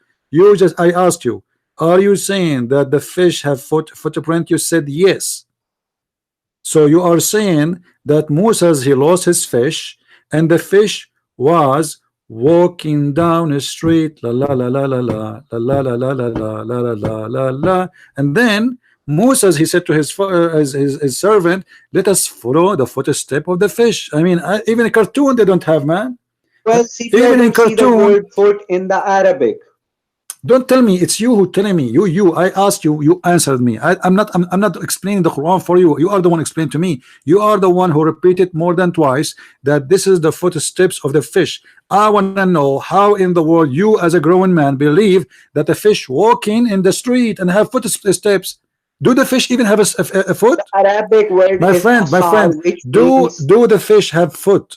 Speaker 1: I asked you. Are you saying that the fish have footprint? You said yes. So you are saying that Moses, he lost his fish, and the fish was walking down a street, la la la la la la la la la la la la la la la la, and then Moses, he said to his servant, let us follow the footstep of the fish. I mean, even a cartoon they don't have, man.
Speaker 3: Well, see,
Speaker 1: even in cartoon,
Speaker 3: see the word foot in the Arabic.
Speaker 1: Don't tell me, it's you who telling me. I asked you, you answered me. I'm not explaining the Quran for you. You are the one explaining to me. You are the one who repeated more than twice that this is the footsteps of the fish. I want to know how in the world you as a grown man believe that the fish walking in the street and have footsteps. Do the fish even have a foot?
Speaker 3: The Arabic word
Speaker 1: my friend, do the fish have foot?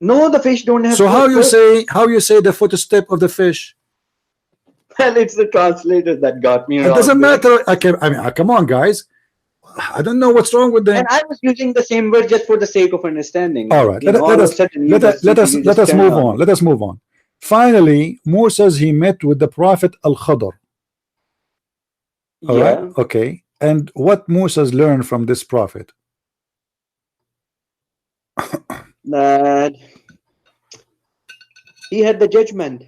Speaker 3: No, the fish don't have
Speaker 1: so
Speaker 3: foot.
Speaker 1: How you say the footstep of the fish?
Speaker 3: Well, it's the translator that got me wrong.
Speaker 1: It doesn't matter. I mean, come on, guys. I don't know what's wrong with them.
Speaker 3: And I was using the same word just for the sake of understanding.
Speaker 1: All right, let us move on. Let us move on. Finally, Moses, he met with the prophet Al-Khadr. All right, okay. And what Moses learned from this prophet?
Speaker 3: That he had the judgment.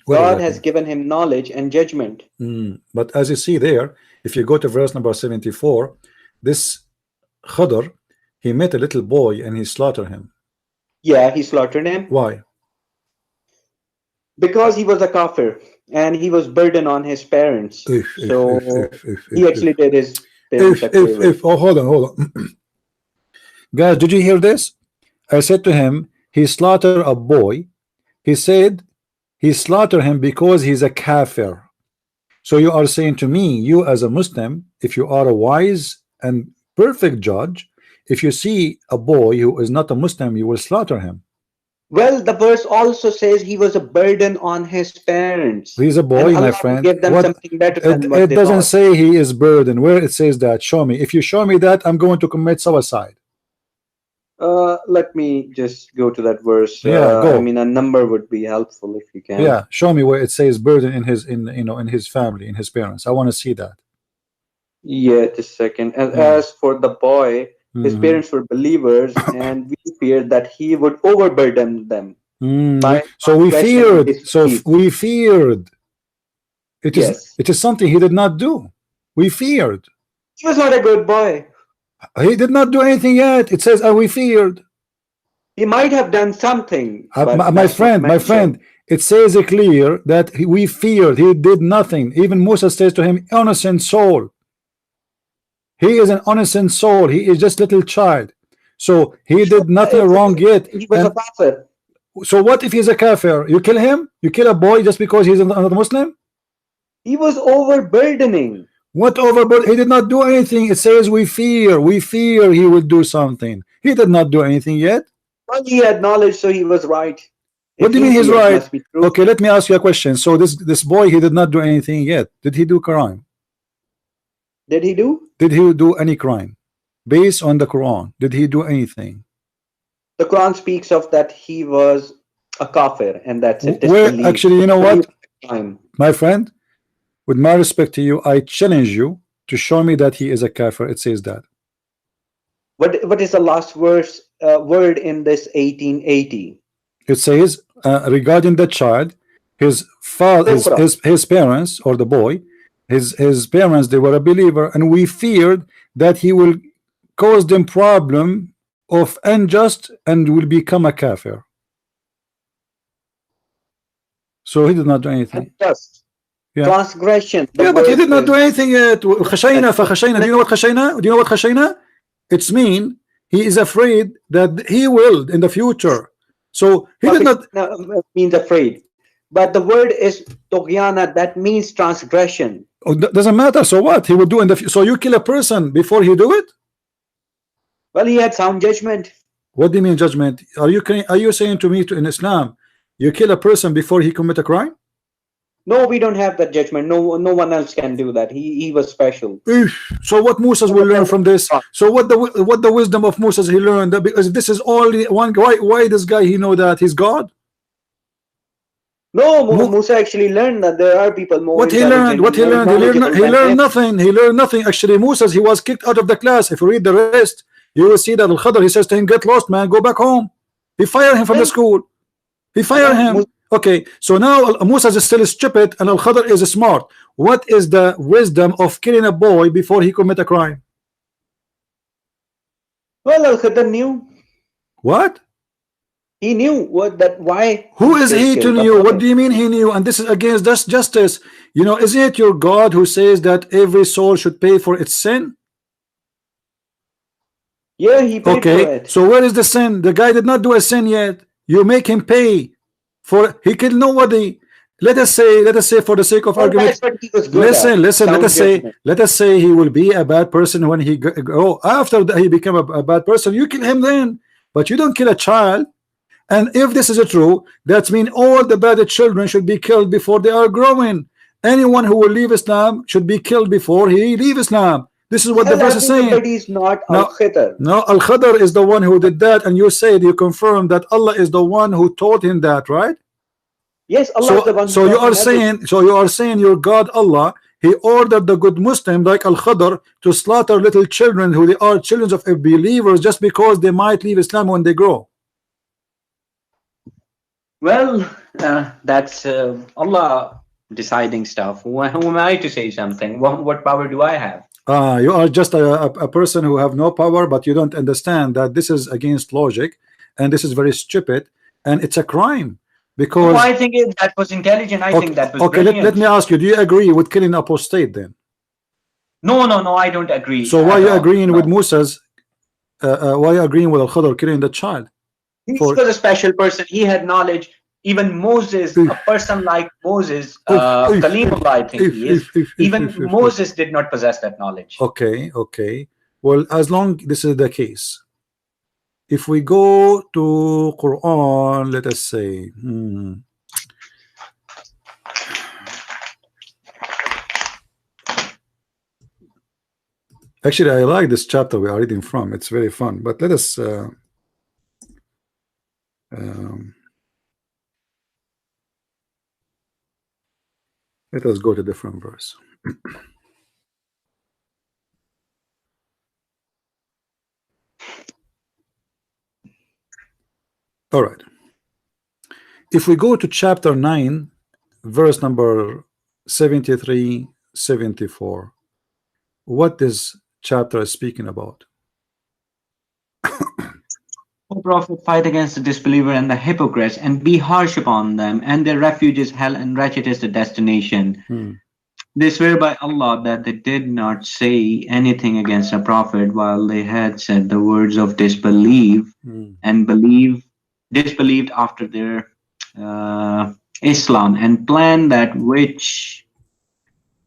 Speaker 3: God has given him knowledge and judgment.
Speaker 1: But as you see there, if you go to verse number 74, this Khadr, he met a little boy and he slaughtered him.
Speaker 3: Yeah, he slaughtered him.
Speaker 1: Why?
Speaker 3: Because he was a kafir and he was burdened on his parents. He actually did his parents.
Speaker 1: Oh, hold on. Guys, did you hear this? I said to him, he slaughtered a boy. He said he slaughtered him because he's a kafir. So you are saying to me, you as a Muslim, if you are a wise and perfect judge, if you see a boy who is not a Muslim, you will slaughter him.
Speaker 3: Well, the verse also says he was a burden on his parents.
Speaker 1: He's a boy, my friend.
Speaker 3: Give them something better than what
Speaker 1: it doesn't say he is burden. Where it says that, show me. If you show me that, I'm going to commit suicide.
Speaker 3: Let me just go to that verse.
Speaker 1: Go.
Speaker 3: I mean, a number would be helpful if you can.
Speaker 1: Yeah, show me where it says burden in his in his family, in his parents. I want to see that.
Speaker 3: Yeah, just a second. And as for the boy, his parents were believers, and we feared that he would overburden them.
Speaker 1: So we feared. It is something he did not do. We feared.
Speaker 3: He was not a good boy.
Speaker 1: He did not do anything yet. It says, we feared.
Speaker 3: He might have done something.
Speaker 1: My friend, it says clear that we feared. He did nothing. Even Moses says to him, innocent soul. He is an innocent soul. He is just a little child. So he did nothing wrong yet.
Speaker 3: He was a kafir.
Speaker 1: So what if he's a kafir? You kill him? You kill a boy just because he's another Muslim?
Speaker 3: He was overburdening.
Speaker 1: What overburden? He did not do anything. It says we fear he will do something. He did not do anything yet.
Speaker 3: Well, he had knowledge, so he was right.
Speaker 1: What do you mean he's right? Okay, let me ask you a question. So this boy, he did not do anything yet. Did he do crime?
Speaker 3: Did he do?
Speaker 1: Did he do any crime? Based on the Quran, did he do anything?
Speaker 3: The Quran speaks of that he was a kafir, and that's it.
Speaker 1: Actually, you know what? My friend, with my respect to you, I challenge you to show me that he is a kafir. It says that.
Speaker 3: What is the last word in this 1880?
Speaker 1: It says regarding the child, his father, his parents, or the boy, his parents, they were a believer, and we feared that he will cause them problem of unjust and will become a kafir. So he did not do anything.
Speaker 3: Just
Speaker 1: Yeah.
Speaker 3: transgression.
Speaker 1: Yeah, but he did not do anything yet. خشينا فخشينا. Do you know what خشينا? Do you know what خشينا? It's mean he is afraid that he will in the future. So he did not
Speaker 3: means afraid. But the word is Togyana, that means transgression.
Speaker 1: Oh, doesn't matter. So what he would do in the future? So you kill a person before he do it?
Speaker 3: Well, he had sound judgment.
Speaker 1: What do you mean judgment? Are you saying to me in Islam you kill a person before he commit a crime?
Speaker 3: No, we don't have that judgment. No one else can do that. He was special.
Speaker 1: So what Moses will learn from this? So what the wisdom of Moses he learned? Because this is only one. Why this guy he know that he's God?
Speaker 3: No, Musa actually learned that there are people more.
Speaker 1: What he learned? What he learned? He learned nothing. He learned nothing. Actually, Moses he was kicked out of the class. If you read the rest, you will see that Al-Khadr he says to him, "Get lost, man. Go back home." He fired him from the school. He fired him. Okay, so now Moses is still stupid and Al-Khadr is smart. What is the wisdom of killing a boy before he commit a crime?
Speaker 3: Well, Al-Khadr knew.
Speaker 1: What?
Speaker 3: He knew why.
Speaker 1: Who is he to know? What do you mean he knew? And this is against justice. You know, isn't it your God who says that every soul should pay for its sin?
Speaker 3: Yeah, he paid for it.
Speaker 1: So where is the sin? The guy did not do a sin yet. You make him pay for. He killed nobody. Let us say for the sake of argument. Listen. Let us say he will be a bad person when he go after he become a bad person. You kill him then, but you don't kill a child. And if this is true, that means all the bad children should be killed before they are growing. Anyone who will leave Islam should be killed before he leave Islam. This is what the verse is saying.
Speaker 3: Is not Al-Khadr.
Speaker 1: No, Al-Khadr is the one who did that, and you confirmed that Allah is the one who taught him that, right?
Speaker 3: Yes, Allah is the one.
Speaker 1: So you are saying your God Allah, he ordered the good Muslim like Al-Khadr to slaughter little children who they are children of believers just because they might leave Islam when they grow.
Speaker 2: Well, that's Allah deciding stuff. Who am I to say something? What power do I have?
Speaker 1: You are just a person who have no power, but you don't understand that this is against logic, and this is very stupid, and it's a crime. Because
Speaker 2: I think that was intelligent. I think that was
Speaker 1: okay. Let me ask you: do you agree with killing apostate then?
Speaker 2: No, I don't agree.
Speaker 1: So why are you agreeing with Musa's? Why are you agreeing with Al-Khadr killing the child?
Speaker 2: He was a special person. He had knowledge. Even Moses, a person like Moses, Kalimullah, I think he is. Even Moses did not possess that knowledge.
Speaker 1: Okay. Well, as long this is the case, if we go to Quran, let us say, actually, I like this chapter we are reading from. It's very fun. But let us. Let us go to a different verse. All right. If we go to chapter 9, verse number 73, 74, what this chapter is speaking about?
Speaker 2: O Prophet, fight against the disbeliever and the hypocrites, and be harsh upon them, and their refuge is hell, and wretched is the destination. They swear by Allah that they did not say anything against the Prophet while they had said the words of disbelief and disbelieved after their Islam, and planned that which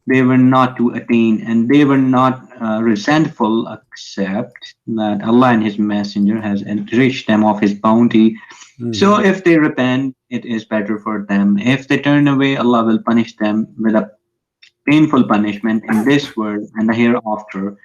Speaker 2: they were not to attain, and they were not resentful except that Allah and his messenger has enriched them of his bounty. So if they repent, it is better for them. If they turn away, Allah will punish them with a painful punishment in this world and the hereafter,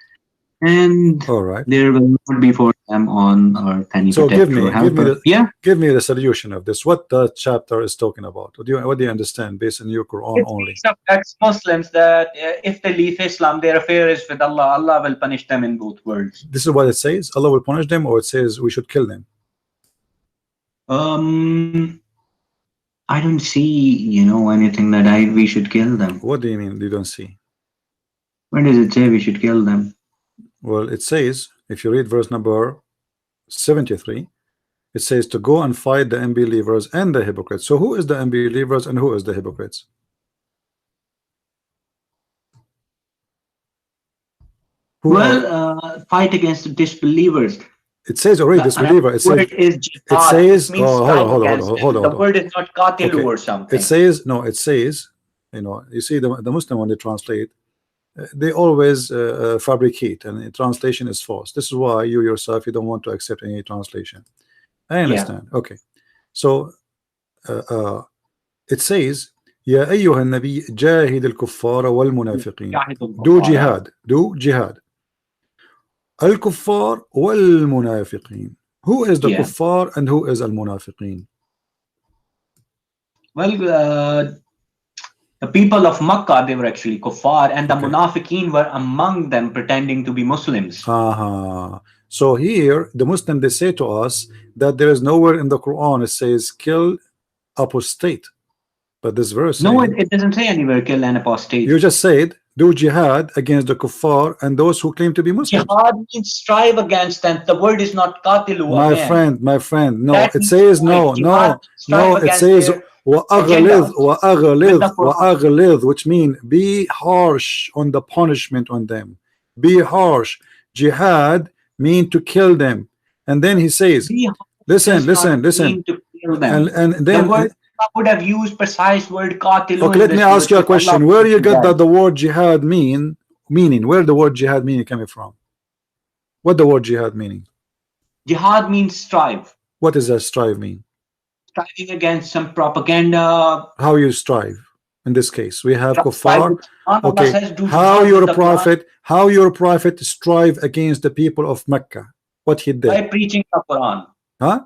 Speaker 2: and there will not be for them on earth any protector.
Speaker 1: Give me the solution of this. What the chapter is talking about? What do you understand based on your Quran only?
Speaker 2: It's ex-Muslims that if they leave Islam, their affair is with Allah. Allah will punish them in both worlds.
Speaker 1: This is what it says. Allah will punish them, or it says we should kill them.
Speaker 2: I don't see, anything that we should kill them.
Speaker 1: What do you mean you don't see?
Speaker 2: Where does it say we should kill them?
Speaker 1: Well, it says, if you read verse number 73, it says to go and fight the unbelievers and the hypocrites. So who is the unbelievers and who is the hypocrites?
Speaker 2: Fight against the disbelievers.
Speaker 1: It says already disbeliever. It
Speaker 2: word
Speaker 1: says,
Speaker 2: is jihad.
Speaker 1: it says,
Speaker 2: It means
Speaker 1: hold on.
Speaker 2: the word is not qatilu
Speaker 1: Okay.
Speaker 2: or something.
Speaker 1: It says, no, it says, you see the Muslim when they translate, they always fabricate, and the translation is false. This is why you yourself, you don't want to accept any translation. I understand. Okay. So it says, يا أيها النبي جاهد الكفار والمنافقين. Do jihad. Do jihad. الكفار والمنافقين. Who is the kuffar and who is al-munafiqeen?
Speaker 2: Well, the people of Makkah, they were actually kuffar, and the munafiqeen were among them pretending to be Muslims.
Speaker 1: So here, the Muslim, they say to us that there is nowhere in the Quran it says kill apostate. But this verse,
Speaker 2: no, it doesn't say anywhere kill an apostate.
Speaker 1: You just said do jihad against the kuffar and those who claim to be Muslims.
Speaker 2: Jihad means strive against them. The word is not qatilu.
Speaker 1: My friend, no, it says no, it says وأغلظ, which means be harsh on the punishment on them. Be harsh. Jihad mean to kill them. And then he says, listen. And then
Speaker 2: I would have used precise word qatilu.
Speaker 1: Okay, let me ask you a question. Where you get that the word jihad meaning? Where the word jihad meaning coming from? What the word jihad meaning?
Speaker 2: Jihad means strive.
Speaker 1: What does that strive mean?
Speaker 2: Striving against some propaganda.
Speaker 1: How you strive? In this case, we have kuffar. Okay,
Speaker 2: says,
Speaker 1: how your prophet strive against the people of Mecca? What he did?
Speaker 2: By preaching the Quran.
Speaker 1: Huh?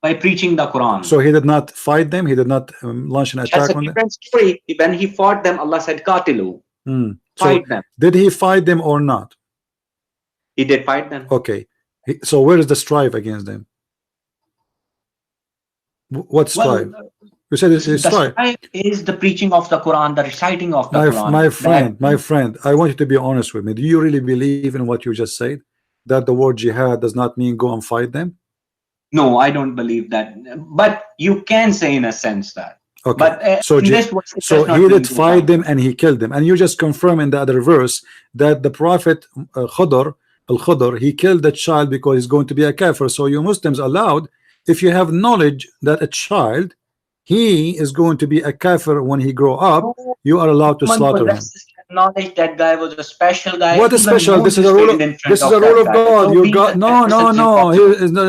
Speaker 2: By preaching the Quran.
Speaker 1: So he did not fight them. He did not launch an attack on them.
Speaker 2: Story. When he fought them, Allah said, "Qatilu." Fight them.
Speaker 1: Did he fight them or not?
Speaker 2: He did fight them.
Speaker 1: Okay. So where is the strive against them? What strive? You said it's strive.
Speaker 2: Strive is the preaching of the Quran, the reciting of the Quran.
Speaker 1: My friend, I want you to be honest with me. Do you really believe in what you just said? That the word jihad does not mean go and fight them?
Speaker 2: No, I don't believe that. But you can say in a sense that.
Speaker 1: Okay.
Speaker 2: But
Speaker 1: so he did fight them and he killed them. And you just confirm in the other verse that the Prophet Al-Khudr, he killed the child because he's going to be a kafir. So you Muslims allowed, if you have knowledge that a child, he is going to be a kafir when he grow up, you are allowed to slaughter him.
Speaker 2: Knowledge that guy was a special guy.
Speaker 1: What is special? This is a rule. This is a rule of God. You got no.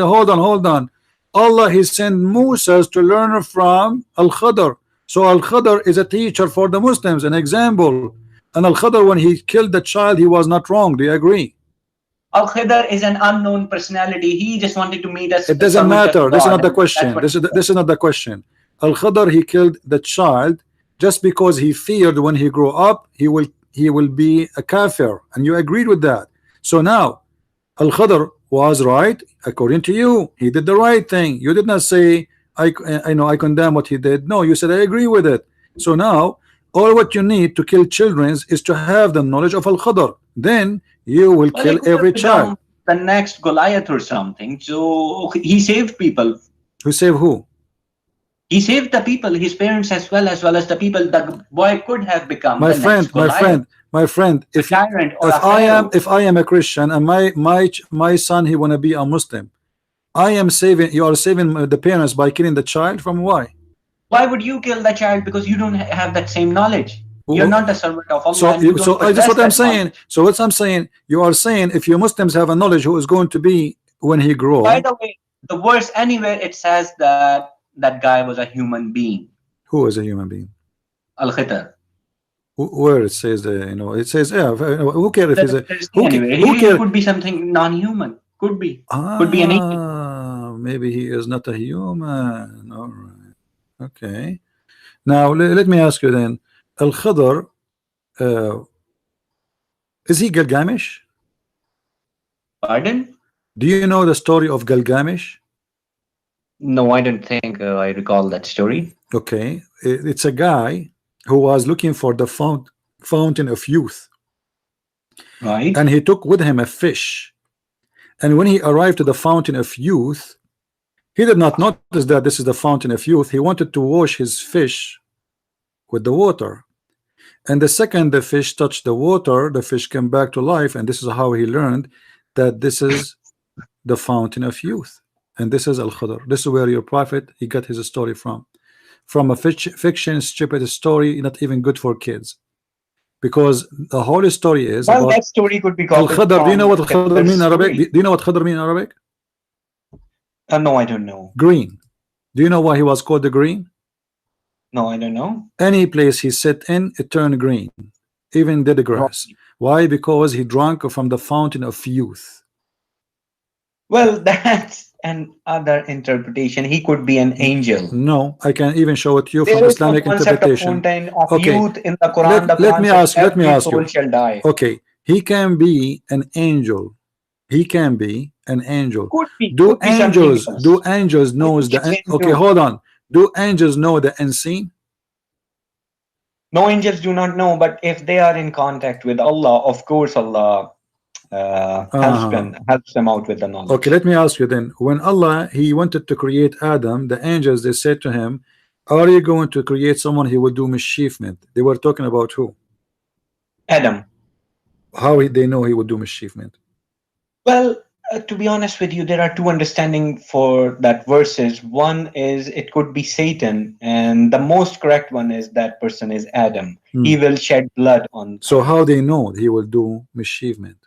Speaker 1: Hold on. Allah, he sent Musa to learn from Al-Khudr. So Al-Khudr is a teacher for the Muslims, an example. And Al-Khudr, when he killed the child, he was not wrong. Do you agree?
Speaker 2: Al-Khudr is an unknown personality. He just wanted to meet us.
Speaker 1: It doesn't matter. This is not the question. This is not the question. Al-Khudr, he killed the child just because he feared when he grew up he will be a kafir, and you agreed with that. So now Al-Khudr was right according to you. He did the right thing. You did not say I condemn what he did. No, you said I agree with it. So now all what you need to kill children is to have the knowledge of Al-Khudr. Then you will kill every child.
Speaker 2: The next Goliath or something. So he saved people.
Speaker 1: Who saved who?
Speaker 2: He saved the people, his parents as well as the people. The boy could have become
Speaker 1: my friend. If I am a Christian and my son he wanna be a Muslim, you are saving the parents by killing the child from why?
Speaker 2: Why would you kill the child? Because you don't have that same knowledge. You're not a servant of Allah.
Speaker 1: So that's what I'm saying. So what I'm saying, you are saying if you Muslims have a knowledge who is going to be when he grows.
Speaker 2: By the way, the verse anywhere it says that that guy was a human being.
Speaker 1: Who is a human being?
Speaker 2: Al-Khudr.
Speaker 1: Where it says it says who cares if he's a
Speaker 2: he could be something non-human. Could be an alien.
Speaker 1: Maybe he is not a human. All right. Okay. Now let me ask you then, Al-Khudr, is he Gilgamesh?
Speaker 2: Pardon?
Speaker 1: Do you know the story of Gilgamesh?
Speaker 2: No, I don't think I recall that story.
Speaker 1: Okay, it's a guy who was looking for the fountain of youth,
Speaker 2: Right.
Speaker 1: and he took with him a fish. And when he arrived to the fountain of youth, he did not notice that this is the fountain of youth. He wanted to wash his fish with the water, and the second the fish touched the water, the fish came back to life, and this is how he learned that this is the fountain of youth, and this is Al-Khadr. This is where your prophet, he got his story from a fiction stupid story, not even good for kids, because the whole story is
Speaker 2: Well,
Speaker 1: about
Speaker 2: that story could be copied
Speaker 1: Al-Khadr. Do you know what
Speaker 2: from
Speaker 1: Khadr mean in Arabic?
Speaker 2: story.
Speaker 1: Do you know what Khadr mean in Arabic?
Speaker 2: No, I don't know.
Speaker 1: Green. Do you know why he was called the green?
Speaker 2: No, I don't know.
Speaker 1: Any place he sat in, it turned green, even dead grass. Why? Because he drank from the fountain of youth.
Speaker 2: Well, that's another interpretation. He could be an angel.
Speaker 1: No, I can even show it to you from
Speaker 2: There is no
Speaker 1: Islamic
Speaker 2: concept of
Speaker 1: interpretation.
Speaker 2: fountain of
Speaker 1: Okay.
Speaker 2: youth in the Quran.
Speaker 1: Let me ask
Speaker 2: every soul
Speaker 1: you.
Speaker 2: shall die.
Speaker 1: Okay, he can be an angel. He can be an angel.
Speaker 2: Could be something else.
Speaker 1: Do angels knows the okay? Hold on. Do angels know the unseen?
Speaker 2: No, angels do not know, but if they are in contact with Allah, of course Allah helps them out with the knowledge.
Speaker 1: Okay, let me ask you then. When Allah he wanted to create Adam, the angels they said to him, "Are you going to create someone he will do mischievement?" They were talking about who?
Speaker 2: Adam.
Speaker 1: How they know he would do mischievement?
Speaker 2: Well, to be honest with you, there are two understanding for that verses. One is it could be Satan, and the most correct one is that person is Adam. He will shed blood on.
Speaker 1: So how they know he will do mischievement?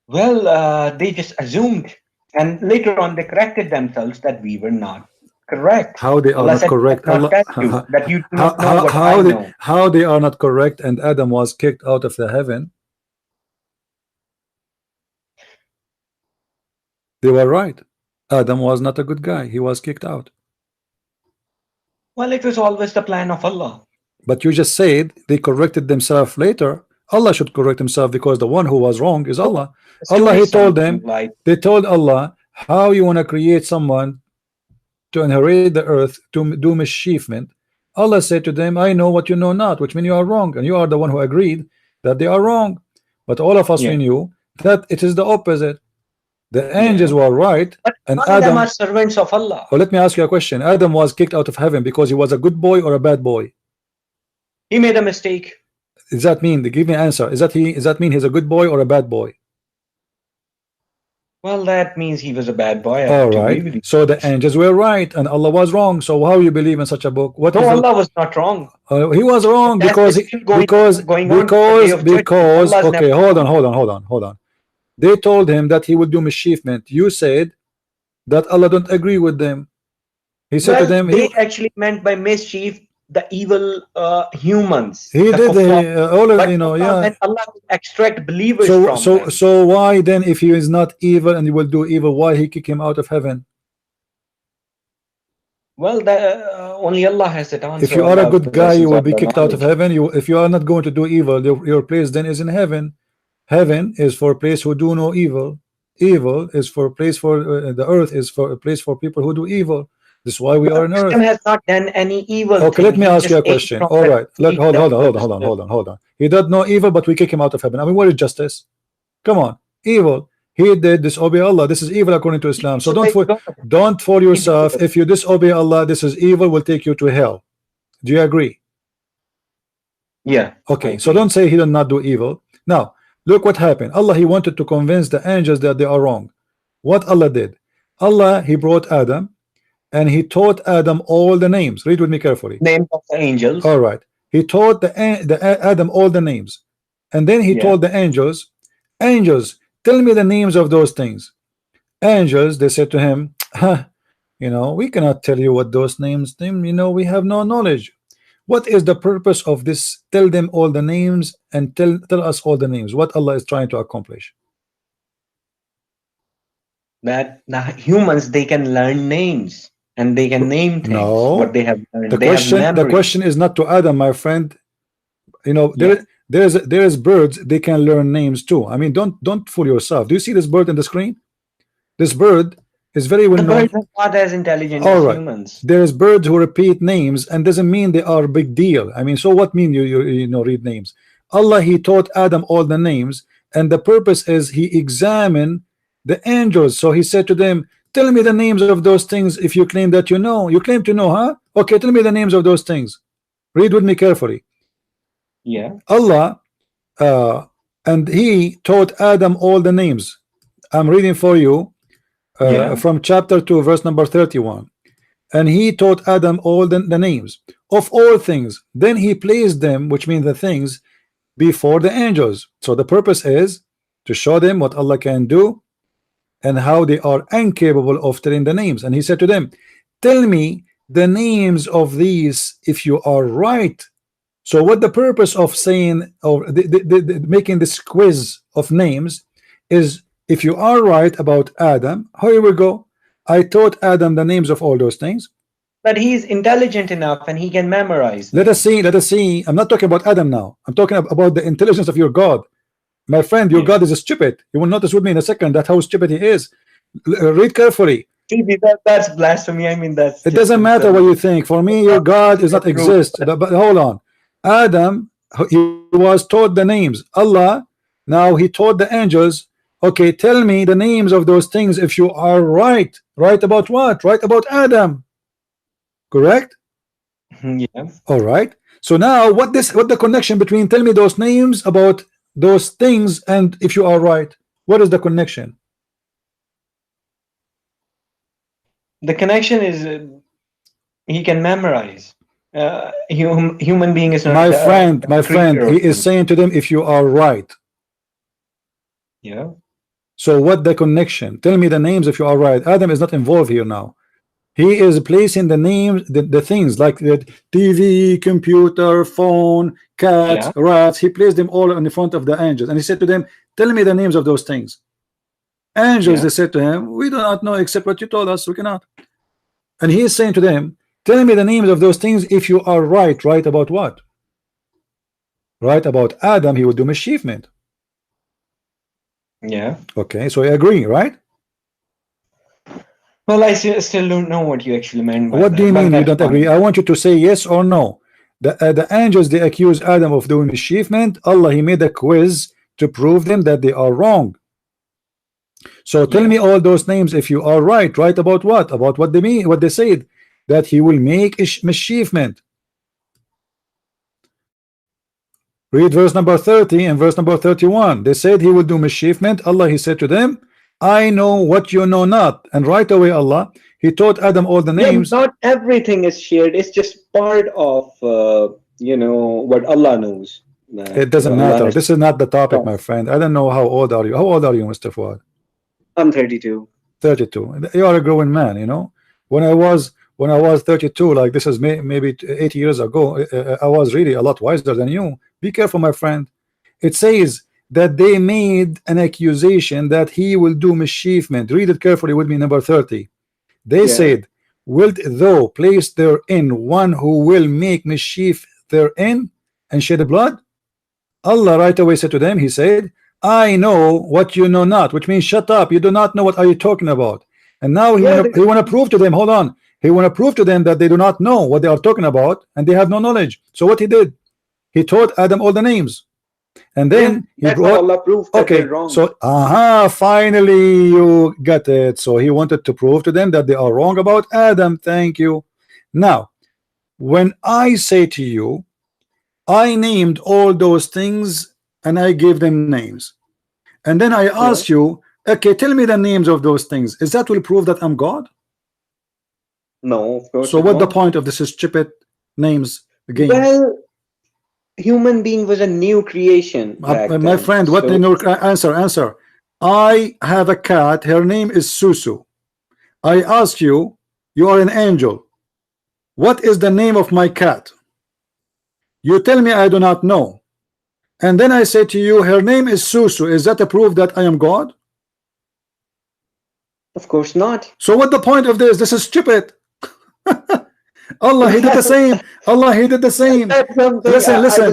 Speaker 2: Well, they just assumed, and later on they corrected themselves that we were not correct.
Speaker 1: How they are
Speaker 2: Allah
Speaker 1: not
Speaker 2: said,
Speaker 1: correct?
Speaker 2: "Not test you, that you do not know what I know."
Speaker 1: How they are not correct? And Adam was kicked out of the heaven. They were right. Adam was not a good guy. He was kicked out.
Speaker 2: Well, it was always the plan of Allah.
Speaker 1: But you just said they corrected themselves later. Allah should correct himself because the one who was wrong is Allah. Allah, he told them, they told Allah, how you want to create someone to inherit the earth to do mischievement. Allah said to them, I know what you know not, which means you are wrong, and you are the one who agreed that they are wrong. But all of us we knew that it is the opposite. The angels were right, and Adam
Speaker 2: are servants of Allah.
Speaker 1: Oh, let me ask you a question. Adam was kicked out of heaven because he was a good boy or a bad boy?
Speaker 2: He made a mistake.
Speaker 1: Does that mean? Give me an answer. Does that mean he's a good boy or a bad boy?
Speaker 2: Well, that means he was a bad boy.
Speaker 1: All right. So the angels were right and Allah was wrong. So how you believe in such a book? What?
Speaker 2: No, Allah was not wrong.
Speaker 1: He was wrong because okay, hold on. They told him that he would do mischievement. You said that Allah don't agree with them. He said to them,
Speaker 2: they actually meant by mischief the evil humans.
Speaker 1: He did all of, you know, yeah.
Speaker 2: Allah will extract believers from them.
Speaker 1: So why then, if he is not evil and he will do evil, why he kick him out of heaven?
Speaker 2: Well, only Allah has that answer.
Speaker 1: If you are a good guy, you will be kicked out of heaven. If you are not going to do evil, your place then is in heaven. Heaven is for a place who do no evil. Evil is for a place for the earth is for a place for people who do evil. This is why we are on earth.
Speaker 2: Adam has not done any evil.
Speaker 1: Okay, let me ask you a question. All right, hold on. He did no evil, but we kick him out of heaven. I mean, what is justice? Come on, evil. He did disobey Allah. This is evil according to Islam. So don't fool yourself. If you disobey Allah, this is evil. Will take you to hell. Do you agree?
Speaker 2: Yeah.
Speaker 1: Okay. So don't say he did not do evil. Now look what happened. Allah, he wanted to convince the angels that they are wrong. What Allah did? Allah, he brought Adam. And he taught Adam all the names. Read with me carefully.
Speaker 2: Names of the angels.
Speaker 1: All right. He taught the Adam all the names, and then he told the angels, tell me the names of those things. Angels, they said to him, you know, we cannot tell you what those names mean. You know, we have no knowledge. What is the purpose of this? Tell them all the names and tell us all the names. What Allah is trying to accomplish?
Speaker 2: That the humans, they can learn names. And they can name things, what they have learned.
Speaker 1: The question is not to Adam, my friend. You know, there's birds, they can learn names too. I mean, don't fool yourself. Do you see this bird in the screen? This bird It's very well
Speaker 2: The
Speaker 1: known.
Speaker 2: birds are not as intelligent
Speaker 1: All
Speaker 2: as
Speaker 1: right.
Speaker 2: humans.
Speaker 1: There's birds who repeat names and doesn't mean they are a big deal. I mean, so what mean you know read names? Allah, he taught Adam all the names, and the purpose is he examined the angels. So he said to them, tell me the names of those things if you claim that you know. You claim to know, huh? Okay, tell me the names of those things. Read with me carefully.
Speaker 2: Yeah.
Speaker 1: Allah, and he taught Adam all the names. I'm reading for you from chapter 2, verse number 31. And he taught Adam all the names of all things. Then he placed them, which means the things, before the angels. So the purpose is to show them what Allah can do and how they are incapable of telling the names. And he said to them, tell me the names of these if you are right. So what the purpose of saying or making this quiz of names is, if you are right about Adam, here we go. I taught Adam the names of all those things.
Speaker 2: But he's intelligent enough and he can memorize them.
Speaker 1: Let us see. I'm not talking about Adam now. I'm talking about the intelligence of your God. My friend, your God is stupid. You will notice with me in a second that how stupid he is. Read carefully.
Speaker 2: That's blasphemy. I mean,
Speaker 1: it doesn't matter what you think. For me, your God does not exist. But hold on. Adam, he was taught the names. Allah, now he taught the angels. Okay, tell me the names of those things if you are right. Right about what? Right about Adam. Correct?
Speaker 2: Yeah.
Speaker 1: All right. So now what the connection between tell me those names about those things and if you are right? What is the connection?
Speaker 2: The connection is he can memorize. Human being is not
Speaker 1: my friend, he is saying to them if you are right.
Speaker 2: Yeah.
Speaker 1: So what the connection? Tell me the names if you are right. Adam is not involved here now. He is placing the names, the things like the TV, computer, phone, cats, rats. He placed them all in the front of the angels, and he said to them, tell me the names of those things. Angels, they said to him, we do not know except what you told us. We cannot. And he is saying to them, tell me the names of those things if you are right. Right about what? Right about Adam, he will do mischievement.
Speaker 2: Yeah.
Speaker 1: Okay, so I agree, right?
Speaker 2: Well, I still don't know what you actually meant by
Speaker 1: what
Speaker 2: that,
Speaker 1: do you mean you don't agree? I want you to say yes or no. The angels, they accuse Adam of doing mischievement. Allah, he made a quiz to prove them that they are wrong. So tell me all those names if you are right. Right about what? About what they mean, what they said, that he will make mischievement. Read verse number 30 and verse number 31. They said he will do mischievement. Allah, he said to them, I know what you know not. And right away, Allah, he taught Adam all the names.
Speaker 3: Not everything is shared. It's just part of you know what Allah knows.
Speaker 1: It doesn't matter. This is not the topic, my friend. I don't know how old are you. How old are you, Mr. Fuad?
Speaker 3: I'm 32.
Speaker 1: 32. You are a growing man, you know. When I was 32, like this is maybe 80 years ago, I was really a lot wiser than you. Be careful, my friend. It says that they made an accusation that he will do mischievement. Read it carefully with me, number 30. They said, wilt thou place therein one who will make mischief therein and shed blood? Allah right away said to them, he said, I know what you know not, which means shut up, you do not know what are you talking about. And now he want to prove to them, hold on, he want to prove to them that they do not know what they are talking about and they have no knowledge. So what he did, he taught Adam all the names. And then he brought
Speaker 3: Allah proved that they're wrong.
Speaker 1: So finally you got it. So he wanted to prove to them that they are wrong about Adam. Thank you. Now when I say to you, I named all those things and I gave them names, and then I ask you, okay, tell me the names of those things, is that will prove that I'm God?
Speaker 3: No, of course.
Speaker 1: So what the point of this stupid names game?
Speaker 3: Well, human being was a new creation.
Speaker 1: My friend, what in your answer? I have a cat, her name is Susu. I ask you, you are an angel, what is the name of my cat? You tell me I do not know, and then I say to you, her name is Susu. Is that a proof that I am God?
Speaker 3: Of course not.
Speaker 1: So what the point of this? This is stupid. Allah, he did the same. Allah, he did the same. Listen, listen.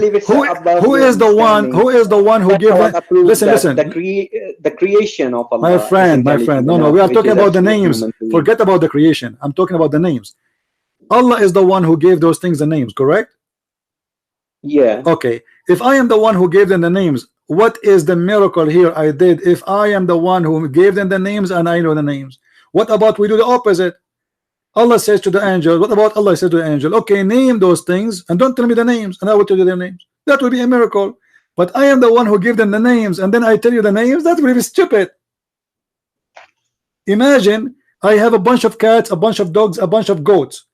Speaker 1: Who is the one? Who is the one who gave it? Listen, listen.
Speaker 3: The creation of Allah.
Speaker 1: My friend. No, we are talking about the names. Forget about the creation. I'm talking about the names. Allah is the one who gave those things the names, correct?
Speaker 3: Yeah.
Speaker 1: Okay. If I am the one who gave them the names, what is the miracle here I did if I am the one who gave them the names and I know the names? What about we do the opposite? Allah says to the angel, what about Allah says to the angel, okay, name those things and don't tell me the names and I will tell you their names. That will be a miracle. But I am the one who gave them the names and then I tell you the names. That will be stupid. Imagine I have a bunch of cats, a bunch of dogs, a bunch of goats,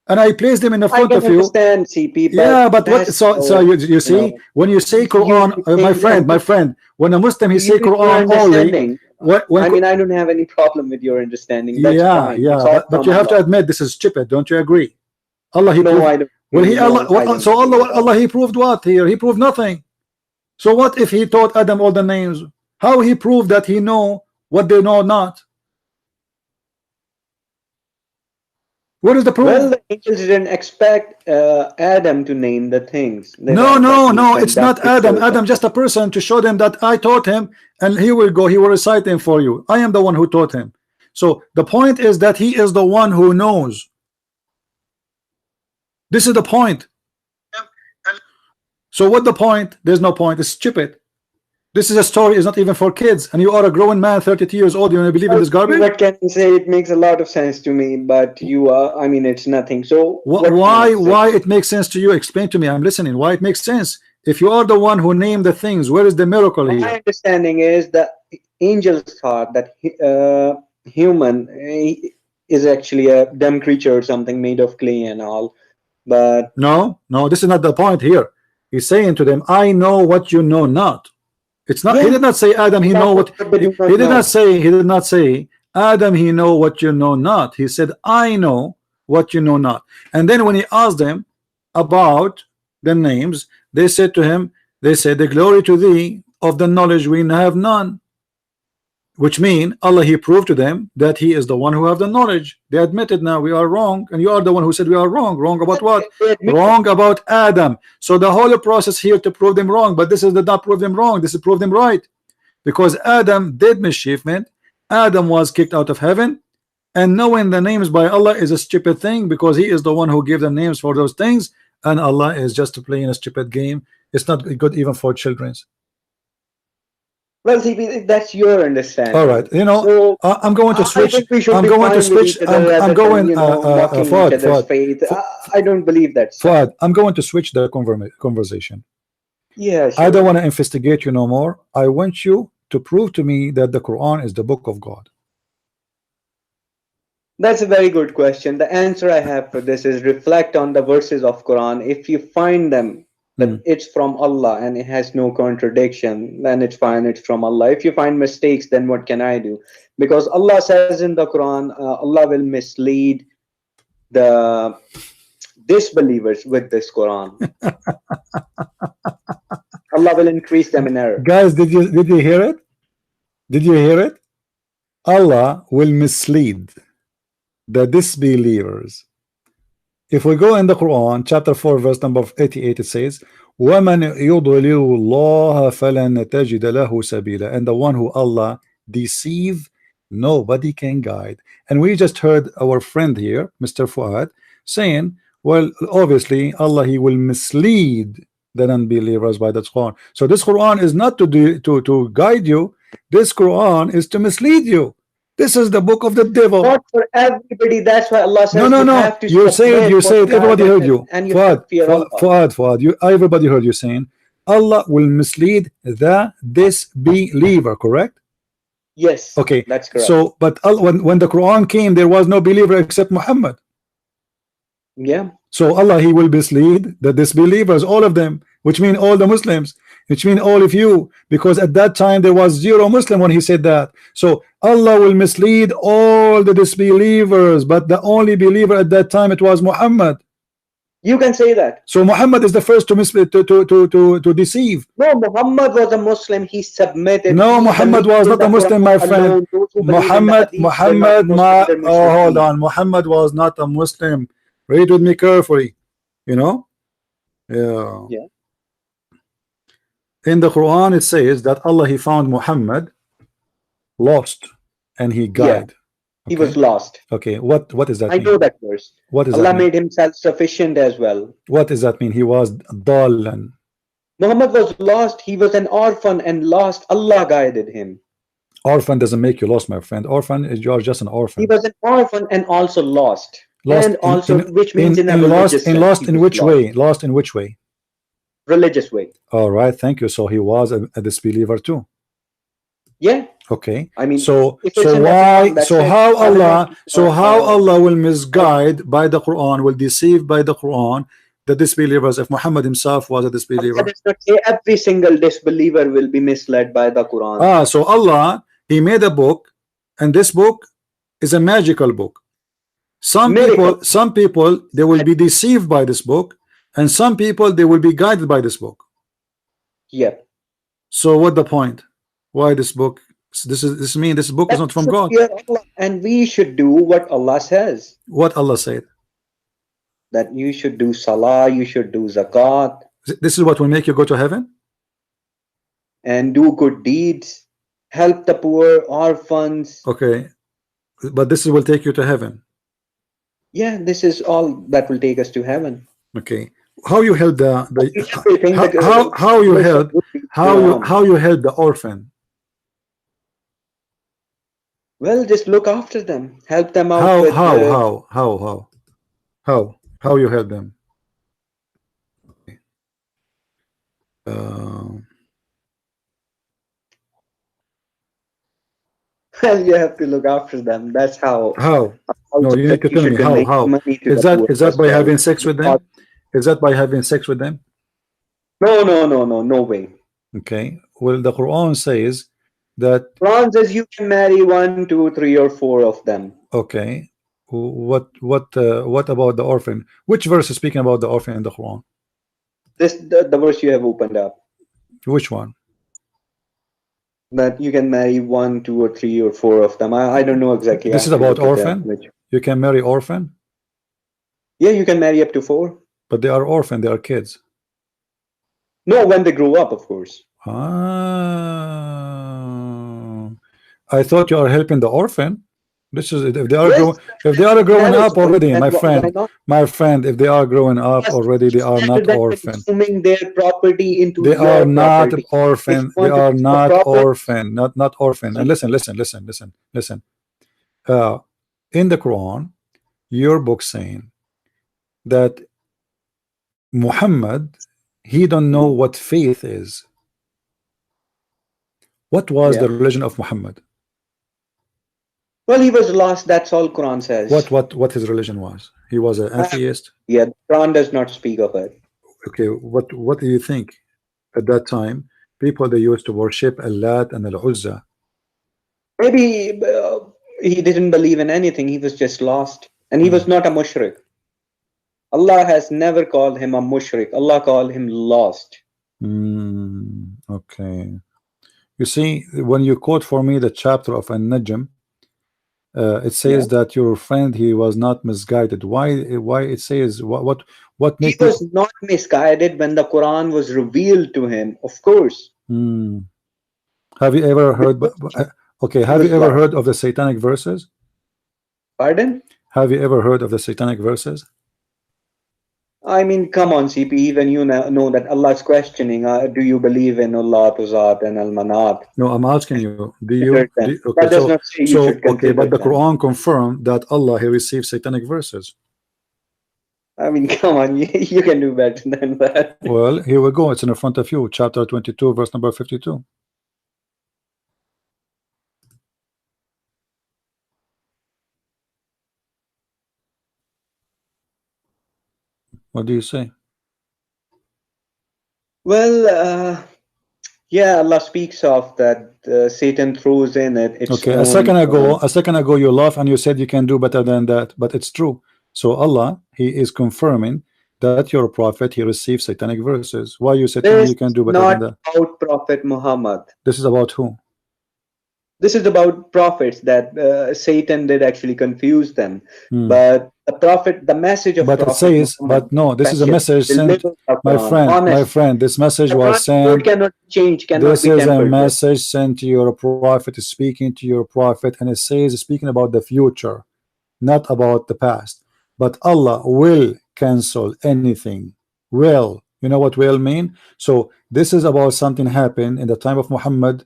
Speaker 1: and I place them in the front of you.
Speaker 3: Understand, CP,
Speaker 1: yeah, but what? So you see, when you say Quran, my friend, when a Muslim he say Quran only.
Speaker 3: I mean, I don't have any problem with your understanding. That's fine.
Speaker 1: But you have to admit this is stupid. Don't you agree? Allah, he proved,
Speaker 3: I don't.
Speaker 1: Well, he Allah he proved what here? He proved nothing. So what if he taught Adam all the names? How he proved that he know what they know not? What is the proof?
Speaker 3: Well, the angels didn't expect Adam to name the things.
Speaker 1: No, it's not Adam. Adam just a person to show them that I taught him, and he will go. He will recite them for you. I am the one who taught him. So the point is that he is the one who knows. This is the point. So what the point? There's no point. It's stupid. This is a story. It's not even for kids. And you are a grown man, 32 years old. You want to believe in this garbage?
Speaker 3: What can you say? It makes a lot of sense to me, but you are. I mean, it's nothing. So
Speaker 1: why it makes sense to you? Explain to me. I'm listening. Why it makes sense? If you are the one who named the things, where is the miracle here?
Speaker 3: My understanding is that angels thought that human is actually a dumb creature or something made of clay and all. But
Speaker 1: no, this is not the point here. He's saying to them, I know what you know not. It's not. He did not say Adam. He know what. He did not say. He did not say Adam. He know what you know not. He said, I know what you know not. And then when he asked them about the names, they said to him, they said, the glory to thee of the knowledge we have none. Which mean Allah, he proved to them that he is the one who have the knowledge. They admitted now we are wrong, and you are the one who said we are wrong. Wrong about what? Wrong about Adam. So the whole process here to prove them wrong, but this is not prove them wrong. This is prove them right, because Adam did mischievement. Adam was kicked out of heaven, and knowing the names by Allah is a stupid thing, because he is the one who gave them names for those things, and Allah is just playing a stupid game. It's not good even for children.
Speaker 3: Well, CP, that's your understanding.
Speaker 1: All right, so, I'm going to switch. I'm going to switch. I'm going. Fuad,
Speaker 3: I don't believe that.
Speaker 1: Fuad, I'm going to switch the conversation.
Speaker 3: Yeah, sure.
Speaker 1: I don't want to investigate you no more. I want you to prove to me that the Quran is the book of God.
Speaker 3: That's a very good question. The answer I have for this is reflect on the verses of Quran. If you find them that it's from Allah and it has no contradiction, then it's fine, it's from Allah. If you find mistakes, then what can I do? Because Allah says in the Quran, Allah will mislead the disbelievers with this Quran. Allah will increase them in error.
Speaker 1: Guys, did you hear it? Did you hear it? Allah will mislead the disbelievers. If we go in the Quran, chapter 4, verse number 88, it says, وَمَنْ يُضْلِلُ اللَّهَ فَلَنْ تَجِدَ لَهُ سَبِيلًا. And the one who Allah deceive, nobody can guide. And we just heard our friend here, Mr. Fuad, saying, well, obviously, Allah, he will mislead the non-believers by the Quran. So this Quran is not to guide you. This Quran is to mislead you. This is the book of the devil.
Speaker 3: Not for everybody. That's why Allah says
Speaker 1: no. You said everybody heard you. Fuad, everybody heard you saying Allah will mislead the disbeliever, correct?
Speaker 3: Yes.
Speaker 1: Okay.
Speaker 3: That's correct.
Speaker 1: So, but when the Quran came, there was no believer except Muhammad.
Speaker 3: Yeah.
Speaker 1: So Allah, he will mislead the disbelievers, all of them, which mean all the Muslims, which mean all of you, because at that time there was zero Muslim when he said that. So Allah will mislead all the disbelievers, but the only believer at that time, it was Muhammad.
Speaker 3: You can say that.
Speaker 1: So Muhammad is the first to mislead, to deceive.
Speaker 3: No, Muhammad was a Muslim. He submitted.
Speaker 1: No, Muhammad was not a Muslim, my friend. Muhammad, hold on. Muhammad was not a Muslim. Read with me carefully. You know. Yeah.
Speaker 3: Yeah.
Speaker 1: In the Quran, it says that Allah, he found Muhammad lost and he
Speaker 3: Yeah.
Speaker 1: guided.
Speaker 3: He was lost.
Speaker 1: Okay. What does that
Speaker 3: I
Speaker 1: mean?
Speaker 3: know that verse.
Speaker 1: What does
Speaker 3: Allah
Speaker 1: that mean?
Speaker 3: made him self-sufficient as well.
Speaker 1: What does that mean? He was dalan.
Speaker 3: Muhammad was lost. He was an orphan and lost. Allah guided him.
Speaker 1: Orphan doesn't make you lost, my friend. Orphan is, you are just an orphan.
Speaker 3: He was an orphan and also lost.
Speaker 1: Lost
Speaker 3: And also, which means in a
Speaker 1: lost
Speaker 3: religious
Speaker 1: in
Speaker 3: sense,
Speaker 1: lost
Speaker 3: he
Speaker 1: in
Speaker 3: was
Speaker 1: which
Speaker 3: lost.
Speaker 1: way? Lost in which way?
Speaker 3: Religious way.
Speaker 1: All right, thank you. So he was a disbeliever too.
Speaker 3: Yeah.
Speaker 1: Okay.
Speaker 3: I mean,
Speaker 1: So
Speaker 3: if it's
Speaker 1: so
Speaker 3: in the
Speaker 1: why?
Speaker 3: Quran, that
Speaker 1: So
Speaker 3: says,
Speaker 1: how
Speaker 3: I will
Speaker 1: Allah?
Speaker 3: not-
Speaker 1: So how Allah will misguide by the Quran? Will deceive by the Quran the disbelievers if Muhammad himself was a disbeliever?
Speaker 3: Allah does not say every single disbeliever will be misled by the Quran.
Speaker 1: Ah, so Allah, he made a book, and this book is a magical book. Some people they will be deceived by this book, and some people they will be guided by this book.
Speaker 3: Yeah.
Speaker 1: So what the point? Why this book? This mean this book is not from God.
Speaker 3: And we should do what Allah says.
Speaker 1: What Allah said?
Speaker 3: That you should do salah, you should do zakat.
Speaker 1: This is what will make you go to heaven?
Speaker 3: And do good deeds, help the poor, orphans.
Speaker 1: Okay, but this will take you to heaven.
Speaker 3: Yeah, this is all that will take us to heaven.
Speaker 1: Okay, how you help how you help the orphan?
Speaker 3: Well, just look after them, help them out.
Speaker 1: How you help them?
Speaker 3: Well, you have to look after them. That's how.
Speaker 1: How? No, you need to tell me how. Is that by having sex with them? Is that by having sex with them?
Speaker 3: No way.
Speaker 1: Okay. Well, the Quran says that.
Speaker 3: Quran says you can marry 1, 2, 3, or 4 of them.
Speaker 1: Okay. What about the orphan? Which verse is speaking about the orphan in the Quran?
Speaker 3: The verse you have opened up.
Speaker 1: Which one?
Speaker 3: That you can marry 1, 2, or 3, or 4 of them. I don't know exactly.
Speaker 1: This is about orphan. You can marry orphan.
Speaker 3: Yeah, you can marry up to 4.
Speaker 1: But they are orphan. They are kids.
Speaker 3: No, when they grow up, of course.
Speaker 1: Ah, I thought you are helping the orphan. This is if they are growing up already, my friend. If they are growing up already, they are not orphan.
Speaker 3: Consuming their property into
Speaker 1: they are not orphan. They are not orphan. Not orphan. And listen. In the Quran, your book saying that Muhammad, he don't know what faith is. What was the religion of Muhammad?
Speaker 3: Well, he was lost. That's all Quran says.
Speaker 1: What his religion was? He was an atheist.
Speaker 3: Yeah, Quran does not speak of it.
Speaker 1: Okay, what do you think? At that time, people they used to worship Al-Lat and Al-Uzza.
Speaker 3: Maybe he didn't believe in anything. He was just lost, and he was not a mushrik. Allah has never called him a mushrik. Allah called him lost.
Speaker 1: Okay. You see, when you quote for me the chapter of An-Najm, it says that your friend he was not misguided. Why it says what makes
Speaker 3: he was not misguided when the Quran was revealed to him, of course.
Speaker 1: Have you ever heard have you ever heard of the satanic verses?
Speaker 3: Pardon?
Speaker 1: Have you ever heard of the satanic verses?
Speaker 3: I mean, come on, CP, even you know that Allah is questioning, do you believe in Allah, Tuzat, and Al-Manat?
Speaker 1: No, I'm asking you, do you okay,
Speaker 3: that does not say you should
Speaker 1: okay, but the
Speaker 3: them.
Speaker 1: Quran confirmed that Allah, he received satanic verses.
Speaker 3: I mean, come on, you can do better than that.
Speaker 1: Well, here we go. It's in front of you, chapter 22, verse number 52. What do you say?
Speaker 3: Well, yeah, Allah speaks of that Satan throws in it. Its
Speaker 1: okay, a second ago you laughed and you said you can do better than that, but it's true. So Allah, he is confirming that your prophet, he received satanic verses. Why you said you can do better than that?
Speaker 3: This is not about Prophet Muhammad.
Speaker 1: This is about who?
Speaker 3: This is about prophets that Satan did actually confuse them. But the prophet, the message of
Speaker 1: But it
Speaker 3: Prophet
Speaker 1: says,
Speaker 3: Muhammad,
Speaker 1: but no, this is a
Speaker 3: special,
Speaker 1: message sent,
Speaker 3: delivered the
Speaker 1: my
Speaker 3: Quran,
Speaker 1: friend, this message
Speaker 3: the
Speaker 1: was
Speaker 3: Quran code
Speaker 1: sent.
Speaker 3: cannot change, cannot
Speaker 1: This
Speaker 3: be
Speaker 1: is a
Speaker 3: tampered with.
Speaker 1: message sent to your prophet, speaking to your prophet, and it says speaking about the future, not about the past. But Allah will cancel anything. Will, you know what will mean? So this is about something happened in the time of Muhammad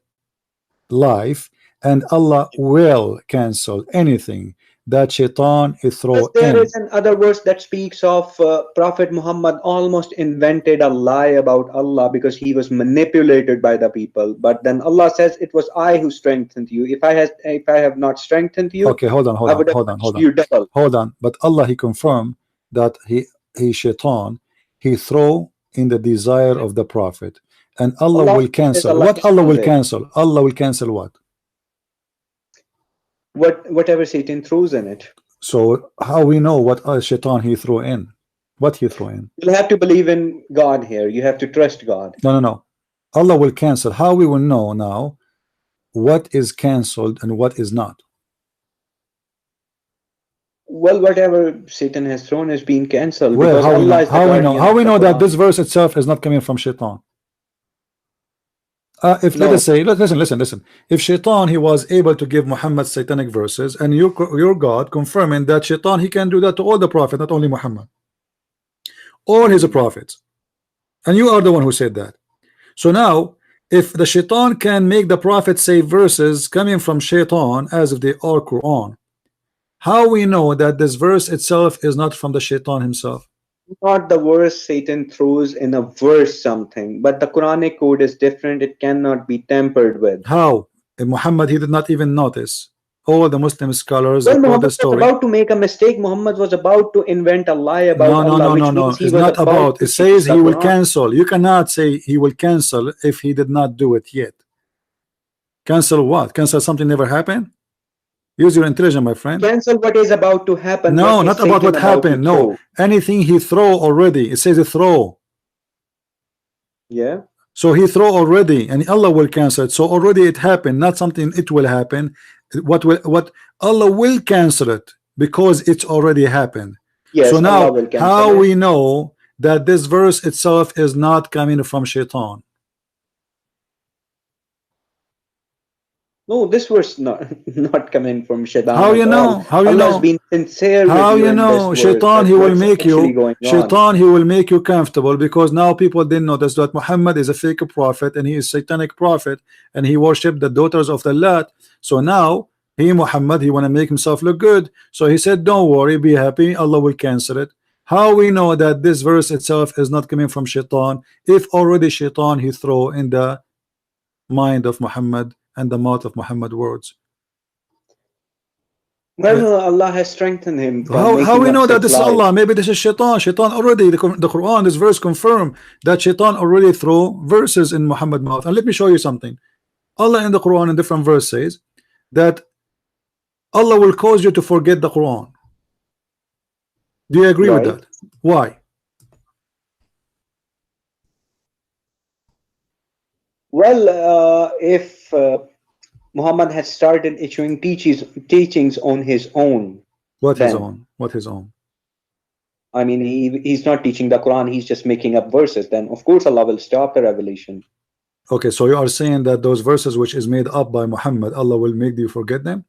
Speaker 1: life, and Allah will cancel anything that shaitan is throw
Speaker 3: Because there
Speaker 1: in.
Speaker 3: is an other verse that speaks of Prophet Muhammad almost invented a lie about Allah because he was manipulated by the people. But then Allah says, "It was I who strengthened you. If I have not strengthened you,
Speaker 1: Okay, hold on,
Speaker 3: I would have punished you double."
Speaker 1: hold on. But Allah, he confirmed that he shaitan, he throw in the desire of the prophet, and Allah
Speaker 3: Allah
Speaker 1: will
Speaker 3: says
Speaker 1: cancel.
Speaker 3: Allah
Speaker 1: What Allah will
Speaker 3: cancels it.
Speaker 1: cancel? Allah will cancel what?
Speaker 3: Whatever Satan throws in it.
Speaker 1: So how we know what shaitan he threw in? What he threw in?
Speaker 3: You have to believe in God here. You have to trust God.
Speaker 1: No. Allah will cancel. How we will know now what is cancelled and what is not?
Speaker 3: Well, whatever Satan has thrown is being cancelled
Speaker 1: Well,
Speaker 3: because
Speaker 1: how we
Speaker 3: Allah
Speaker 1: know?
Speaker 3: is the
Speaker 1: How we know?
Speaker 3: guardian
Speaker 1: How
Speaker 3: of
Speaker 1: we
Speaker 3: the
Speaker 1: know that
Speaker 3: Quran.
Speaker 1: this verse itself is not coming from shaitan? If let
Speaker 3: No.
Speaker 1: us say, listen. If shaitan he was able to give Muhammad satanic verses, and your God confirming that shaitan he can do that to all the prophets, not only Muhammad, all his prophets, and you are the one who said that. So now, if the shaitan can make the prophet say verses coming from shaitan as if they are Quran, how we know that this verse itself is not from the shaitan himself?
Speaker 3: Not the verse Satan throws in a verse something, but the Quranic code is different. It cannot be tampered with.
Speaker 1: How? Muhammad he did not even notice. All the Muslim scholars
Speaker 3: Well,
Speaker 1: report the
Speaker 3: Muhammad was
Speaker 1: story.
Speaker 3: about to make a mistake. Muhammad was about to invent a lie about Allah, which means he
Speaker 1: It's
Speaker 3: was
Speaker 1: not
Speaker 3: about
Speaker 1: about.
Speaker 3: to
Speaker 1: It
Speaker 3: change
Speaker 1: says
Speaker 3: the
Speaker 1: he will
Speaker 3: Quran.
Speaker 1: cancel. You cannot say he will cancel if he did not do it yet. Cancel what? Cancel something never happened? Use your intelligence, my friend.
Speaker 3: Cancel what is about to happen.
Speaker 1: No,
Speaker 3: what is
Speaker 1: not about
Speaker 3: Satan
Speaker 1: what happened.
Speaker 3: to
Speaker 1: No,
Speaker 3: throw.
Speaker 1: anything he throw already. It says he throw.
Speaker 3: Yeah.
Speaker 1: So he throw already, and Allah will cancel it. So already it happened, not something it will happen. What Allah will cancel it because it's already happened.
Speaker 3: Yes,
Speaker 1: So
Speaker 3: Allah
Speaker 1: now
Speaker 3: will cancel
Speaker 1: how
Speaker 3: it.
Speaker 1: we know that this verse itself is not coming from shaitan?
Speaker 3: No, this was not coming from Shaitan
Speaker 1: How you
Speaker 3: at
Speaker 1: know?
Speaker 3: all.
Speaker 1: How you
Speaker 3: Allah has
Speaker 1: know?
Speaker 3: been sincere with
Speaker 1: How
Speaker 3: you
Speaker 1: you
Speaker 3: in this
Speaker 1: know?
Speaker 3: verse.
Speaker 1: Shaitan he
Speaker 3: That's
Speaker 1: will
Speaker 3: what's
Speaker 1: make
Speaker 3: actually
Speaker 1: you.
Speaker 3: going on.
Speaker 1: Shaitan he will make you comfortable because now people didn't notice that Muhammad is a fake prophet and he is satanic prophet and he worshipped the daughters of the Lat. So now he Muhammad he want to make himself look good. So he said, "Don't worry, be happy. Allah will cancel it." How we know that this verse itself is not coming from Shaitan if already Shaitan he throw in the mind of Muhammad and the mouth of Muhammad words?
Speaker 3: Well, Allah has strengthened him from
Speaker 1: How
Speaker 3: making
Speaker 1: we
Speaker 3: up
Speaker 1: know that
Speaker 3: such
Speaker 1: this is
Speaker 3: lies.
Speaker 1: Allah? Maybe this is shaitan. Shaitan already, the Quran, this verse confirm that shaitan already throw verses in Muhammad's mouth. And let me show you something. Allah in the Quran in different verse says that Allah will cause you to forget the Quran. Do you agree with
Speaker 3: Right.
Speaker 1: that? Why?
Speaker 3: Well, if Muhammad had started issuing teachings on his own,
Speaker 1: What his
Speaker 3: then,
Speaker 1: own? What his own?
Speaker 3: I mean, he's not teaching the Quran, he's just making up verses, then of course Allah will stop the revelation.
Speaker 1: Okay, so you are saying that those verses which is made up by Muhammad, Allah will make you forget them?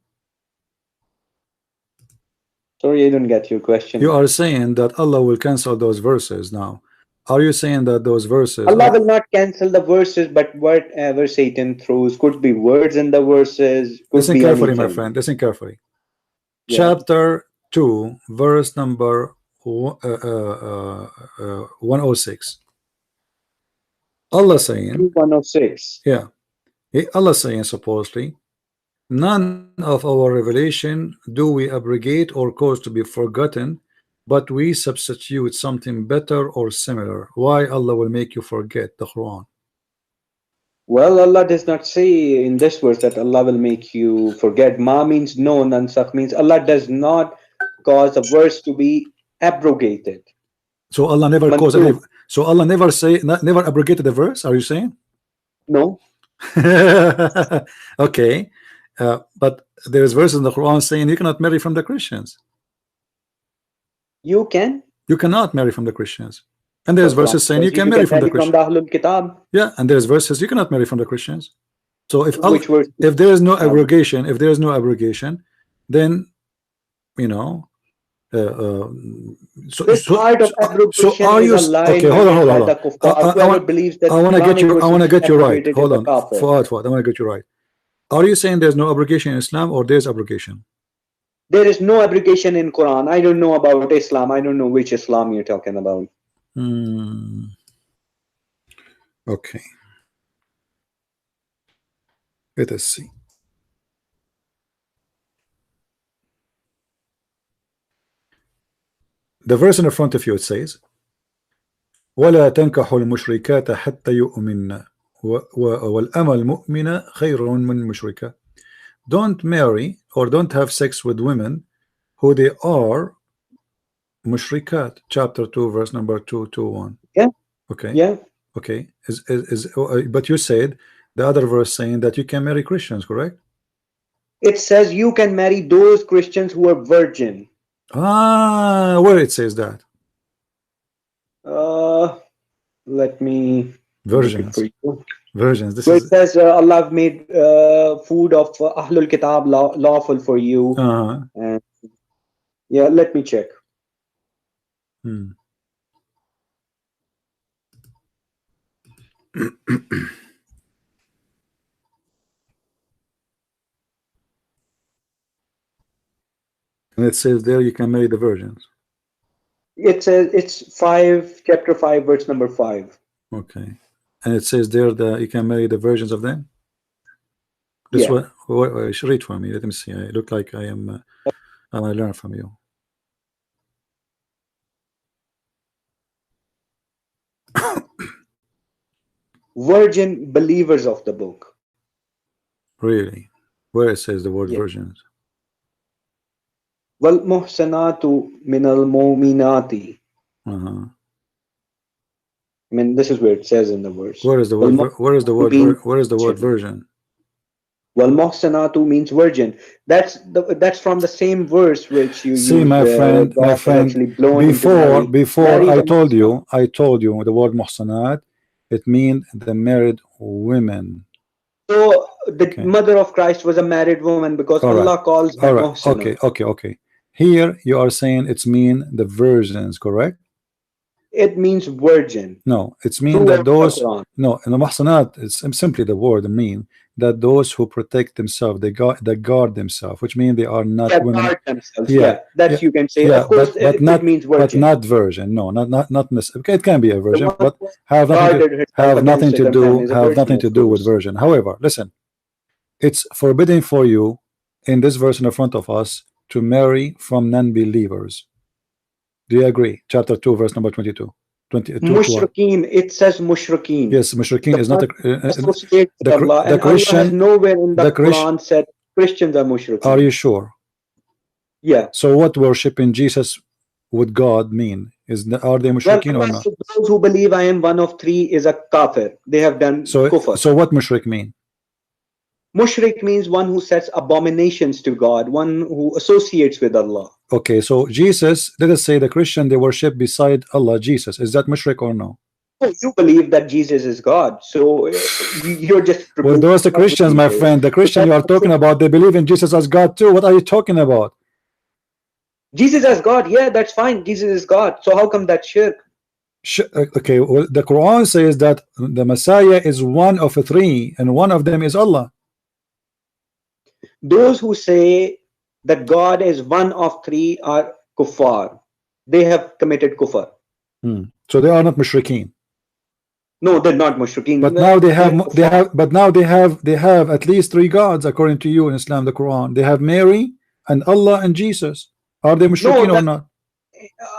Speaker 3: Sorry, I don't get your question.
Speaker 1: You are saying that Allah will cancel those verses now. Are you saying that those verses
Speaker 3: Allah will not cancel the verses, but whatever Satan throws could be words in the verses, could
Speaker 1: listen
Speaker 3: be
Speaker 1: carefully,
Speaker 3: anything.
Speaker 1: my friend, listen carefully.
Speaker 3: Yeah.
Speaker 1: Chapter 2, verse number 106. Allah saying,
Speaker 3: 106.
Speaker 1: yeah, Allah saying supposedly, none of our revelation do we abrogate or cause to be forgotten, but we substitute something better or similar. Why Allah will make you forget the Quran?
Speaker 3: Well, Allah does not say in this verse that Allah will make you forget. Ma means no, nansakh means Allah does not cause a verse to be abrogated.
Speaker 1: So Allah never caused any.
Speaker 3: Mansukh.
Speaker 1: So Allah never never abrogated the verse. Are you saying?
Speaker 3: No.
Speaker 1: Okay, but there is verses in the Quran saying you cannot marry from the Christians.
Speaker 3: You can.
Speaker 1: You cannot marry from the Christians. And there's verses saying you can marry from the Christians.
Speaker 3: Ahlul Kitab.
Speaker 1: Yeah, and there's verses you cannot marry from the Christians. So if
Speaker 3: If
Speaker 1: there is no abrogation, then you know.
Speaker 3: This part of abrogation
Speaker 1: are you
Speaker 3: is a lie.
Speaker 1: okay? Hold on.
Speaker 3: I
Speaker 1: want to get you right. Hold on, Fuad, I want to get you right. Are you saying there's no abrogation in Islam, or there's abrogation?
Speaker 3: There is no abrogation in Quran. I don't know about Islam. I don't know which Islam you're talking about.
Speaker 1: Okay. Let us see. The verse in the front of you, it says, وَلَا تَنْكَحُ الْمُشْرِكَاتَ حَتَّى يُؤْمِنَّ وَالْأَمَ الْمُؤْمِنَ خَيْرٌ مِنْ مُشْرِكَةٍ. Don't marry or don't have sex with women who they are mushrikat. Chapter 2, verse number 221.
Speaker 3: Yeah.
Speaker 1: Okay.
Speaker 3: Yeah.
Speaker 1: Okay. But you said the other verse saying that you can marry Christians, correct?
Speaker 3: It says you can marry those Christians who are virgin.
Speaker 1: Where it says that?
Speaker 3: Let me
Speaker 1: Virgins.
Speaker 3: for you.
Speaker 1: Virgins. This
Speaker 3: so
Speaker 1: is.
Speaker 3: It says Allah made food of Ahlul Kitab lawful for you. And yeah, let me check.
Speaker 1: And it says there you can marry the virgins.
Speaker 3: It says it's chapter 5, verse number 5.
Speaker 1: Okay. And it says there that you can marry the virgins of them. This
Speaker 3: Yeah.
Speaker 1: what you should read for me. Let me see. I look like I am. I want to learn from you.
Speaker 3: Virgin believers of the book.
Speaker 1: Really? Where it says the word
Speaker 3: Yeah.
Speaker 1: virgins?
Speaker 3: Wal muhsanatu minal mu'minati. I mean, this is where it says in the verse.
Speaker 1: Where is the word? Where is the word? Where is the word virgin?
Speaker 3: Well, muhsanatu means virgin. That's from the same verse which you
Speaker 1: see,
Speaker 3: used,
Speaker 1: my friend. Before I told you the word muhsanat. It means the married women.
Speaker 3: So the mother of Christ was a married woman because Allah calls her muhsanat.
Speaker 1: Okay. Here you are saying it's mean the virgins, correct?
Speaker 3: It means virgin.
Speaker 1: No, it's mean that those in the muhsanat, it's simply the word mean that those who protect themselves, they guard themselves, which means they are not women.
Speaker 3: Guard themselves. You can say. Of course,
Speaker 1: but not
Speaker 3: it means virgin.
Speaker 1: But not virgin. No, not okay, it can be a virgin, but have nothing to do with virgin. However, listen, it's forbidden for you in this verse in the front of us to marry from non-believers. Do you agree? Chapter 2, verse number 22.
Speaker 3: Mushrikeen, it says mushrikeen.
Speaker 1: Yes, mushrikeen is not the
Speaker 3: Christian. Allah has nowhere in the Quran said Christians are mushrikeen.
Speaker 1: Are you sure?
Speaker 3: Yeah.
Speaker 1: So what worshiping Jesus with God mean? Are they mushrikeen or not?
Speaker 3: Those who believe I am one of three is a kafir. They have done kufr.
Speaker 1: So what mushrik mean?
Speaker 3: Mushrik means one who sets abominations to God, one who associates with Allah.
Speaker 1: Okay, so Jesus, let us say the Christian, they worship beside Allah, Jesus. Is that mushrik or no?
Speaker 3: Oh, you believe that Jesus is God, so you're just...
Speaker 1: Well, those are the Christians, my friend. The Christian you are talking about, they believe in Jesus as God too. What are you talking about?
Speaker 3: Jesus as God, yeah, that's fine. Jesus is God. So how come that's shirk?
Speaker 1: Okay, well, the Quran says that the Messiah is one of three, and one of them is Allah.
Speaker 3: Those who say that God is one of three are kuffar. They have committed kufr.
Speaker 1: So they are not mushrikeen.
Speaker 3: No, they're not mushrikeen.
Speaker 1: But now they have at least three gods according to you in Islam, the Quran. They have Mary and Allah and Jesus. Are they mushrikeen or not?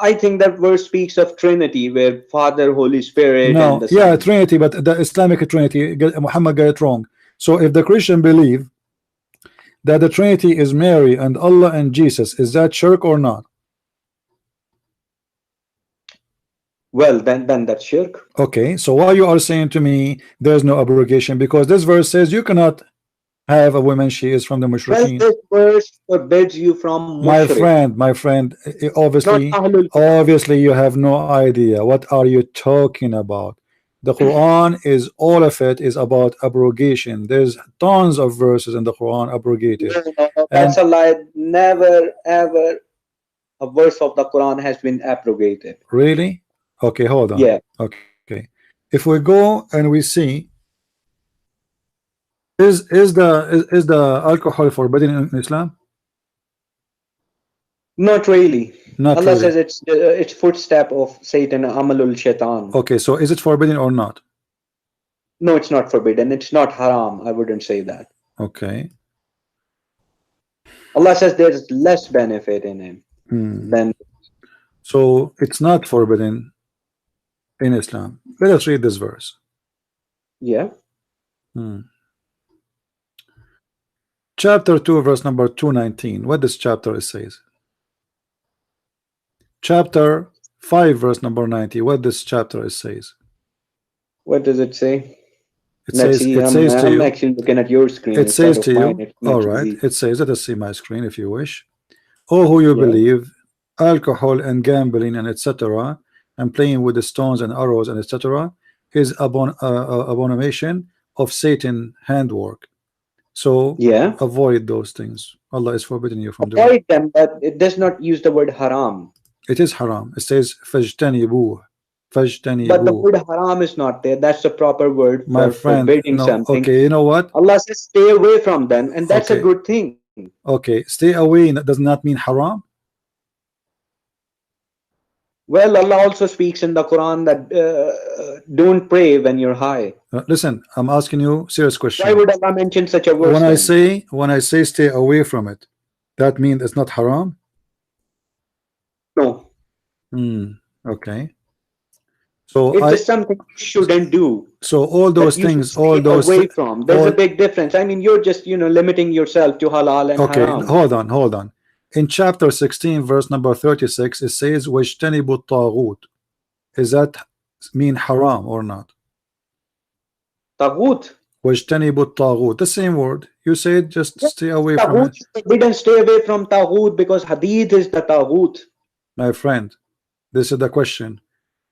Speaker 3: I think that verse speaks of Trinity, where Father, Holy Spirit.
Speaker 1: No,
Speaker 3: and the Son.
Speaker 1: Yeah, Trinity, but the Islamic Trinity, Muhammad got it wrong. So if the Christian believe that the Trinity is Mary and Allah and Jesus, is that shirk or not?
Speaker 3: Well, then that's shirk.
Speaker 1: Okay, so why you are saying to me there's no abrogation? Because this verse says you cannot have a woman, she is from the
Speaker 3: Well,
Speaker 1: mushrikeen.
Speaker 3: this verse forbids you from
Speaker 1: My
Speaker 3: mushrik,
Speaker 1: friend,
Speaker 3: not
Speaker 1: obviously,
Speaker 3: Ahlul Kitab.
Speaker 1: obviously you have no idea. What are you talking about? The Quran is, all of it is about abrogation. There's tons of verses in the Quran abrogated.
Speaker 3: No, that's
Speaker 1: And
Speaker 3: a lie. Never, ever a verse of the Quran has been abrogated.
Speaker 1: really? Okay, hold on.
Speaker 3: Yeah.
Speaker 1: Okay. If we go and we see, is the alcohol forbidden in Islam?
Speaker 3: Not really.
Speaker 1: Not
Speaker 3: Allah
Speaker 1: really.
Speaker 3: says it's footstep of Satan, Amalul Shaitan.
Speaker 1: Okay, so is it forbidden or not?
Speaker 3: No, it's not forbidden. It's not haram. I wouldn't say that.
Speaker 1: Okay.
Speaker 3: Allah says there's less benefit in him than.
Speaker 1: So it's not forbidden in Islam. Let us read this verse.
Speaker 3: Yeah.
Speaker 1: Chapter 2, verse number 219. What this chapter says? Chapter 5, verse number 90. What this chapter says?
Speaker 3: What does it say?
Speaker 1: It
Speaker 3: Let's
Speaker 1: says,
Speaker 3: see.
Speaker 1: it says to
Speaker 3: I'm
Speaker 1: you,
Speaker 3: actually looking at your screen.
Speaker 1: it says
Speaker 3: instead
Speaker 1: to
Speaker 3: of mine.
Speaker 1: you,
Speaker 3: It's much
Speaker 1: all right,
Speaker 3: easy.
Speaker 1: it says, let us see my screen if you wish. Oh, who you
Speaker 3: Yeah.
Speaker 1: believe, alcohol and gambling and etc., and playing with the stones and arrows and etc., is abomination of Satan handwork. So
Speaker 3: Yeah.
Speaker 1: avoid those things. Allah is forbidding you from doing.
Speaker 3: Avoid them, but it does not use the word haram.
Speaker 1: It is haram. It says fajtanibuh.
Speaker 3: But the
Speaker 1: Fajtanibuh.
Speaker 3: word haram is not there. That's the proper word
Speaker 1: My
Speaker 3: for
Speaker 1: friend,
Speaker 3: forbidding
Speaker 1: no.
Speaker 3: something.
Speaker 1: Okay, you know what?
Speaker 3: Allah says stay away from them, and that's a
Speaker 1: Okay.
Speaker 3: good thing.
Speaker 1: Okay, stay away does not mean haram.
Speaker 3: Well, Allah also speaks in the Quran that don't pray when you're high.
Speaker 1: Listen, I'm asking you serious question.
Speaker 3: Why would Allah mention such a verse?
Speaker 1: When I say stay away from it, that means it's not haram.
Speaker 3: No.
Speaker 1: Okay. So
Speaker 3: it's just something you shouldn't do.
Speaker 1: So all those things, all those
Speaker 3: away from. There's a big difference. I mean, you're just limiting yourself to halal and haram.
Speaker 1: Okay, hold on. In chapter 16, verse number 36, it says wajtanibu taghut. Is that mean haram or not?
Speaker 3: Taghut.
Speaker 1: Wajtanibu taghut. The same word. You said just stay away from it.
Speaker 3: We didn't stay away from taghut because hadith is the taghut.
Speaker 1: My friend, this is the question.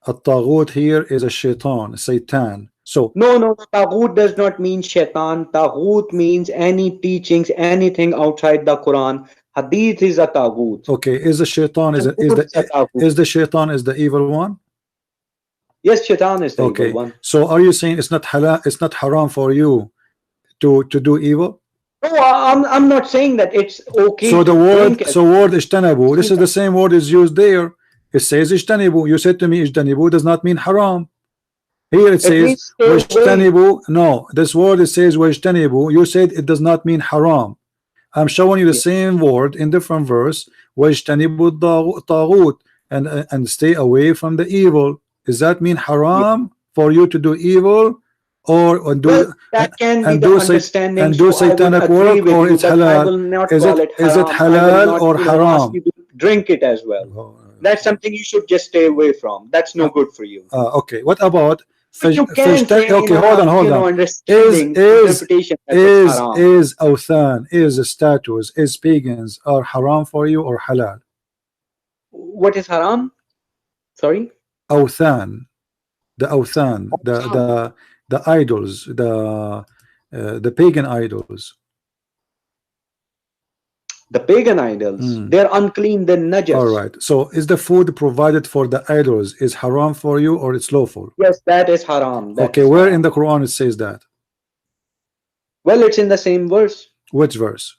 Speaker 1: A taghut here is a shaitan, Satan. So
Speaker 3: no, taghut does not mean shaitan. Taghut means any teachings, anything outside the Quran. Hadith is a taghut.
Speaker 1: Okay, is the shaitan is the shaitan is the evil one?
Speaker 3: Yes, shaitan is the evil one.
Speaker 1: So are you saying it's not halal, it's not haram for you to do evil?
Speaker 3: No, I'm not saying that it's okay.
Speaker 1: So the word ijtanabu, this is the same word is used there. It says ijtanibu. You said to me ijtanibu does not mean haram. Here it says wajtanibu. No, this word it says wajtanibu. You said it does not mean haram. I'm showing you the same word in different verse. Wajtanibu taghut, and stay away from the evil. Does that mean haram for you to do evil, or do
Speaker 3: that can be the understanding
Speaker 1: and do satanic work, or it's halal? Is it halal or haram?
Speaker 3: You to drink it as well. That's something you should just stay away from. That's no good for you.
Speaker 1: Okay. What about
Speaker 3: you can say,
Speaker 1: okay, hold on. Is awthan, is statues, is pagans are haram for you or halal?
Speaker 3: What is haram? Sorry?
Speaker 1: Awthan. The awthan, the idols, the pagan idols.
Speaker 3: The pagan idols, they're unclean, they're najas.
Speaker 1: All right. So is the food provided for the idols is haram for you or it's lawful?
Speaker 3: Yes, that is haram.
Speaker 1: Okay, where in the Quran it says that?
Speaker 3: Well, it's in the same verse.
Speaker 1: Which verse?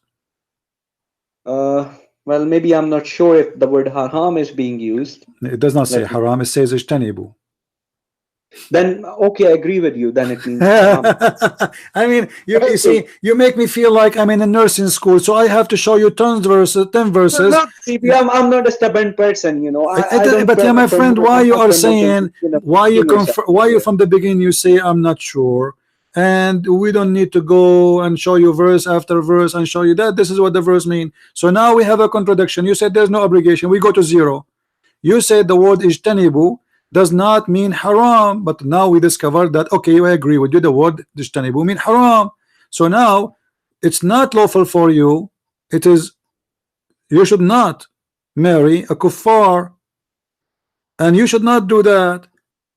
Speaker 3: Well, maybe I'm not sure if the word haram is being used.
Speaker 1: It does not say haram, it says ijtanibu.
Speaker 3: Then okay, I agree with you. Then it means haram.
Speaker 1: I mean, you see, you make me feel like I'm in a nursing school, so I have to show you 10 verses.
Speaker 3: No, I'm not a stubborn person,
Speaker 1: but yeah, my friend, why you are saying, why you from the beginning you say I'm not sure, and we don't need to go and show you verse after verse and show you that this is what the verse mean. So now we have a contradiction. You said there's no obligation. We go to zero. You said the word ijtanibu does not mean haram, but now we discovered that okay, I agree with you, the word ijtanibu mean haram. So now it's not lawful for you. It is, you should not marry a kuffar, and you should not do that.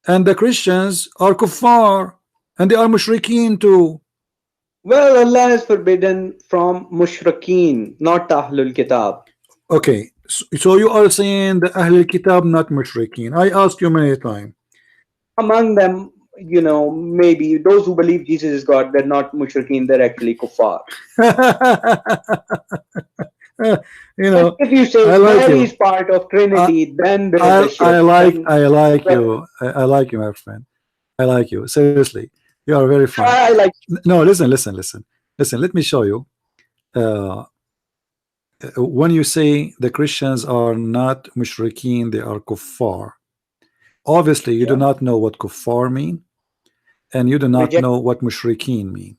Speaker 1: And the Christians are kuffar, and they are mushrikeen too.
Speaker 3: Well, Allah has forbidden from mushrikeen, not Ahlul Kitab.
Speaker 1: Okay, so you are saying the Ahlul Kitab, not mushrikeen. I asked you many times.
Speaker 3: Among them, you know, maybe those who believe Jesus is God, they're not mushrikeen, they're actually kuffar.
Speaker 1: You know,
Speaker 3: If you say
Speaker 1: I like
Speaker 3: Mary
Speaker 1: you.
Speaker 3: is part of Trinity, then there is a shirk.
Speaker 1: I like
Speaker 3: Well,
Speaker 1: you. I like you, my friend. I like you. Seriously, you are very fun.
Speaker 3: I like.
Speaker 1: No, listen. Let me show you. When you say the Christians are not mushrikeen, they are kuffar. Obviously, you do not know what kuffar mean, and you do not know what mushrikeen mean,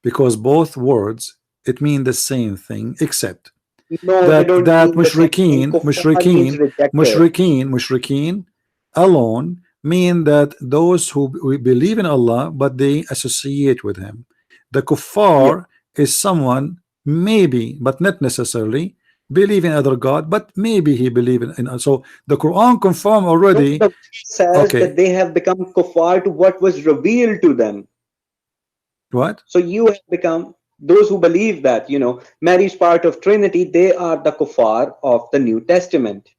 Speaker 1: because both words, it mean the same thing, except
Speaker 3: No, they don't
Speaker 1: that
Speaker 3: mean the same thing. Kuffar means rejected.
Speaker 1: mushrikeen alone mean that those who believe in Allah but they associate with him. The kuffar is someone maybe, but not necessarily, believe in other God, but maybe he believe in. So the Quran confirm already.
Speaker 3: No, the says that they have become kuffar to what was revealed to them.
Speaker 1: What?
Speaker 3: So you have become those who believe that, you know, Mary is part of Trinity, they are the kuffar of the New Testament.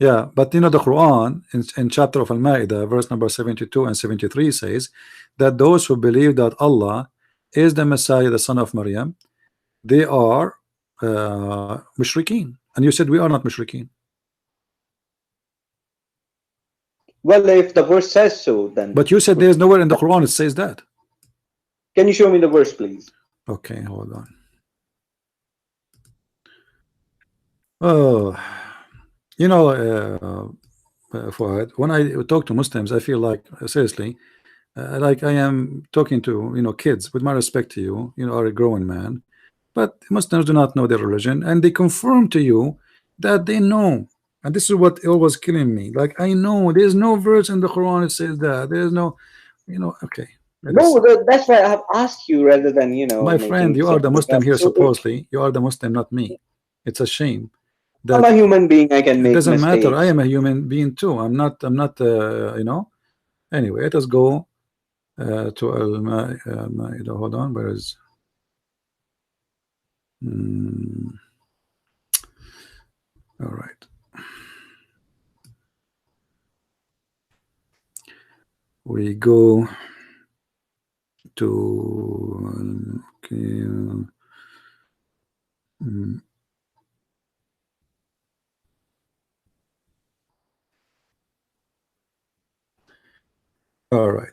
Speaker 1: Yeah, but you know the Quran in chapter of Al-Ma'idah, verse number 72 and 73 says that those who believe that Allah is the Messiah, the son of Maryam, they are mushrikeen. And you said we are not mushrikeen.
Speaker 3: Well, if the verse says so, then.
Speaker 1: But you said there is nowhere in the Quran it says that.
Speaker 3: Can you show me the verse, please?
Speaker 1: Okay, hold on. Oh, you know, Fuad, when I talk to Muslims, I feel like seriously, like I am talking to kids. With my respect to you, you are a growing man, but Muslims do not know their religion, and they confirm to you that they know. And this is what always killing me. Like I know there's no verse in the Quran that says that. There's no, okay.
Speaker 3: No, that's why I have asked you rather than
Speaker 1: My friend, you are the Muslim here. Supposedly, you are the Muslim, not me. It's a shame.
Speaker 3: I'm a human being. I can make
Speaker 1: doesn't
Speaker 3: mistakes.
Speaker 1: matter. I am a human being too. I'm not. Anyway, let us go to Al-Ma'idah. Hold on. Where is? All right. We go to okay. All right.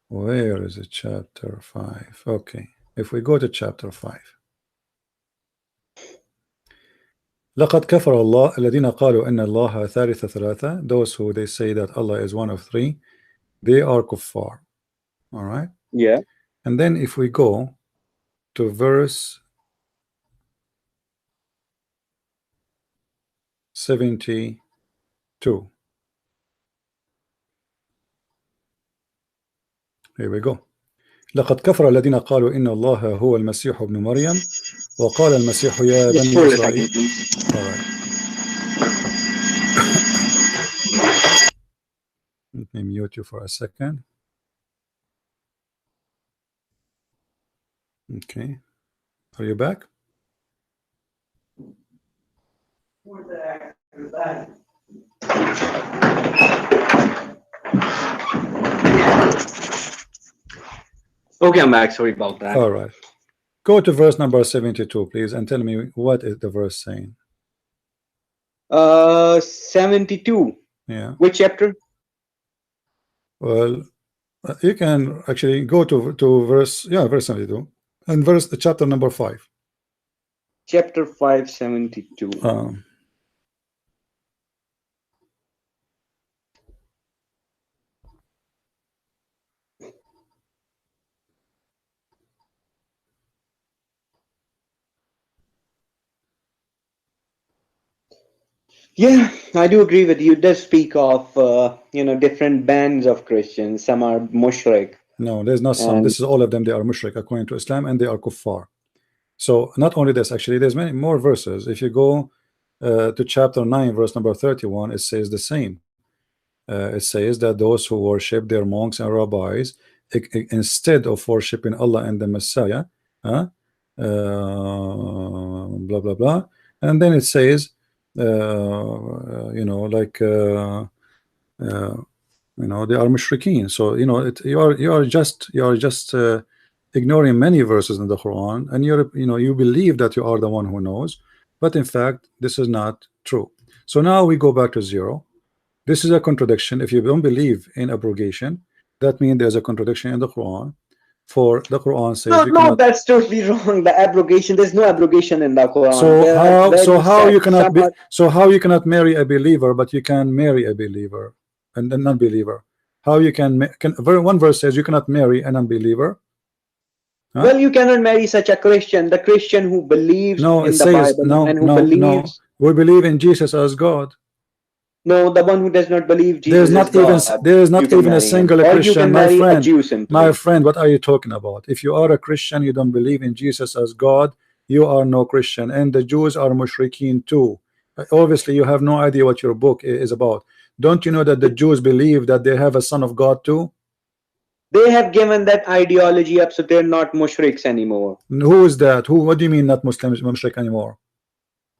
Speaker 1: Where is it? Chapter 5. Okay. If we go to chapter 5. لقد كفر الله الذين قالوا إن الله ثالث ثلاثة. Those who they say that Allah is one of three, they are kuffar. All right.
Speaker 3: Yeah.
Speaker 1: And then if we go to verse 72. Here we go. لقد كفر الذين قالوا إن الله هو المسيح ابن مريم وقال المسيح يا بني إسرائيل. All right. Let me mute you for a second. Okay. Are you back?
Speaker 3: Okay, I'm back. Sorry about that.
Speaker 1: All right. Go to verse number 72, please, and tell me what is the verse saying.
Speaker 3: 72.
Speaker 1: Yeah.
Speaker 3: Which chapter?
Speaker 1: Well, you can actually go to verse 72 and chapter number 5.
Speaker 3: Chapter 5, 72. Yeah, I do agree with you. It does speak of different bands of Christians. Some are mushrik,
Speaker 1: No, there's not some.
Speaker 3: and
Speaker 1: This is all of them. They are mushrik according to Islam, and they are kuffar. So not only this, actually, there's many more verses. If you go to chapter 9, verse number 31, it says the same. It says that those who worship their monks and rabbis instead of worshiping Allah and the Messiah, blah blah blah, and then it says, like they are mushrikeen. So you are just ignoring many verses in the Quran, and you believe that you are the one who knows, but in fact this is not true. So now we go back to zero. This is a contradiction. If you don't believe in abrogation, that means there's a contradiction in the Quran. For the Quran says
Speaker 3: no, that's totally wrong. The abrogation, there's no abrogation in the Quran.
Speaker 1: So how you cannot marry a believer, but you can marry a believer and a non-believer? How you can one verse says you cannot marry an unbeliever? Huh?
Speaker 3: Well, you cannot marry such a Christian. The Christian who believes in the Bible and who believes.
Speaker 1: We believe in Jesus as God.
Speaker 3: No, the one who does not believe Jesus
Speaker 1: there is not even a single Christian, my friend. What are you talking about? If you are a Christian, you don't believe in Jesus as God, you are no Christian. And the Jews are mushrikeen too. Obviously you have no idea what your book is about. Don't you know that the Jews believe that they have a son of God too?
Speaker 3: They have given that ideology up, so they're not mushriks anymore.
Speaker 1: Who is that? What do you mean not Muslims mushrik anymore?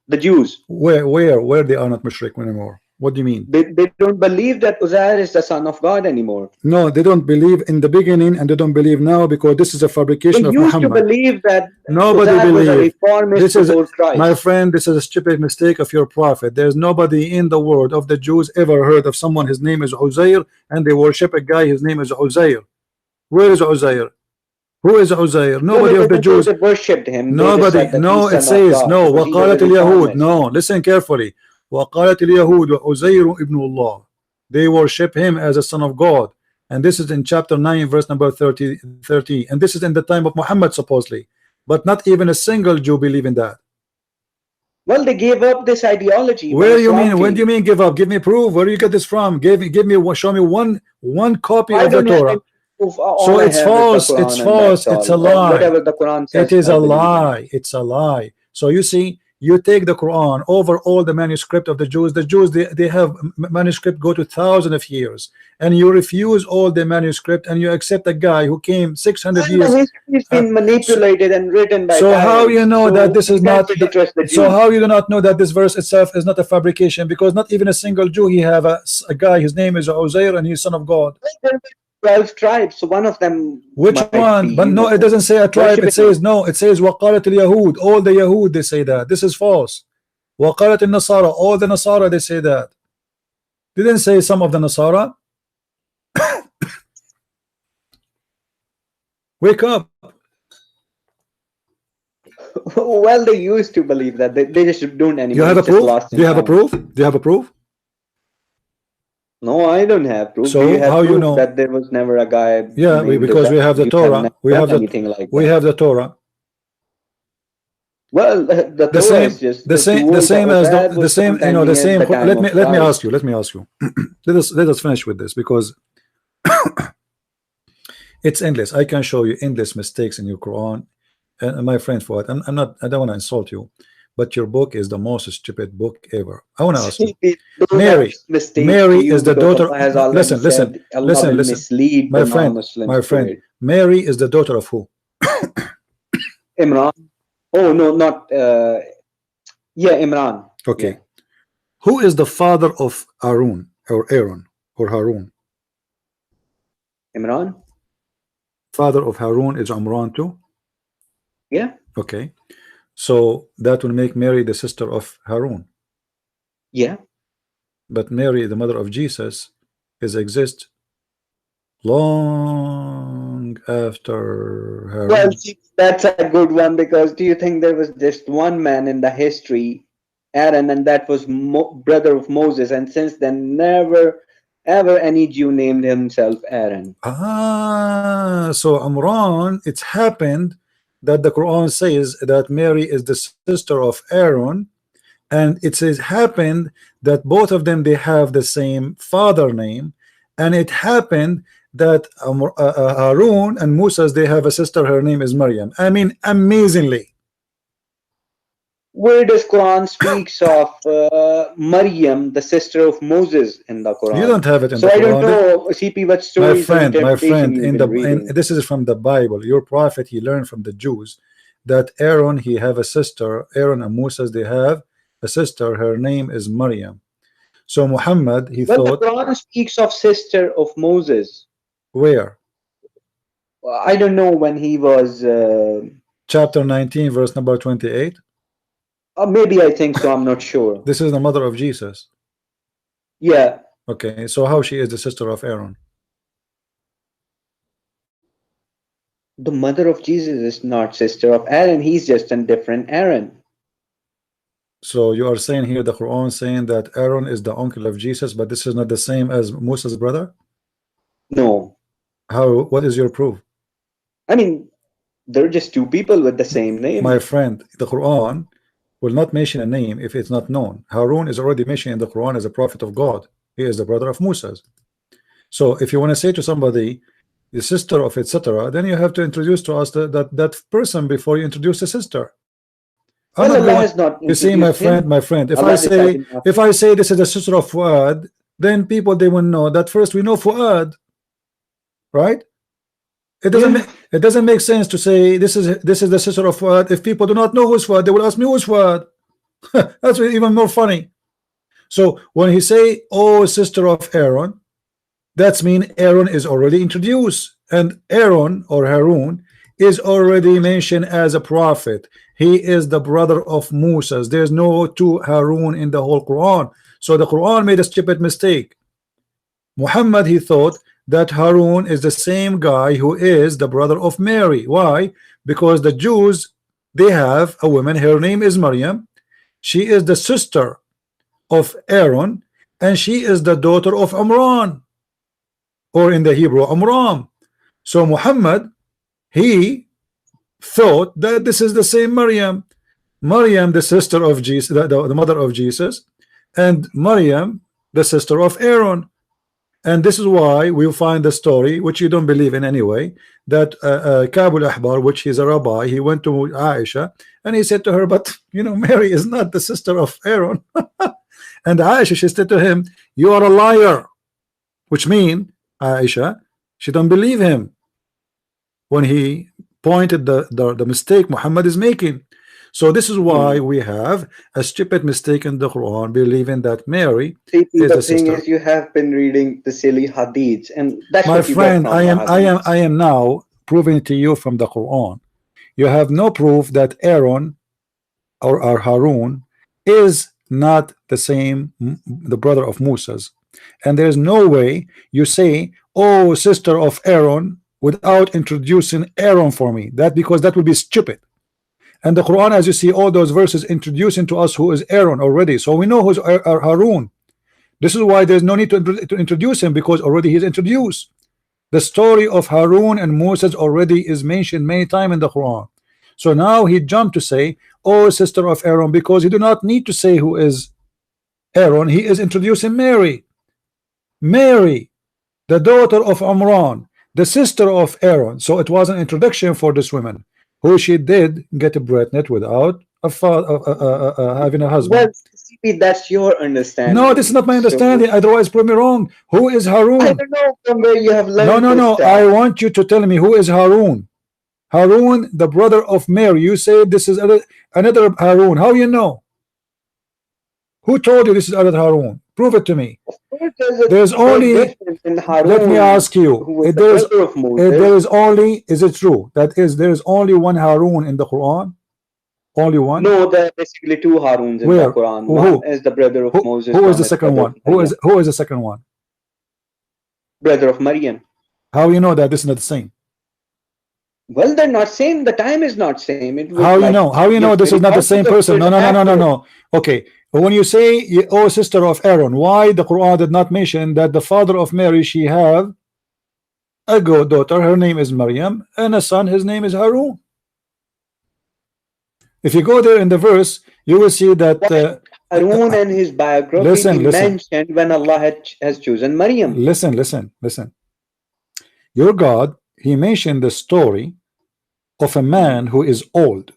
Speaker 3: The Jews.
Speaker 1: Where they are not mushrik anymore? What do you mean?
Speaker 3: They don't believe that Uzair is the son of God anymore.
Speaker 1: No, they don't believe in the beginning, and they don't believe now, because this is a fabrication of Muhammad.
Speaker 3: They used to believe that
Speaker 1: nobody believes.
Speaker 3: This is
Speaker 1: my friend. This is a stupid mistake of your prophet. There's nobody in the world of the Jews ever heard of someone his name is Uzair, and they worship a guy his name is Uzair. Where is Uzair? Who is Uzair? Nobody of the Jews
Speaker 3: worshipped him.
Speaker 1: Nobody. No, it says no. وقالت اليهود. No, listen carefully. وقالت اليهود عزير ابن الله. They worship him as a son of God, and this is in chapter 9 verse number 30, and this is in the time of Muhammad supposedly, but not even a single Jew believe in that.
Speaker 3: Well, they gave up this ideology.
Speaker 1: Where you mean? When do you mean give up? Give me proof. Where do you get this from? Show me one copy of the Torah. So it's false. It's false. It's a lie.
Speaker 3: Whatever the Quran says,
Speaker 1: it is a lie. It's a lie. So you see, you take the Quran over all the manuscript of the Jews. The Jews, they have manuscript go to thousands of years, and you refuse all the manuscript, and you accept a guy who came 600 years.
Speaker 3: History's been manipulated and written by.
Speaker 1: So how you know that this is not? So how you do not know that this verse itself is not a fabrication? Because not even a single Jew. He have a guy. His name is Uzair, and he's son of God.
Speaker 3: 12 tribes, so one of them.
Speaker 1: Which one? But no, it doesn't say a tribe. It says no. It says وقالت اليهود. All the Yahud they say that. This is false. وقالت النصارى. All the Nasara they say that. Didn't say some of the Nasara. Wake up.
Speaker 3: Well, they used to believe that. They just don't anymore.
Speaker 1: You have a proof? Do you have a proof? Do you have a proof?
Speaker 3: No, I don't have proof.
Speaker 1: So
Speaker 3: you have
Speaker 1: how
Speaker 3: proof
Speaker 1: you know
Speaker 3: that there was never a guy?
Speaker 1: Yeah, because we have the Torah. We have the Torah.
Speaker 3: Well, the same is just
Speaker 1: the same as the same. You know, the same. Let me ask you. Let me ask you. let us finish with this, because it's endless. I can show you endless mistakes in your Quran. And my friend Fawaaz, I don't want to insult you, but your book is the most stupid book ever. I want to ask you, Mary is the daughter. Listen, my friend. Mary is the daughter of who?
Speaker 3: Imran. Oh no, not. Imran.
Speaker 1: Okay.
Speaker 3: Yeah.
Speaker 1: Who is the father of Aaron or Aaron or Harun?
Speaker 3: Imran.
Speaker 1: Father of Harun is Imran too.
Speaker 3: Yeah.
Speaker 1: Okay. So that will make Mary the sister of Harun.
Speaker 3: Yeah.
Speaker 1: But Mary, the mother of Jesus, exists long after Harun.
Speaker 3: Well, that's a good one, because do you think there was just one man in the history, Aaron, and that was brother of Moses, and since then never ever any Jew named himself Aaron.
Speaker 1: So Imran, it's happened that the Quran says that Mary is the sister of Aaron, and it says happened that both of them, they have the same father name, and it happened that Harun and Musa's, they have a sister, her name is Maryam. I mean, amazingly.
Speaker 3: Where does Quran speaks of Maryam, the sister of Moses, in the Quran?
Speaker 1: You don't have it in
Speaker 3: so
Speaker 1: the
Speaker 3: I
Speaker 1: Quran.
Speaker 3: don't know, CP, what stories
Speaker 1: my
Speaker 3: interpretation
Speaker 1: friend,
Speaker 3: you've
Speaker 1: in
Speaker 3: been reading.
Speaker 1: this is from the Bible. Your prophet, he learned from the Jews that Aaron, he have a sister. Aaron and Moses, they have a sister. Her name is Maryam. So Muhammad, he thought.
Speaker 3: The Quran speaks of sister of Moses.
Speaker 1: Where?
Speaker 3: I don't know when he was.
Speaker 1: Chapter 19, verse number 28.
Speaker 3: Maybe, I think so. I'm not sure.
Speaker 1: This is the mother of Jesus.
Speaker 3: Yeah.
Speaker 1: Okay, so how she is the sister of Aaron?
Speaker 3: The mother of Jesus is not sister of Aaron. He's just a different Aaron.
Speaker 1: So you are saying here the Quran saying that Aaron is the uncle of Jesus, but this is not the same as Moses' brother?
Speaker 3: No.
Speaker 1: How? What is your proof?
Speaker 3: I mean, they're just two people with the same name.
Speaker 1: My friend, the Quran will not mention a name if it's not known. Harun is already mentioned in the Quran as a prophet of God. He is the brother of Moses. So if you want to say to somebody the sister of etc., then you have to introduce to us that person before you introduce the sister.
Speaker 3: Well, Allah has not
Speaker 1: you see, my friend, if I say this is the sister of Fuad, then people, they will know that first we know Fuad, right? It doesn't make sense to say this is the sister of Fuad. If people do not know who's Fuad, they will ask me who's Fuad. That's even more funny. So when he say, oh, sister of Aaron, that's mean Aaron is already introduced, and Aaron or Harun is already mentioned as a prophet. He is the brother of Moses. There's no two Harun in the whole Quran. So the Quran made a stupid mistake. Muhammad, he thought that Harun is the same guy who is the brother of Mary. Why? Because the Jews, they have a woman, her name is Maryam. She is the sister of Aaron, and she is the daughter of Amran, or in the Hebrew, Amram. So Muhammad, he thought that this is the same Maryam, the sister of Jesus, the mother of Jesus, and Maryam, the sister of Aaron. And this is why we'll find the story, which you don't believe in anyway, that Kabul Ahbar, which is a rabbi, he went to Aisha and he said to her, but you know, Mary is not the sister of Aaron. And Aisha, she said to him, you are a liar, which means Aisha, she don't believe him when he pointed the mistake Muhammad is making. So this is why we have a stupid mistake in the Quran, believing that Mary is the sister.
Speaker 3: Thing is, you have been reading the silly hadiths, and that's
Speaker 1: my
Speaker 3: what you
Speaker 1: friend.
Speaker 3: get from
Speaker 1: I am now proving to you from the Quran. You have no proof that Aaron or Harun is not the same, the brother of Moses, and there's no way you say, oh, sister of Aaron, without introducing Aaron for me. Because that would be stupid. And the Quran, as you see, all those verses introducing to us who is Aaron already, so we know who's Harun. This is why there's no need to introduce him, because already he's introduced. The story of Harun and Moses already is mentioned many times in the Quran. So now he jumped to say, oh, sister of Aaron, because he do not need to say who is Aaron. He is introducing Mary, the daughter of Amran, the sister of Aaron. So it was an introduction for this woman, who she did get pregnant without having a husband.
Speaker 3: Well, that's your understanding.
Speaker 1: No, this is not my understanding. Otherwise, prove me wrong. Who is Harun?
Speaker 3: I don't know from where you have learned.
Speaker 1: No. I want you to tell me who is Harun. Harun, the brother of Mary. You say this is another Harun. How you know? Who told you this is another Harun? Prove it to me. There's only. Let me ask you. There is only. Is it true that there is only one Harun in the Quran? Only one?
Speaker 3: No, there are basically two Haruns in the Quran. One is the brother of Moses.
Speaker 1: Who is the second one? Who is the second one?
Speaker 3: Brother of Maryam.
Speaker 1: How you know that this is not the same?
Speaker 3: Well, they're not same. The time is not same.
Speaker 1: How you know? How you know this is not the same person? No. Okay. When you say, oh, sister of Aaron, why the Quran did not mention that the father of Mary, she have a daughter, her name is Maryam, and a son, his name is Harun? If you go there in the verse, you will see that
Speaker 3: Harun and his biography
Speaker 1: Listen, listen.
Speaker 3: mentioned when Allah has chosen Maryam.
Speaker 1: Listen. Your God, he mentioned the story of a man who is old.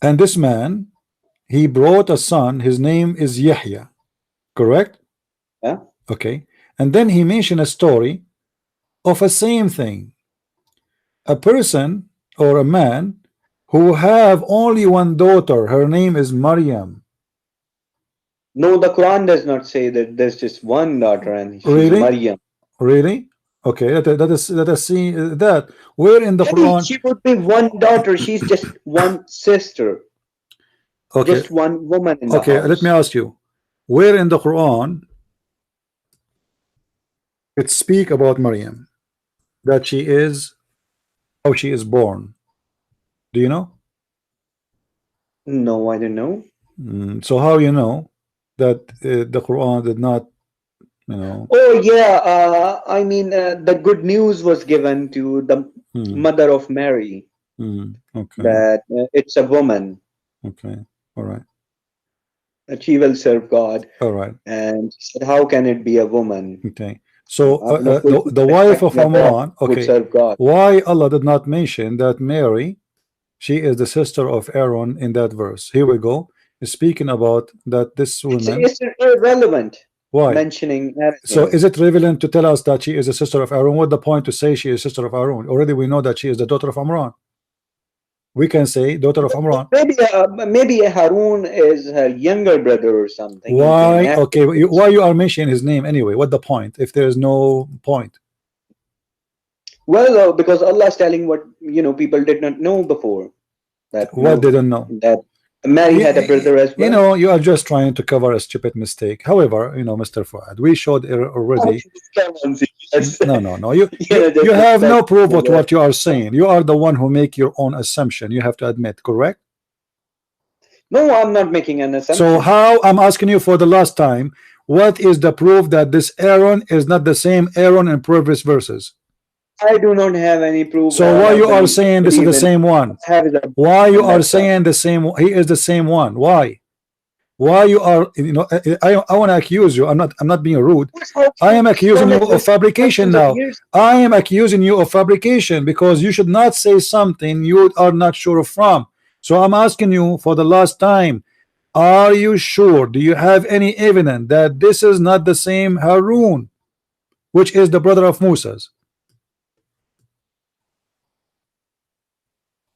Speaker 1: And this man, he brought a son, his name is Yahya. Correct?
Speaker 3: Yeah.
Speaker 1: Okay. And then he mentioned a story of a same thing. A person or a man who have only one daughter, her name is Maryam.
Speaker 3: No, the Quran does not say that there's just one daughter and she's
Speaker 1: Really?
Speaker 3: Maryam.
Speaker 1: Really? Okay, let us see that. Where in the
Speaker 3: Maybe
Speaker 1: Quran?
Speaker 3: she would be one daughter, she's just one sister.
Speaker 1: Okay.
Speaker 3: Just one woman in the
Speaker 1: Okay,
Speaker 3: house.
Speaker 1: let me ask you. Where in the Quran it speak about Maryam? That she is, how she is born? Do you know?
Speaker 3: No, I don't know.
Speaker 1: So how you know that the Quran did not, you know?
Speaker 3: Oh yeah, I mean the good news was given to the mother of Mary
Speaker 1: Okay.
Speaker 3: that it's a woman
Speaker 1: Okay. All right.
Speaker 3: that she will serve God.
Speaker 1: All right.
Speaker 3: And she said, how can it be a woman?
Speaker 1: Okay. So
Speaker 3: Of course,
Speaker 1: the wife of
Speaker 3: that God
Speaker 1: Amran.
Speaker 3: would
Speaker 1: Okay.
Speaker 3: serve God.
Speaker 1: Why Allah did not mention that Mary, she is the sister of Aaron in that verse? Here we go. Speaking about that this woman.
Speaker 3: It's irrelevant.
Speaker 1: Why?
Speaker 3: Mentioning Aaron
Speaker 1: So
Speaker 3: here.
Speaker 1: is it relevant to tell us that she is a sister of Aaron? What the point to say she is sister of Aaron? Already we know that she is the daughter of Amran. We can say daughter of Amran.
Speaker 3: Maybe Harun is her younger brother or something.
Speaker 1: Why? Okay, why you are mentioning his name anyway? What the point if there is no point?
Speaker 3: Well, because Allah is telling what people did not know before. That
Speaker 1: What they don't know.
Speaker 3: That Mary had a brother as well.
Speaker 1: You are just trying to cover a stupid mistake. However, Mr. Fuad, we showed already. No. You have no proof of what you are saying. You are the one who make your own assumption. You have to admit, correct?
Speaker 3: No, I'm not making an assumption.
Speaker 1: So how, I'm asking you for the last time, what is the proof that this Aaron is not the same Aaron in previous verses?
Speaker 3: I do not have any proof.
Speaker 1: So why you are saying this is the same one? Why you are saying the same? He is the same one. Why? Why you are? I want to accuse you. I'm not being rude. I am accusing you of fabrication now. I am accusing you of fabrication because you should not say something you are not sure from. So I'm asking you for the last time. Are you sure? Do you have any evidence that this is not the same Harun, which is the brother of Moses?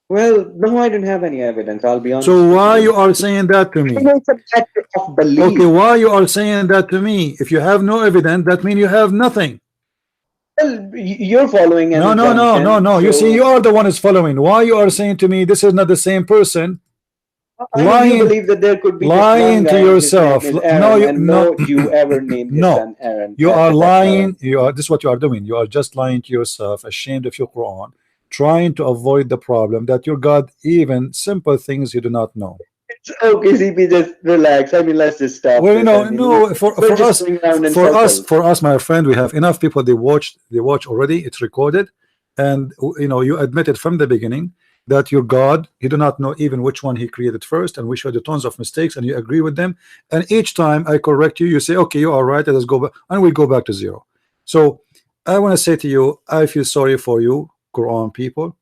Speaker 3: Well, no, I don't have any evidence. I'll be honest.
Speaker 1: So why you are saying that to me?
Speaker 3: It's a matter of belief.
Speaker 1: Okay, why you are saying that to me? If you have no evidence, that means you have nothing.
Speaker 3: Well, you're following an
Speaker 1: No. You see, you are the one is following. Why you are saying to me this is not the same person?
Speaker 3: You believe that there could be
Speaker 1: lying to yourself.
Speaker 3: No Jew ever named his son Aaron.
Speaker 1: You are lying. This is what you are doing. You are just lying to yourself, ashamed of your Quran, trying to avoid the problem that your God even simple things you do not know.
Speaker 3: It's okay, CP, just relax. I mean, let's just stop.
Speaker 1: Well, no. For us, my friend, we have enough people. They watch already. It's recorded, and you admitted from the beginning that your God, you do not know even which one he created first, and we showed you tons of mistakes, and you agree with them. And each time I correct you, you say, okay, you are right. Let us go back, and we go back to zero. So I want to say to you, I feel sorry for you, Quran people,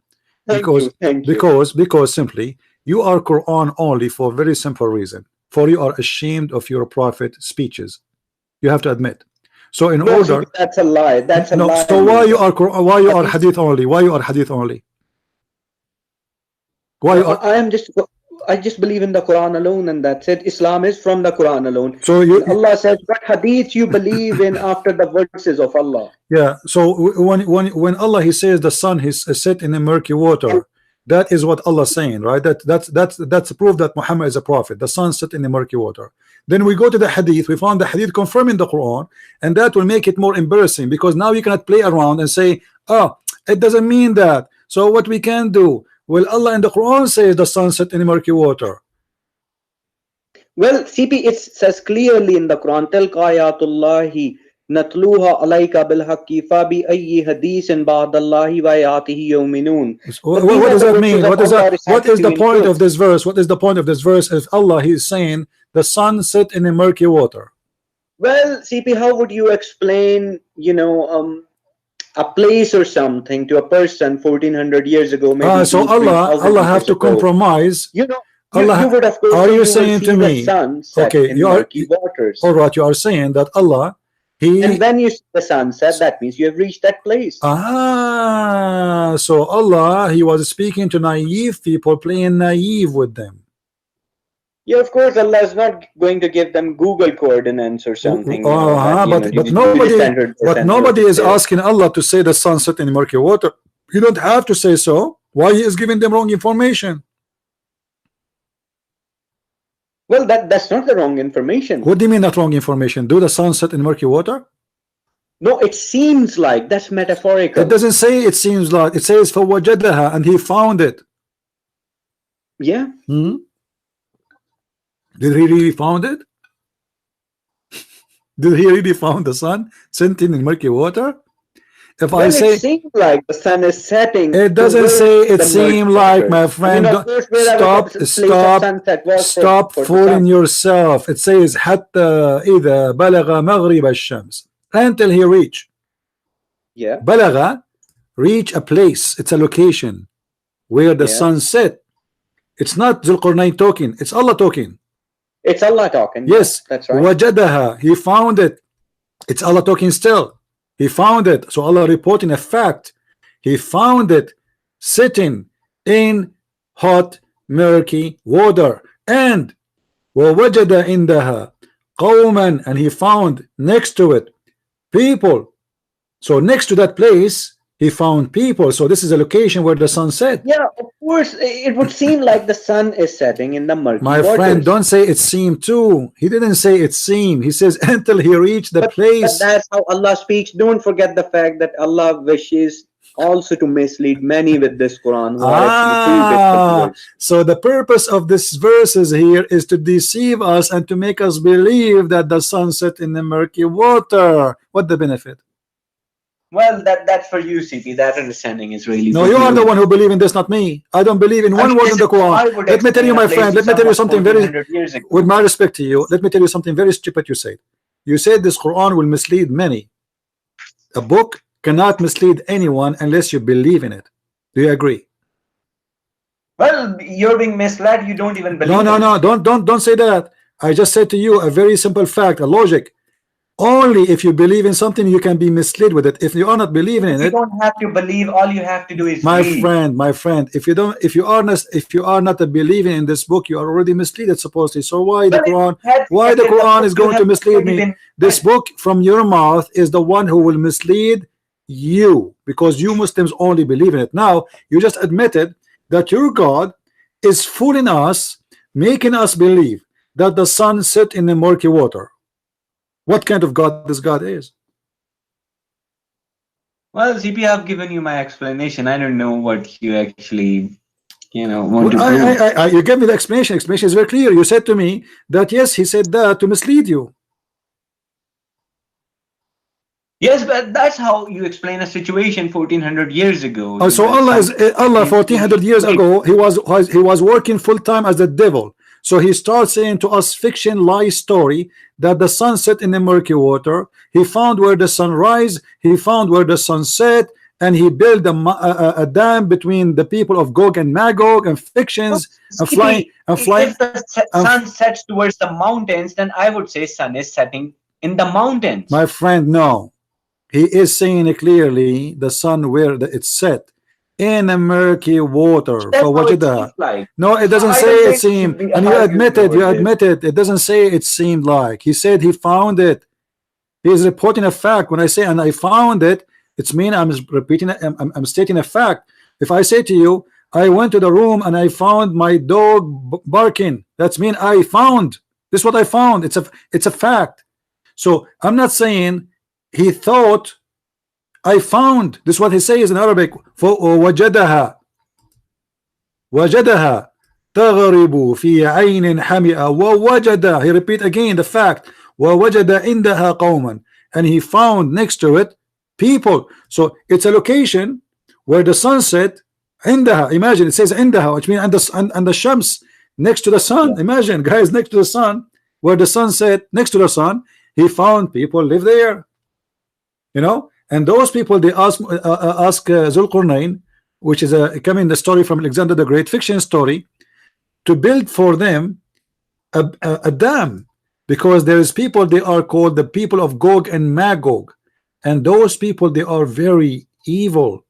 Speaker 1: because simply you are Quran only for a very simple reason. For you are ashamed of your prophet speeches. You have to admit. So in order,
Speaker 3: that's a lie. That's a lie.
Speaker 1: So why you are hadith only? Why you are hadith only? Why
Speaker 3: I just believe in the Quran alone, and that's it. Islam is from the Quran alone.
Speaker 1: So
Speaker 3: Allah says, what hadith you believe in after the verses of Allah?
Speaker 1: Yeah. So when Allah he says the sun is set in the murky water, that is what Allah is saying, right? That's proof that Muhammad is a prophet. The sun set in the murky water. Then we go to the hadith. We found the hadith confirming the Quran, and that will make it more embarrassing because now you cannot play around and say, oh, it doesn't mean that. So what we can do? Well, Allah in the Quran says the sun set in the murky water.
Speaker 3: Well, CP, it says clearly in the Quran, Tilka ayatullahi نتلوها عليك بالحق فبأي حديث بعد الله وآياته يؤمنون.
Speaker 1: What does that mean? What is the point of this verse? What is the point of this verse? If Allah, He is saying the sun set in the murky water.
Speaker 3: Well, CP, how would you explain, a place or something to a person 1400 years ago? Maybe
Speaker 1: So Allah have to compromise.
Speaker 3: Allah, you would of course
Speaker 1: are you saying to me? Okay, you are.
Speaker 3: Waters.
Speaker 1: All right, you are saying that Allah,
Speaker 3: and when you see the sunset, that means you have reached that place.
Speaker 1: So Allah, He was speaking to naive people, playing naive with them.
Speaker 3: Yeah, of course, Allah is not going to give them Google coordinates or something.
Speaker 1: But nobody is asking Allah to say the sun set in murky water. You don't have to say so. Why He is giving them wrong information?
Speaker 3: Well, that's not the wrong information.
Speaker 1: What do you mean not wrong information? Do the sun set in murky water?
Speaker 3: No, it seems like. That's metaphorical.
Speaker 1: It doesn't say it seems like. It says فَوَجَدَهَا, and he found it.
Speaker 3: Yeah.
Speaker 1: Hmm? Did he really found it? Did he really found the sun setting in murky water? If I say
Speaker 3: it seems like the sun is setting,
Speaker 1: it doesn't say it seems like, my friend. Stop fooling yourself. It says حتى إذا بلغ مغرب الشمس, until he reach.
Speaker 3: Yeah.
Speaker 1: بلغ, reach a place. It's a location where the sun set. It's not Zulqarnain talking. It's Allah talking.
Speaker 3: It's Allah talking.
Speaker 1: Yes,
Speaker 3: that's right.
Speaker 1: وجدها, he found it. It's Allah talking still. He found it. So Allah reporting a fact. He found it sitting in hot murky water. And ووجد عندها قوما, and he found next to it people. So next to that place he found people. So this is a location where the sun set.
Speaker 3: Yeah, of course. It would seem like the sun is setting in the murky
Speaker 1: My
Speaker 3: waters.
Speaker 1: friend, don't say it seemed too. He didn't say it seemed. He says until he reached the place.
Speaker 3: But that's how Allah speaks. Don't forget the fact that Allah wishes also to mislead many with this Quran.
Speaker 1: So the purpose of this verses here is to deceive us and to make us believe that the sun set in the murky water. What the benefit?
Speaker 2: Well, that's for you, CP. That understanding is really.
Speaker 1: No, you are the one who believe in this, not me. I don't believe in one word in the Quran. Let me tell you, my friend. Let me tell you something very. With my respect to you, let me tell you something very stupid. You said. You said this Quran will mislead many. A book cannot mislead anyone unless you believe in it. Do you agree?
Speaker 2: Well, you're being misled. You don't even believe.
Speaker 1: No. Don't say that. I just said to you a very simple fact, a logic. Only if you believe in something you can be misled with it. If you are not believing in it,
Speaker 2: you don't have to believe. All you have to do is read.
Speaker 1: My friend, if you are not believing in this book, you are already misled supposedly. So why the Quran is going to mislead me? This book from your mouth is the one who will mislead you, because you Muslims only believe in it. Now you just admitted that your God is fooling us, making us believe that the sun set in the murky water. What kind of God this God is?
Speaker 2: Well, CP, I've given you my explanation. I don't know what you actually, want to do.
Speaker 1: You gave me the explanation. Explanation is very clear. You said to me that yes, he said that to mislead you.
Speaker 2: Yes, but that's how you explain a situation 1400 years ago.
Speaker 1: So Allah 1400 years ago, he was working full time as the devil. So he starts saying to us fiction lie story that the sun set in the murky water. He found where the sun rise, he found where the sun set, and he built a dam between the people of Gog and Magog, and fictions and flying.
Speaker 2: If the sun sets towards the mountains, then I would say sun is setting in the mountains.
Speaker 1: My friend, no. He is saying it clearly, the sun where it's set. In a murky water.
Speaker 2: Like.
Speaker 1: No, it doesn't say it seemed, and you admitted it doesn't say it seemed like. He said he found it. He is reporting a fact. When I say and I found it, it's mean I'm repeating. I'm stating a fact. If I say to you, I went to the room and I found my dog barking, that's mean I found. This is what I found. It's a fact. So I'm not saying he thought. I found. This is what he says in Arabic. وجدها تغرب في عين حمئة ووجد. He repeat again the fact. ووجد عندها قوما, and he found next to it people. So it's a location where the sunset عندها, imagine it says عندها, which means and the shams, next to the sun.
Speaker 2: Yeah.
Speaker 1: Imagine, guys, next to the sun, where the sun set next to the sun, he found people live there, you know. And those people, they ask Zulqarnain, which is coming the story from Alexander the Great, fiction story, to build for them a dam, because there is people, they are called the people of Gog and Magog, and those people, they are very evil,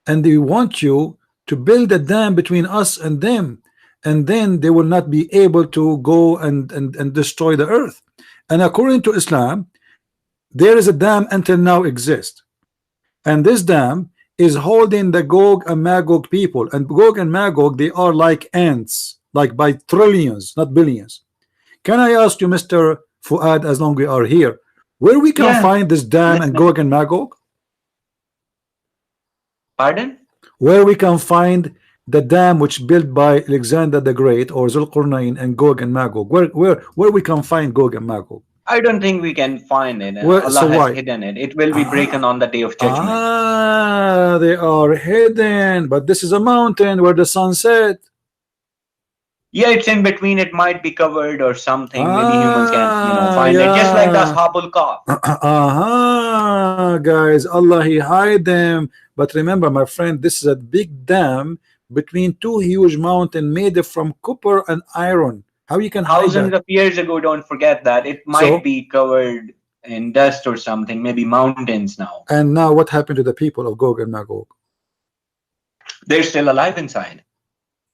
Speaker 1: and they want you to build a dam between us and them, and then they will not be able to go and destroy the earth. And according to Islam, there is a dam until now exists, and this dam is holding the Gog and Magog people. And Gog and Magog, they are like ants, like by trillions, not billions. Can I ask you, Mr. Fuad, as long as we are here, where we can find this dam and Gog and Magog?
Speaker 2: Pardon?
Speaker 1: Where we can find the dam which built by Alexander the Great or Zulqarnain and Gog and Magog? Where we can find Gog and Magog?
Speaker 2: I don't think we can find it.
Speaker 1: Well,
Speaker 2: Allah
Speaker 1: so
Speaker 2: has
Speaker 1: why?
Speaker 2: hidden it. It will be broken on the day of judgment.
Speaker 1: Ah, they are hidden, but this is a mountain where the sun set.
Speaker 2: Yeah, it's in between. It might be covered or something. Maybe humans can, find it. Just like the Ashabul Kahf.
Speaker 1: Guys, Allah, he hide them. But remember, my friend, this is a big dam between two huge mountains made from copper and iron. How you can hide
Speaker 2: Thousands
Speaker 1: that?
Speaker 2: of years ago, don't forget that. It might be covered in dust or something, maybe mountains now.
Speaker 1: And now what happened to the people of Gog and Magog?
Speaker 2: They're still alive inside.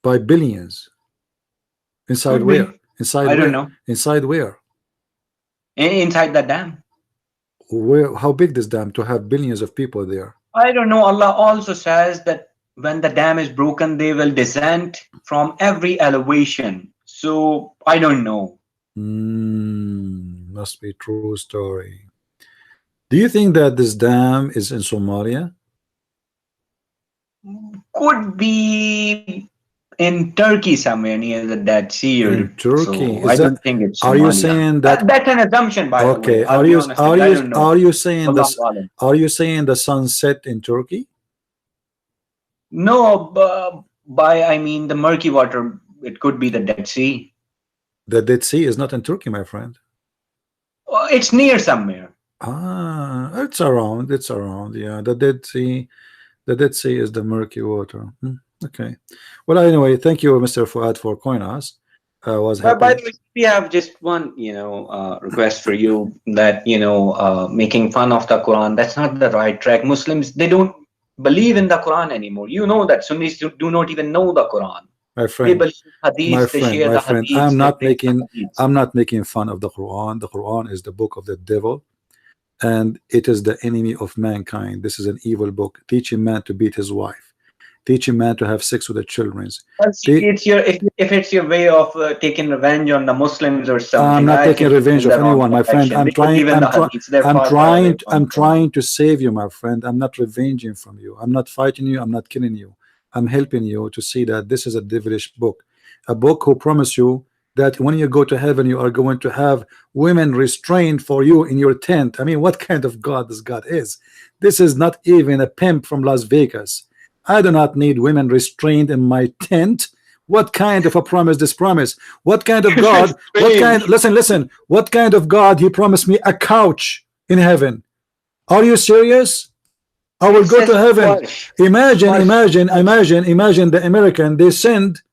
Speaker 1: By billions. Inside
Speaker 2: Could be.
Speaker 1: where? Inside
Speaker 2: I
Speaker 1: where?
Speaker 2: don't know.
Speaker 1: Inside where?
Speaker 2: Inside the dam.
Speaker 1: Where? How big this dam to have billions of people there?
Speaker 2: I don't know. Allah also says that when the dam is broken, they will descend from every elevation. So I don't know.
Speaker 1: Must be true story. Do you think that this dam is in Somalia?
Speaker 2: Could be in Turkey somewhere near the Dead Sea. Or
Speaker 1: In Turkey?
Speaker 2: So I don't think it's
Speaker 1: Are you
Speaker 2: Somalia.
Speaker 1: saying that?
Speaker 2: That's an assumption, by the way.
Speaker 1: Okay.
Speaker 2: I'll be honest with you, I don't know.
Speaker 1: Are you saying
Speaker 2: Allahu
Speaker 1: this?
Speaker 2: Alam.
Speaker 1: Are you saying the sunset in Turkey?
Speaker 2: No, I mean the murky water. It could be the Dead Sea.
Speaker 1: The Dead Sea is not in Turkey, my friend.
Speaker 2: It's near somewhere.
Speaker 1: It's around. It's around. Yeah, the Dead Sea. The Dead Sea is the murky water. Okay. Well, anyway, thank you, Mr. Fuad, for calling us. Was happy.
Speaker 2: By the way, we have just one, request for you that making fun of the Quran. That's not the right track. Muslims, they don't believe in the Quran anymore. You know that Sunnis do not even know the Quran.
Speaker 1: My
Speaker 2: They
Speaker 1: friend,
Speaker 2: believe hadith. They share the
Speaker 1: friend,
Speaker 2: hadith.
Speaker 1: I'm not making fun of the Quran. The Quran is the book of the devil, and it is the enemy of mankind. This is an evil book, teaching man to beat his wife, teaching man to have sex with the children.
Speaker 2: It's if it's your way of taking revenge on the Muslims or something.
Speaker 1: I'm not taking revenge of anyone, my friend. I'm trying to save you, my friend. I'm not revenging from you. I'm not fighting you. I'm not killing you. I'm helping you to see that this is a devilish book, a book who promise you that when you go to heaven, you are going to have women restrained for you in your tent. I mean, what kind of God this God is? This is not even a pimp from Las Vegas. I do not need women restrained in my tent. What kind of a promise this promise? What kind of God? Listen. What kind of God he promised me a couch in heaven? Are you serious? I will go to heaven. Imagine the American, they send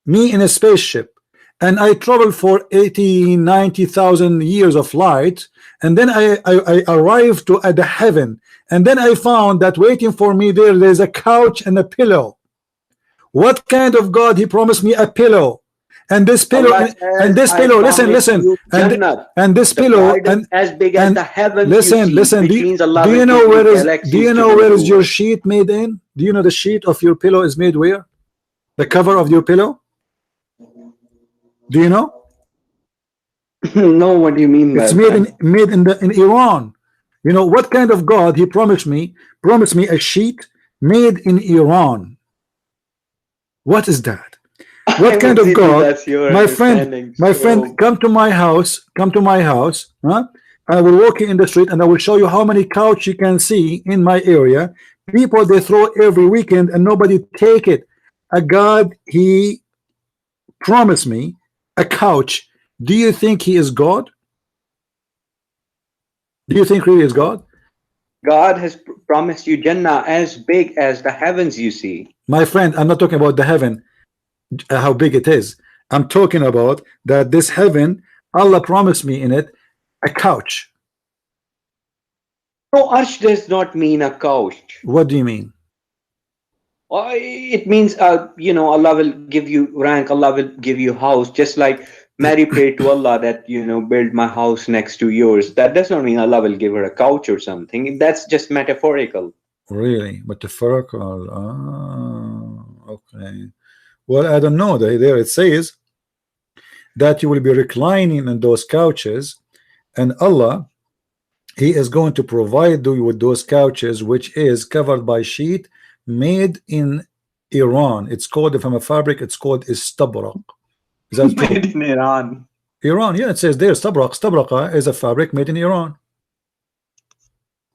Speaker 1: me in a spaceship and I travel for 80,000-90,000 years of flight, and then I arrive to the heaven, and then I found that waiting for me there's a couch and a pillow. What kind of God he promised me a pillow? And this pillow, and this pillow, listen, and this pillow, and
Speaker 3: as big as the heavens.
Speaker 1: Listen. Do you know where is your sheet made in? Do you know the sheet of your pillow is made where? The cover of your pillow. Do you know?
Speaker 3: No, what do you mean?
Speaker 1: It's made in Iran. You know what kind of God he promised me? Promised me a sheet made in Iran. What is that? What kind of God? My friend, come to my house, huh? I will walk in the street and I will show you how many couch you can see in my area. People they throw every weekend and nobody take it. A God, he promised me a couch. Do you think he is God? Do you think he is God?
Speaker 3: God has promised you Jannah as big as the heavens you see.
Speaker 1: My friend, I'm not talking about the heaven, how big it is. I'm talking about that this heaven, Allah promised me in it a couch.
Speaker 3: No, arsh does not mean a couch.
Speaker 1: What do you mean?
Speaker 3: It means, you know, Allah will give you rank, Allah will give you house, just like Mary prayed to Allah that, you know, build my house next to yours. That does not mean Allah will give her a couch or something. That's just metaphorical.
Speaker 1: Really? Metaphorical? Ah, okay. Well, I don't know. There it says that you will be reclining in those couches, and Allah, he is going to provide you with those couches, which is covered by sheet made in Iran. It's called, from a fabric, it's called istabrak. Is that true?
Speaker 2: Made in Iran.
Speaker 1: Iran, yeah, it says there istabrak. Istabraka is a fabric made in Iran.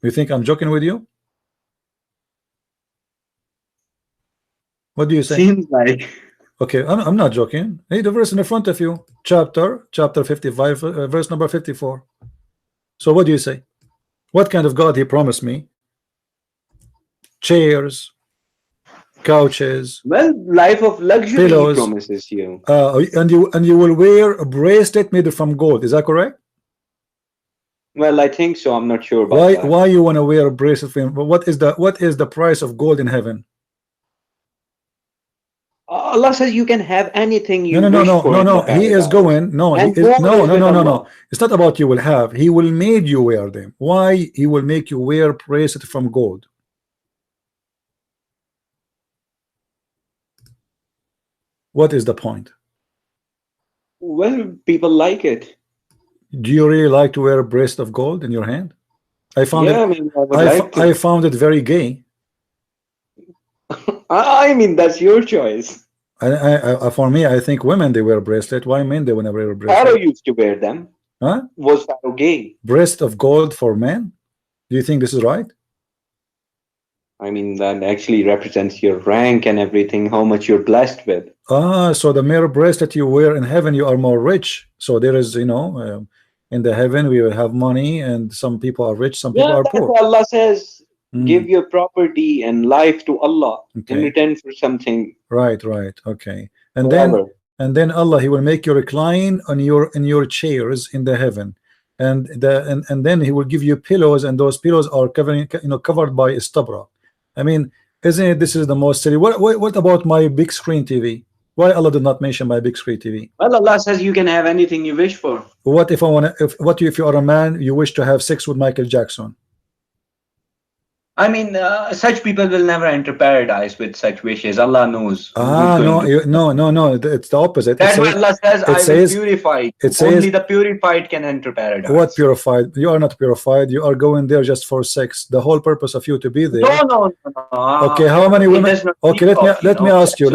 Speaker 1: You think I'm joking with you? What do you say?
Speaker 2: Seems like.
Speaker 1: Okay, I'm not joking. Hey, the verse in the front of you, chapter 55, verse number 54. So what do you say? What kind of God he promised me? Chairs, couches,
Speaker 3: Well, life of luxury
Speaker 1: pillows,
Speaker 3: he promises you.
Speaker 1: and you will wear a bracelet made from gold. Is that correct?
Speaker 3: Well, I think so. I'm not sure about that.
Speaker 1: Why you want to wear a bracelet? What is the price of gold in heaven?
Speaker 3: Allah says you can have anything you wish for.
Speaker 1: No. He is going. No. It's not about you will have. He will make you wear them. Why he will make you wear bracelet from gold? What is the point?
Speaker 3: Well, people like it.
Speaker 1: Do you really like to wear a bracelet of gold in your hand? I found
Speaker 3: Yeah,
Speaker 1: it.
Speaker 3: I mean, I would like to.
Speaker 1: I found it very gay.
Speaker 3: I mean, that's your choice.
Speaker 1: For me, I think women they wear a bracelet. Why men they want to wear a bracelet?
Speaker 3: Pharaoh used to wear them.
Speaker 1: Huh?
Speaker 3: Was Pharaoh gay?
Speaker 1: Breast of gold for men? Do you think this is right?
Speaker 3: I mean, that actually represents your rank and everything, how much you're blessed with.
Speaker 1: Ah, so the mere bracelet you wear in heaven, you are more rich. So there is, you know, in the heaven we will have money, and some people are rich, some people are
Speaker 3: That's
Speaker 1: poor.
Speaker 3: what Allah says. Give your property and life to Allah in return for something.
Speaker 1: Right. Okay. And
Speaker 3: Forever.
Speaker 1: then Allah, he will make you recline on your chairs in the heaven, and then he will give you pillows, and those pillows are covered by istabra. I mean, isn't it, this is the most silly. What about my big screen TV? Why Allah did not mention my big screen TV?
Speaker 3: Well, Allah says you can have anything you wish for.
Speaker 1: What if I want to? If you are a man, you wish to have sex with Michael Jackson?
Speaker 2: I mean, such people will never enter paradise with such wishes. Allah knows.
Speaker 1: No. It's the opposite.
Speaker 2: That's why Allah says, I will purify. Only the purified can enter paradise.
Speaker 1: What purified? You are not purified. You are going there just for sex. The whole purpose of you to be there.
Speaker 2: No.
Speaker 1: Okay, how many women? Okay, let me ask you.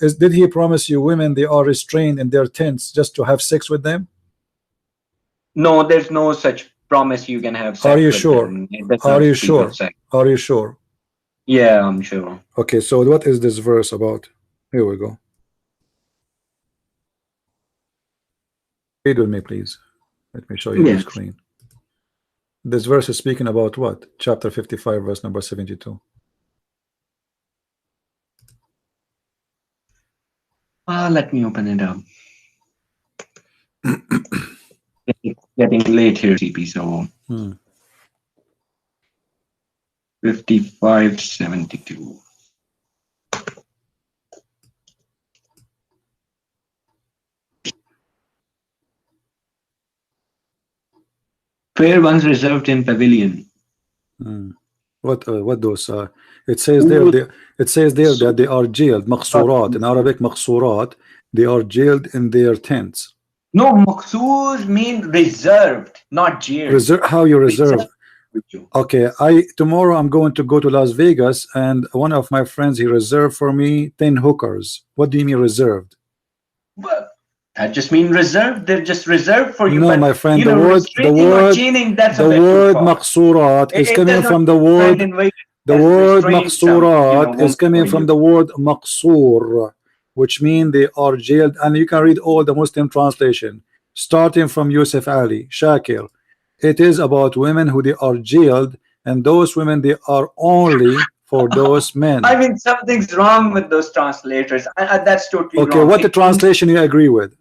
Speaker 1: Did he promise you women they are restrained in their tents just to have sex with them?
Speaker 2: No, there's no such promise you can have sex.
Speaker 1: Are you sure? Are you sure? Are you sure?
Speaker 2: Yeah, I'm sure.
Speaker 1: Okay, so what is this verse about? Here we go. Read with me, please. Let me show you the screen. This verse is speaking about what? Chapter 55, verse number 72.
Speaker 2: Let me open it up. Getting late here, CP, so 55:72. Fair ones reserved in pavilion.
Speaker 1: What those? It says there. It says there that they are jailed. Maqsurat in Arabic. Maqsurat. They are jailed in their tents.
Speaker 2: No, maqsoor means reserved, not jailed.
Speaker 1: How you reserve? Okay, tomorrow I'm going to go to Las Vegas, and one of my friends he reserved for me 10 hookers. What do you mean reserved?
Speaker 2: Well, That just means reserved. They're just reserved for you.
Speaker 1: No,
Speaker 2: But,
Speaker 1: my friend,
Speaker 2: you
Speaker 1: the
Speaker 2: know,
Speaker 1: word,
Speaker 2: restraining or chaining, that's
Speaker 1: the
Speaker 2: a bit too
Speaker 1: word
Speaker 2: far.
Speaker 1: maqsurat is
Speaker 2: It
Speaker 1: coming
Speaker 2: does not
Speaker 1: from the
Speaker 2: find
Speaker 1: word.
Speaker 2: in way
Speaker 1: The
Speaker 2: as
Speaker 1: word
Speaker 2: restrain some, you know,
Speaker 1: maqsurat is
Speaker 2: woman
Speaker 1: coming
Speaker 2: for
Speaker 1: from
Speaker 2: you.
Speaker 1: the word maqsur, which means they are jailed. And you can read all the Muslim translation, starting from Yusuf Ali, Shakir. It is about women who they are jailed, and those women they are only for those men.
Speaker 2: I mean, something's wrong with those translators. That's totally
Speaker 1: Okay,
Speaker 2: wrong.
Speaker 1: what the
Speaker 2: It means
Speaker 1: translation you agree with,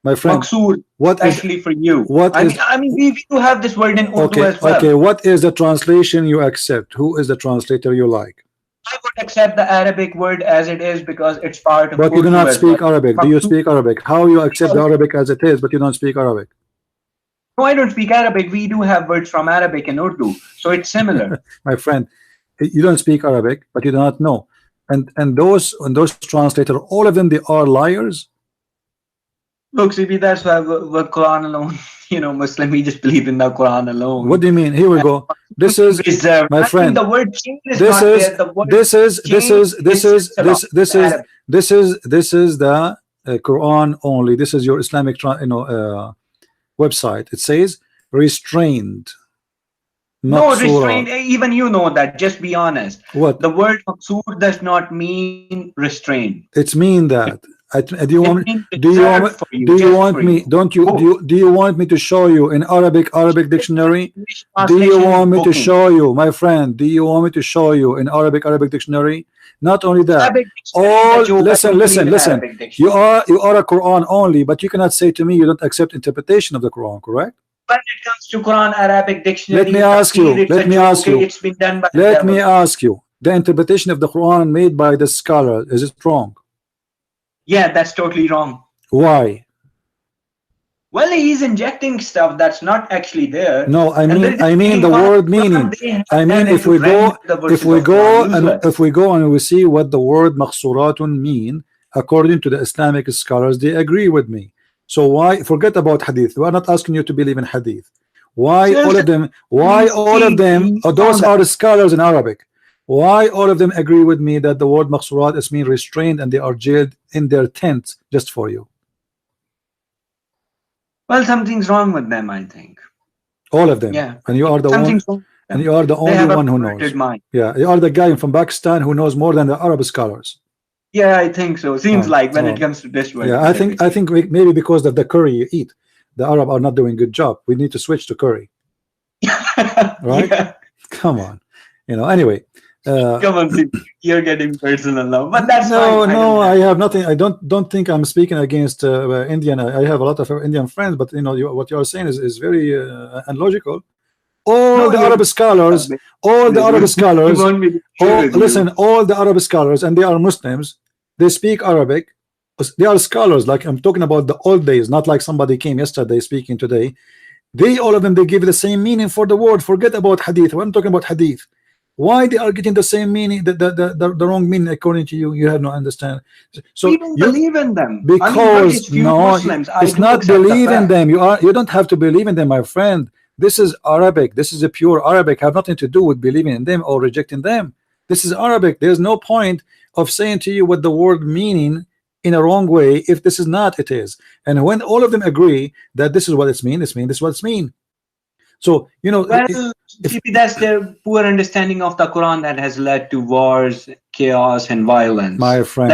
Speaker 1: my friend?
Speaker 2: maqsoor,
Speaker 1: What is
Speaker 2: especially for you.
Speaker 1: what
Speaker 2: I
Speaker 1: is
Speaker 2: mean, we do have this word in Urdu
Speaker 1: okay?
Speaker 2: as well.
Speaker 1: Okay, what is the translation you accept? Who is the translator you like?
Speaker 2: I would accept the Arabic word as it is because it's part of
Speaker 1: But you do
Speaker 2: Urdu
Speaker 1: not
Speaker 2: as well.
Speaker 1: speak Arabic. Do you speak Arabic? How you accept the Arabic as it is, but you don't speak Arabic?
Speaker 2: No, I don't speak Arabic. We do have words from Arabic in Urdu, so it's similar.
Speaker 1: My friend, you don't speak Arabic, but you do not know. And those translators, all of them, they are liars.
Speaker 2: Look, CB, that's why we're Quran alone. You know, Muslim, we just believe in the Quran alone.
Speaker 1: What do you mean? Here we go. This is
Speaker 2: Reserved.
Speaker 1: my friend.
Speaker 2: I mean, the word change is
Speaker 1: This
Speaker 2: not
Speaker 1: is
Speaker 2: there. The word
Speaker 1: this is the Quran only. This is your Islamic website. It says restrained.
Speaker 2: No,
Speaker 1: Maqsura.
Speaker 2: restraint. Even you know that. Just be honest.
Speaker 1: What?
Speaker 2: The word maqsoor does not mean restraint.
Speaker 1: It's mean that. Do you want me?
Speaker 2: It
Speaker 1: Do you want?
Speaker 2: means reserved for you,
Speaker 1: Do you
Speaker 2: just
Speaker 1: want
Speaker 2: for
Speaker 1: me?
Speaker 2: you.
Speaker 1: Don't you? Do you want me to show you in Arabic dictionary?
Speaker 2: English
Speaker 1: Do you
Speaker 2: translation
Speaker 1: want
Speaker 2: is
Speaker 1: me to
Speaker 2: booking.
Speaker 1: show you, my friend? Do you want me to show you in Arabic dictionary? Not only that,
Speaker 2: Arabic dictionary
Speaker 1: all
Speaker 2: is a joke. I
Speaker 1: listen,
Speaker 2: don't
Speaker 1: listen,
Speaker 2: believe in
Speaker 1: listen.
Speaker 2: Arabic dictionary.
Speaker 1: You are a Quran only, but you cannot say to me you don't accept interpretation of the Quran, correct?
Speaker 2: When it comes to Quran Arabic dictionary,
Speaker 1: Let me ask you.
Speaker 2: it's
Speaker 1: Let
Speaker 2: a
Speaker 1: me
Speaker 2: joke.
Speaker 1: ask you.
Speaker 2: It's been done by the
Speaker 1: Let
Speaker 2: devil.
Speaker 1: me ask you. The interpretation of the Quran made by the scholar, is it wrong?
Speaker 2: Yeah, that's totally wrong.
Speaker 1: Why?
Speaker 2: Well, he's injecting stuff that's not actually there.
Speaker 1: No, I
Speaker 2: And
Speaker 1: mean,
Speaker 2: they're just
Speaker 1: I mean
Speaker 2: taking
Speaker 1: the
Speaker 2: part of
Speaker 1: word
Speaker 2: the Quran
Speaker 1: meaning.
Speaker 2: they have
Speaker 1: I mean,
Speaker 2: turned
Speaker 1: if
Speaker 2: into
Speaker 1: we go,
Speaker 2: render the verses
Speaker 1: if we
Speaker 2: of Quran
Speaker 1: go, and
Speaker 2: useless.
Speaker 1: if we go and we see what the word maqsuratun mean, according to the Islamic scholars, they agree with me. So why forget about hadith? We are not asking you to believe in hadith. Why all of them? Why all of them? Those are the scholars in Arabic. Why all of them agree with me that the word maqsurat is mean restrained and they are jailed in their tents just for you?
Speaker 2: Well, something's wrong with them, I think.
Speaker 1: All of them.
Speaker 2: Yeah.
Speaker 1: And you are the one. And you are the only one who knows.
Speaker 2: Mind.
Speaker 1: Yeah, you are the guy from Pakistan who knows more than the Arab scholars.
Speaker 2: Yeah, I think so. Seems like when it comes to this word.
Speaker 1: Yeah, I think maybe because of the curry you eat, the Arab are not doing a good job. We need to switch to curry. Right? Yeah. Come on. You know, anyway.
Speaker 2: Come on, you're getting personal now. But that's
Speaker 1: fine. No, I have nothing. I don't think I'm speaking against Indian. I have a lot of Indian friends, but you know what you are saying is very unlogical. All the Arab scholars, all the Arab scholars, listen, all the Arab scholars, and they are Muslims, they speak Arabic. They are scholars, like I'm talking about the old days, not like somebody came yesterday speaking today. They, all of them, they give the same meaning for the word. Forget about hadith. When I'm talking about hadith, why they are getting the same meaning, the wrong meaning according to you? You have no understanding. So
Speaker 2: we don't believe in them
Speaker 1: because it's not believe in them. You don't have to believe in them, my friend. This is Arabic. This is a pure Arabic. Have nothing to do with believing in them or rejecting them. This is Arabic. There's no point of saying to you what the word meaning in a wrong way if this is not it is. And when all of them agree that this is what it's mean, this is what it's mean. So you know,
Speaker 2: well, that's their poor understanding of the Quran that has led to wars, chaos, and violence.
Speaker 1: My friend,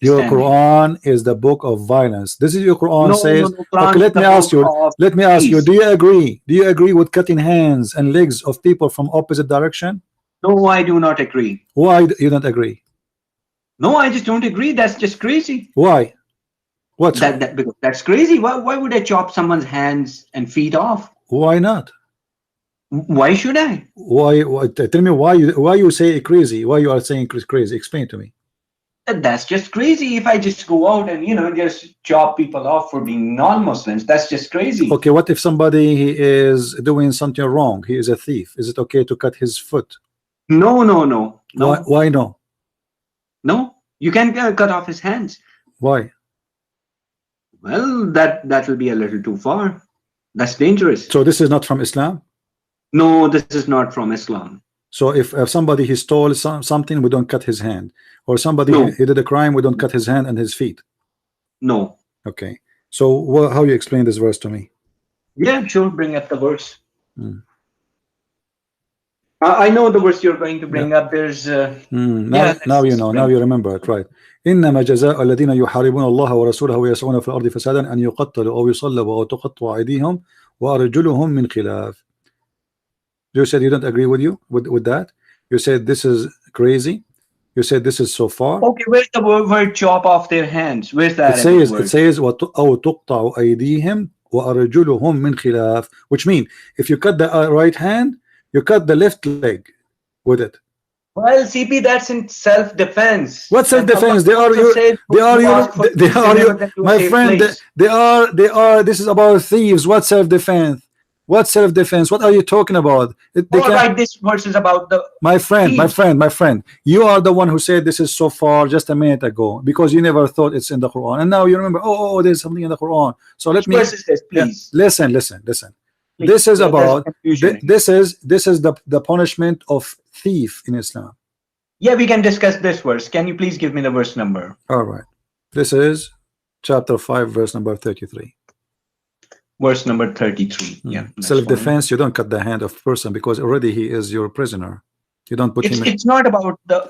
Speaker 1: your Quran is the book of violence. This is your Quran says. Okay, let me ask you. Let me ask you. Do you agree? Do you agree with cutting hands and legs of people from opposite direction?
Speaker 2: No, I do not agree.
Speaker 1: Why you don't agree?
Speaker 2: No, I just don't agree. That's just crazy.
Speaker 1: Why? What?
Speaker 2: Because that's crazy. Why would I chop someone's hands and feet off?
Speaker 1: Why not?
Speaker 2: Why should I?
Speaker 1: Why? Tell me why you say crazy. Why you are saying crazy? Explain to me.
Speaker 2: That's just crazy. If I just go out and just chop people off for being non-Muslims, that's just crazy.
Speaker 1: Okay, what if somebody is doing something wrong? He is a thief. Is it okay to cut his foot?
Speaker 2: No.
Speaker 1: Why no?
Speaker 2: No, you can cut off his hands.
Speaker 1: Why?
Speaker 2: Well, that will be a little too far. That's dangerous.
Speaker 1: So this is not from Islam?
Speaker 2: No, this is not from Islam.
Speaker 1: So if somebody he stole something, we don't cut his hand, or somebody he did a crime, we don't cut his hand and his feet.
Speaker 2: No.
Speaker 1: Okay. So how you explain this verse to me?
Speaker 2: Yeah, sure. Bring up the verse.
Speaker 1: Hmm.
Speaker 2: I know the verse you're going to bring up. There's
Speaker 1: now you know. Now you remember it, right? إنما جزاء الذين يحاربون الله ورسوله ويسعون في الأرض فسادا أن يقتلوا أو يصلبوا أو تقطع أيديهم وأرجلهم من خلاف. You said you don't agree with that. You said this is crazy. You said this is so far.
Speaker 2: Okay, where's the word chop off their hands? Where's that?
Speaker 1: It says أو تقطع أيديهم وأرجلهم من خلاف, which means if you cut the right hand, you cut the left leg with it.
Speaker 2: Well, CP, that's in self-defense.
Speaker 1: What self-defense? They are my friend. They are. This is about thieves. What self-defense? What self-defense? What are you talking about?
Speaker 2: Right, this verse is about the.
Speaker 1: My friend. You are the one who said this is so far just a minute ago because you never thought it's in the Quran, and now you remember. Oh, there's something in the Quran. So let me.
Speaker 2: Verse is this, please.
Speaker 1: Yeah, listen. Please. This is about. This is the punishment of thief in Islam.
Speaker 2: Yeah, we can discuss this verse. Can you please give me the verse number?
Speaker 1: All right. This is chapter 5, verse number 33.
Speaker 2: Verse number 33. Yeah.
Speaker 1: Self-defense, you don't cut the hand of person because already he is your prisoner. You don't put him in.
Speaker 2: It's not about the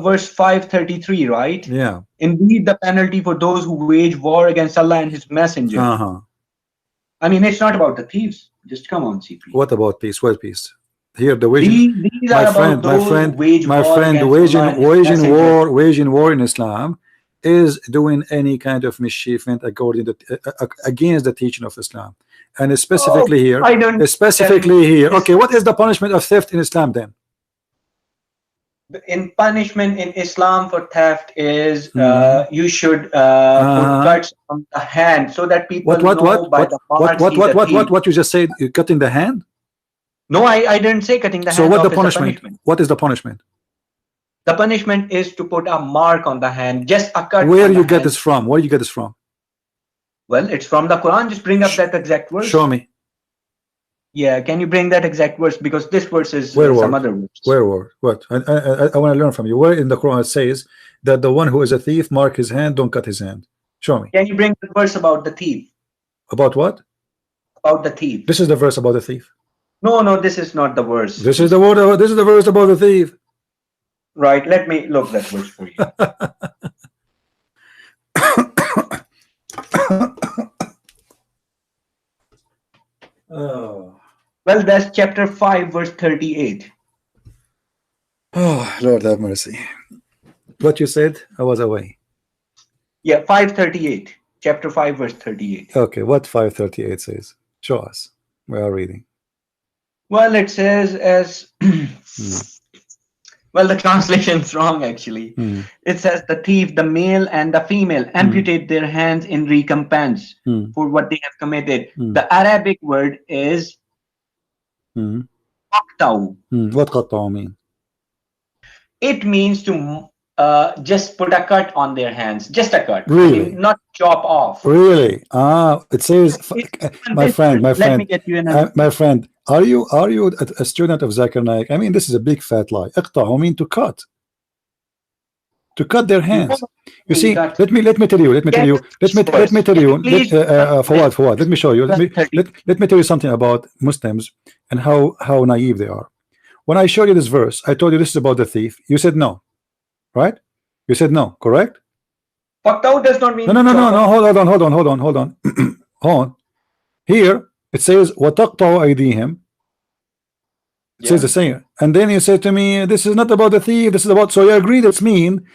Speaker 2: verse 533, right?
Speaker 1: Yeah.
Speaker 2: Indeed, the penalty for those who wage war against Allah and his messenger. I mean, it's not about the thieves. Just come on, CP.
Speaker 1: What about peace? What peace? Here the waging,
Speaker 2: these my friend,
Speaker 1: waging war in Islam is doing any kind of mischievement according to against the teaching of Islam, and specifically here. Okay, what is the punishment of theft in Islam then?
Speaker 2: In punishment in Islam for theft is you should put cuts on the hand so that people know by the marks.
Speaker 1: What you just said? You cutting the hand?
Speaker 2: No, I didn't say cutting the hand.
Speaker 1: So what the punishment? What is the punishment?
Speaker 2: The punishment is to put a mark on the hand, just a cut.
Speaker 1: Where you get this from? Where you get this from?
Speaker 2: Well, it's from the Quran. Just bring up that exact verse.
Speaker 1: Show me.
Speaker 2: Yeah, can you bring that exact verse? Because this verse is some other verse.
Speaker 1: Where word? What? I want to learn from you. Where in the Quran it says that the one who is a thief mark his hand, don't cut his hand? Show me.
Speaker 2: Can you bring the verse about the thief?
Speaker 1: About what?
Speaker 2: About the thief.
Speaker 1: This is the verse about the thief.
Speaker 2: No, this is not the verse.
Speaker 1: This is the word. This is the verse about the thief.
Speaker 2: Right. Let me look that verse for you. Well, that's chapter 5, verse 38.
Speaker 1: Oh, Lord have mercy. What you said, I was away.
Speaker 2: Yeah, 538. Chapter 5, verse 38.
Speaker 1: Okay, what 538 says? Show us. We are reading.
Speaker 2: Well, it says as well, the translation is wrong actually. It says the thief, the male and the female, amputate their hands in recompense for what they have committed. The Arabic word is qata'u.
Speaker 1: What qata'u mean?
Speaker 2: It means to just put a cut on their hands, just a cut.
Speaker 1: Really?
Speaker 2: I mean, not chop off.
Speaker 1: Really? It says, my friend,
Speaker 2: let me get you another.
Speaker 1: my friend, are you a student of Zakir Naik? I mean, this is a big fat lie. Iqta'u mean to cut their hands. You see, let me tell you. Fawad, let me show you. Let me tell you something about Muslims and how naive they are. When I showed you this verse, I told you this is about the thief. You said no. Right? You said no, correct?
Speaker 2: Qata'u does not mean
Speaker 1: no. Hold on. Here it says وَتَقْطَعُ أَيْدِيهِمْ. It says the same. And then you said to me, this is not about the thief, this is about, so you agreed it's mean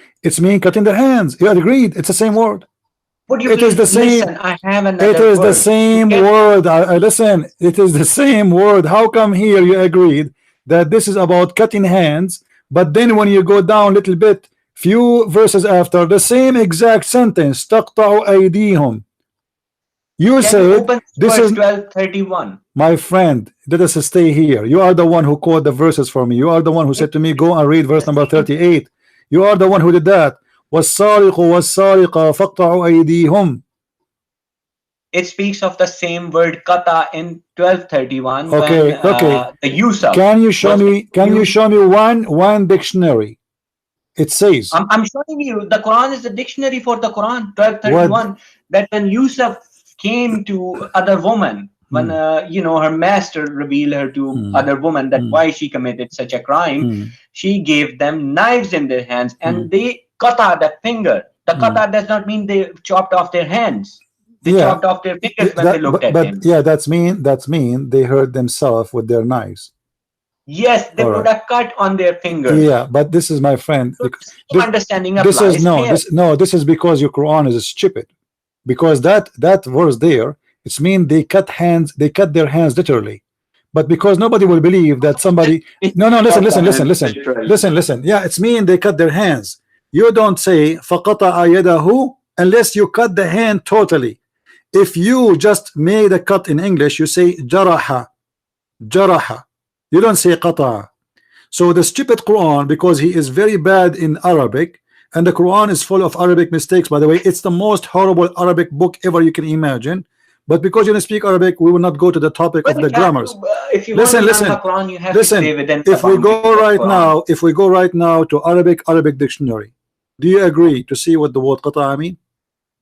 Speaker 1: cutting their hands. You agreed, it's the same word.
Speaker 2: It is the same. Listen, I have another
Speaker 1: it is the same word. Listen, it is the same word. How come here you agreed that this is about cutting hands, but then when you go down a little bit, few verses after, the same exact sentence, تَقْطَعُ أَيْدِيهِمْ. You said this is
Speaker 2: 12:31.
Speaker 1: My friend, let us stay here. You are the one who quoted the verses for me. You are the one who said to me, go and read verse number 38. You are the one who did that. وَالسَّارِقُ وَالسَّارِقَ فَاقْطَعُوا أَيْدِيهِمْ.
Speaker 2: It speaks of the same word kata in 12:31.
Speaker 1: Okay.
Speaker 2: The use of.
Speaker 1: Can you show me one dictionary? It says.
Speaker 2: I'm showing you. The Quran is the dictionary for the Quran. 12:31. that when Yusuf came to other woman, when her master revealed her to other woman, that why she committed such a crime, she gave them knives in their hands and they cut out the finger. The cut out does not mean they chopped off their hands. They chopped off their fingers when they looked at him.
Speaker 1: Yeah, that's mean they hurt themselves with their knives.
Speaker 2: Yes, they put a cut on their fingers.
Speaker 1: Yeah, but this is, my friend,
Speaker 2: understanding
Speaker 1: this is this is because your Quran is stupid. Because that verse there, it's mean they cut their hands literally. But because nobody will believe that somebody listen. Yeah, it's mean they cut their hands. You don't say فَقَطَعَ يَدَهُ unless you cut the hand totally. If you just made a cut in English, you say jaraha. You don't say qata'a. So the stupid Quran, because he is very bad in Arabic, and the Quran is full of Arabic mistakes, by the way, it's the most horrible Arabic book ever you can imagine. But because you don't speak Arabic, we will not go to the topic of the grammars.
Speaker 2: If you listen. Quran, you have to stay within
Speaker 1: if we go right now to Arabic dictionary, do you agree to see what the word qata'a mean?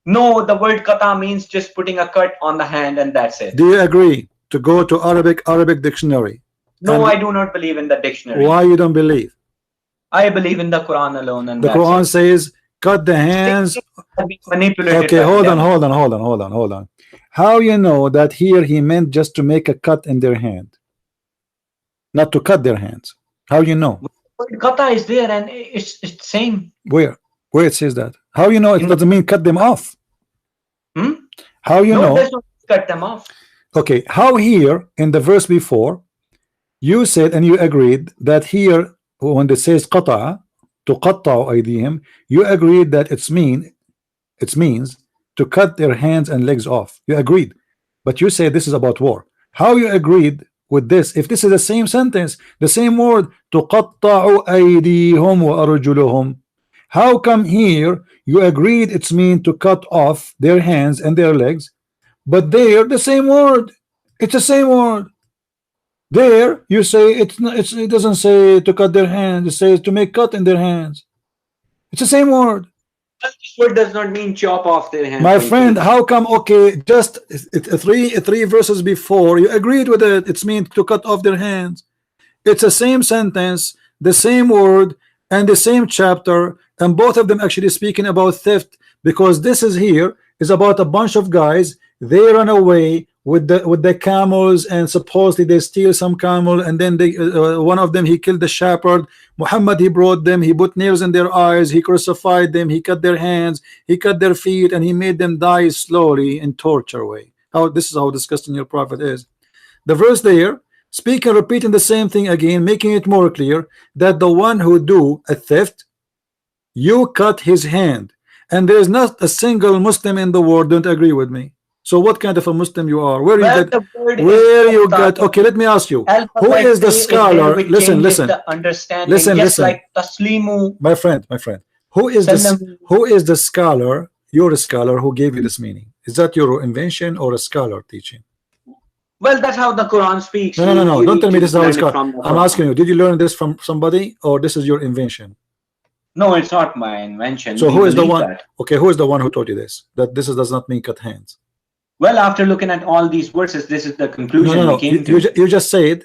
Speaker 2: No, the word qata means just putting a cut on the hand and that's it.
Speaker 1: Do you agree to go to Arabic dictionary?
Speaker 2: No, I do not believe in the dictionary.
Speaker 1: Why you don't believe?
Speaker 2: I believe in the Quran alone. And
Speaker 1: the Quran says cut the hands. Okay, hold on. How you know that here he meant just to make a cut in their hand, not to cut their hands? How you know?
Speaker 2: Qata is there and it's same.
Speaker 1: Where it says that? How you know it doesn't mean cut them off? How you know?
Speaker 2: It does not cut them off.
Speaker 1: Okay, how here in the verse before you said and you agreed that here when it says qata'a, tuqatta'u aydihim, you agreed that it means to cut their hands and legs off. You agreed, but you say this is about war. How you agreed with this if this is the same sentence, the same word, tuqatta'u aydihum wa arjuluhum? How come here you agreed it's mean to cut off their hands and their legs, but there the same word, it's the same word. There you say it doesn't say to cut their hands, it says to make cut in their hands. It's the same word.
Speaker 2: This word does not mean chop off their hands.
Speaker 1: My friend, how come? Okay, just three verses before you agreed with it, it's mean to cut off their hands. It's the same sentence, the same word, and the same chapter, and both of them actually speaking about theft, because this is about a bunch of guys. They run away with the camels, and supposedly they steal some camel, and then they one of them, he killed the shepherd. Muhammad, he brought them, he put nails in their eyes, he crucified them, he cut their hands, he cut their feet, and he made them die slowly in torture way. This is how disgusting your prophet is. The verse there speaking, repeating the same thing again, making it more clear that the one who do a theft, you cut his hand, and there is not a single Muslim in the world don't agree with me. So what kind of a Muslim you are? Where you got? Okay, let me ask you. Who is the scholar? Listen.
Speaker 2: Like Taslimu.
Speaker 1: My friend. Who is the scholar? You're a scholar who gave you this meaning. Is that your invention or a scholar teaching?
Speaker 2: Well, that's how the Quran speaks.
Speaker 1: No. Don't tell me this is how it's called. I'm asking you, did you learn this from somebody or this is your invention?
Speaker 2: No, it's not my invention.
Speaker 1: So who is the one? Okay, who is the one who taught you this? That this does not mean cut hands.
Speaker 2: Well, after looking at all these verses, this is the conclusion we came to.
Speaker 1: You just said